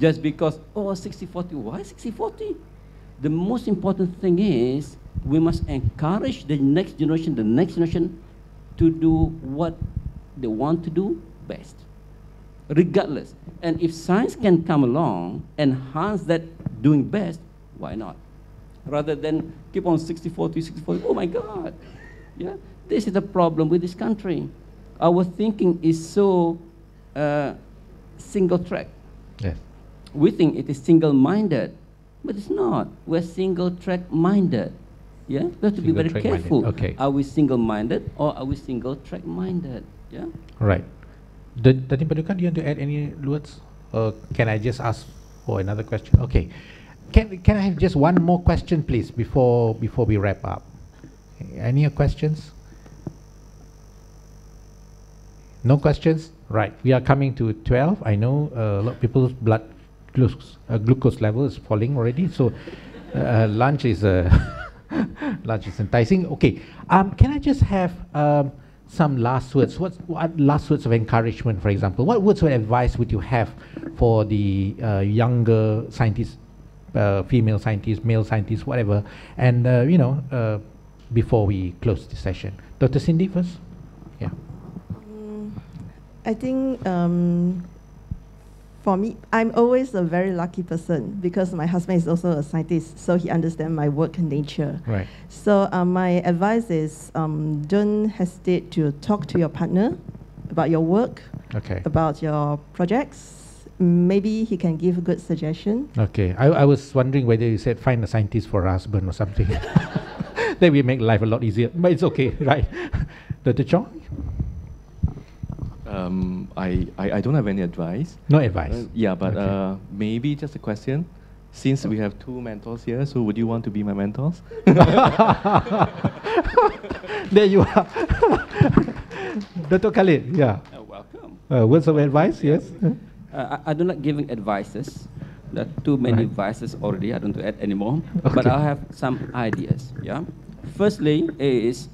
Just because, 60-40, why 60-40? The most important thing is we must encourage the next generation to do what they want to do best, regardless. And if science can come along, enhance that doing best, why not? Rather than keep on 60-40, oh my God. Yeah, this is the problem with this country. Our thinking is so single track. Yes. We think it is single-minded, but it's not. We're single-track minded. Yeah, we have to be very careful. Okay. Are we single-minded or are we single-track minded? Yeah. Right. Datin Paduka, do you want to add any words, or can I just ask for another question? Okay. Can I have just one more question, please, before we wrap up? Any questions? No questions? Right. We are coming to 12. I know a lot of people's blood glucose level is falling already. So lunch is lunch is enticing. Okay. Can I just have some last words? What last words of encouragement, for example? What words of advice would you have for the younger scientists, female scientists, male scientists, whatever? And before we close the session, Dr. Cindy first. Yeah. I think for me, I'm always a very lucky person because my husband is also a scientist, so he understands my work nature. Right. So my advice is don't hesitate to talk to your partner about your work, about your projects. Maybe he can give a good suggestion. Okay. I was wondering whether you said find a scientist for a husband or something. Then we make life a lot easier, but it's okay, right? Dr. Chong? I don't have any advice. No advice? Yeah, but maybe just a question. Since we have two mentors here, so would you want to be my mentors? There you are. Dr. Khalid, yeah. Welcome. Words of advice, yes? I do not giving advices. There are too many advices already. I don't want to add anymore. Okay. But I have some ideas. Yeah. Firstly, is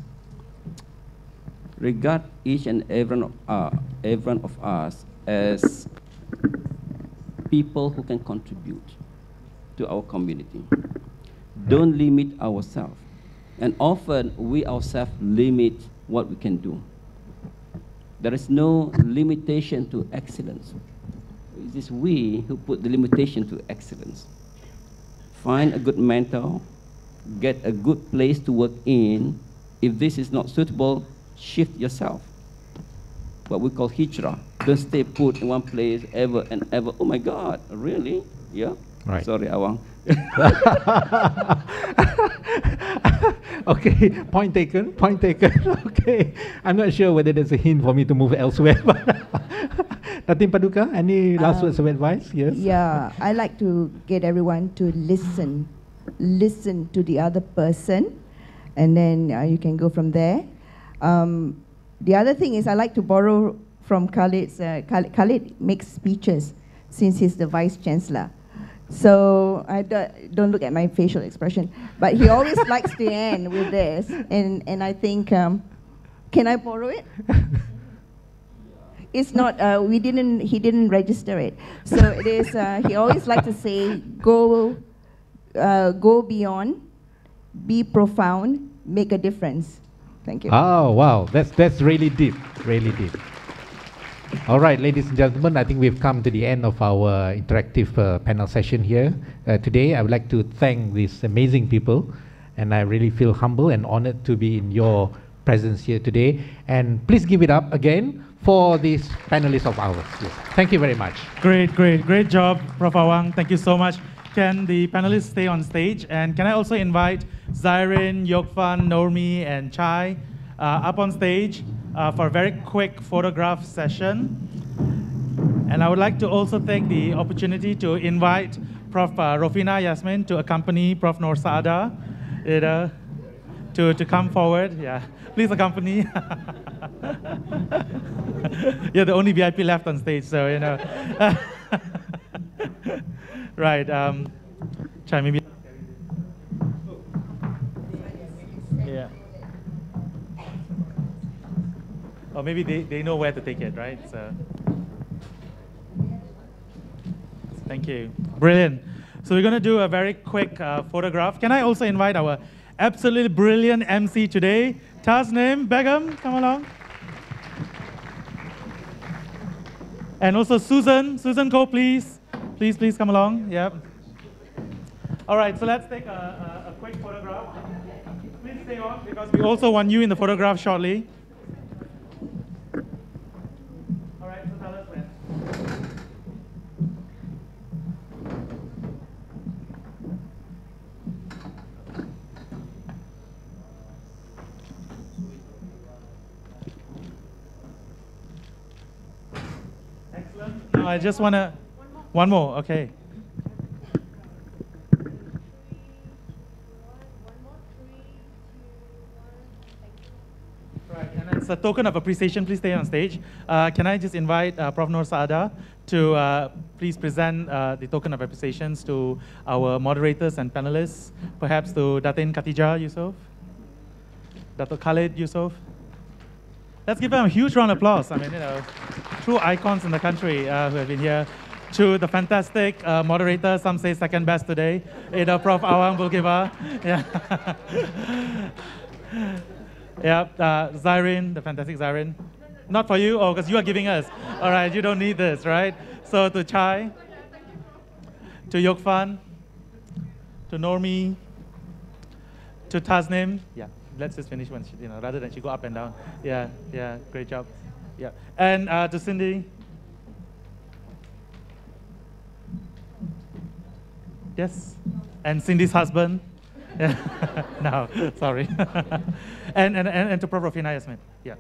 regard each and every one of us as people who can contribute to our community. Don't limit ourselves. And often we ourselves limit what we can do. There is no limitation to excellence. It is we who put the limitation to excellence. Find a good mentor, get a good place to work in. If this is not suitable, shift yourself. What we call hijrah. Don't stay put in one place ever and ever. Oh my God, really? Yeah? Right. Sorry, Awang. Okay, point taken, point taken. Okay, I'm not sure whether there's a hint for me to move elsewhere. Natin Paduka, any last words of advice? Yes? Yeah, I like to get everyone to listen to the other person, and then you can go from there. The other thing is I like to borrow from Khalid's, Khalid makes speeches since he's the Vice Chancellor. So I don't look at my facial expression, but he always likes to end with this, and I think, can I borrow it? It's not, he didn't register it. So it is, he always likes to say, go beyond, be profound, make a difference. Thank you. Oh, wow, that's really deep, really deep. All right, ladies and gentlemen, I think we've come to the end of our interactive panel session here. Today, I would like to thank these amazing people, and I really feel humble and honored to be in your presence here today. And please give it up again for these panelists of ours. Yes. Thank you very much. Great job, Prof. Awang. Thank you so much. Can the panelists stay on stage? And can I also invite Zairin, Yokfan, Normi, and Chai up on stage for a very quick photograph session. And I would like to also take the opportunity to invite Prof. Rofina Yasmin to accompany Prof. Nur Saada to come forward. Yeah, please accompany. You're the only VIP left on stage, so you know. Right. Chai, maybe. Yeah. Or maybe they know where to take it, right? So, thank you. Brilliant. So we're going to do a very quick photograph. Can I also invite our absolutely brilliant MC today, Tasnim Begum, come along. And also Susan Ko, please. Please come along. Yep. All right, so let's take a quick photograph. Please stay on because we also want you in the photograph shortly. All right, so tell us when. Excellent. Now I just want to... One more, okay. as a token of appreciation, please stay on stage. Can I just invite Prof. Nur Saada to please present the token of appreciations to our moderators and panelists, perhaps to Datin Khatijah Yusof, Dr. Khalid Yusof. Let's give them a huge round of applause. I mean, true icons in the country who have been here. To the fantastic moderator, some say second best today, Prof. Awang Bulgiva. Yeah. Yeah, Zyrene, the fantastic Zyrene. Not for you, because you are giving us. All right, you don't need this, right? So to Chai, to Yokfan, to Normi, to Tasnim. Yeah, let's just finish one, rather than she go up and down. Yeah, great job. Yeah, and to Cindy. Yes, and Cindy's husband. Yeah. No, sorry. and to Prof. Rafina Yasmin. Yeah.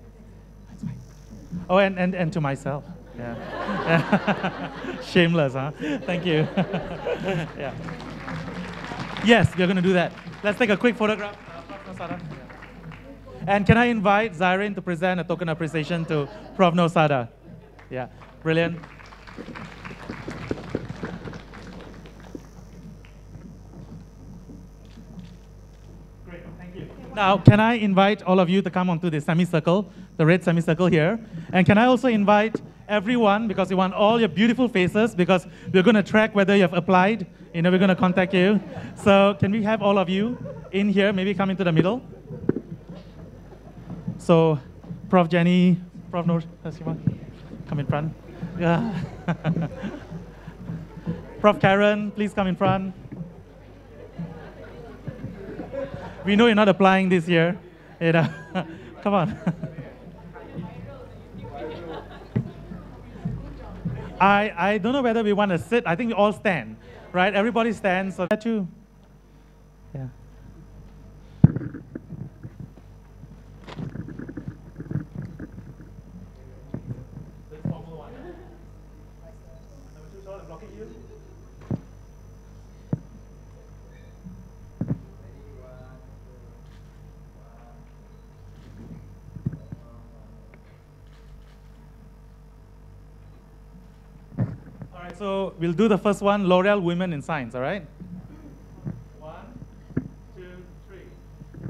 Oh, and to myself. Yeah. Shameless, huh? Thank you. Yeah. Yes, we're going to do that. Let's take a quick photograph. And can I invite Zyrene to present a token of appreciation to Prof. Nosada? Yeah, brilliant. Now, can I invite all of you to come onto the semicircle, the red semicircle here? And can I also invite everyone, because we want all your beautiful faces, because we're going to track whether you have applied. We're going to contact you. So can we have all of you in here, maybe come into the middle? So, Prof. Jenny, Prof. Nur, come in front. Yeah. Prof. Karen, please come in front. We know you're not applying this year. Come on. I don't know whether we want to sit. I think we all stand, right? Everybody stands. So that too. Yeah. So we'll do the first one, Loreal Women in Science, all right? 1, 2, 3.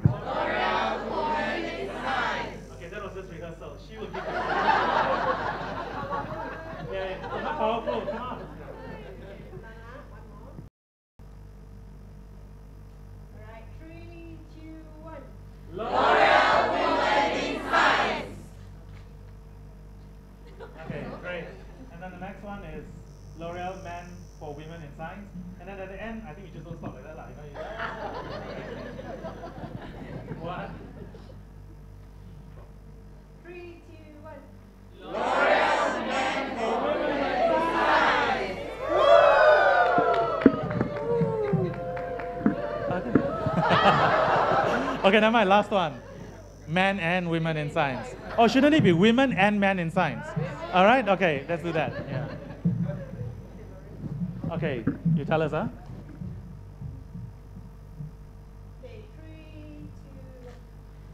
Loreal Women in Science. Okay, that was just rehearsal. She will give you. Yeah, not powerful, come on. All right, 3, 2, 1. Loreal Women in Science. Okay, great. And then the next one is L'Oreal Men for Women in Science. And then at the end, I think you just don't stop like that. One. 3, 2, 1. L'Oreal Men for Women in Science. Okay, now my last one. Men and women in science. Oh, shouldn't it be women and men in science? All right, okay, let's do that. Yeah. Okay, you tell us, huh? Okay, 3,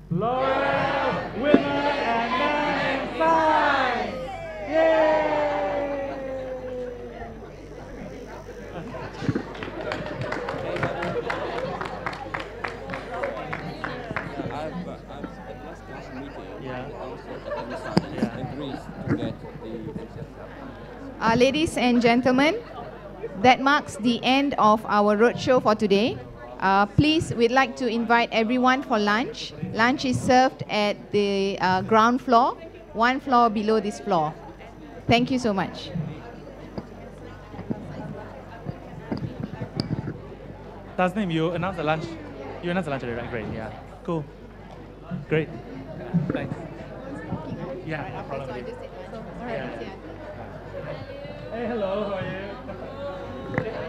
2, 1. L'Oreal, women and men in science! Yay! Ladies and gentlemen, that marks the end of our roadshow for today. Please, we'd like to invite everyone for lunch. Lunch is served at the ground floor, one floor below this floor. Thank you so much. Tasnim, you announced the lunch. You announced the lunch already, right? Great, yeah. Cool. Great. Thanks. Yeah, no problem. Yeah. Hey, hello, how are you?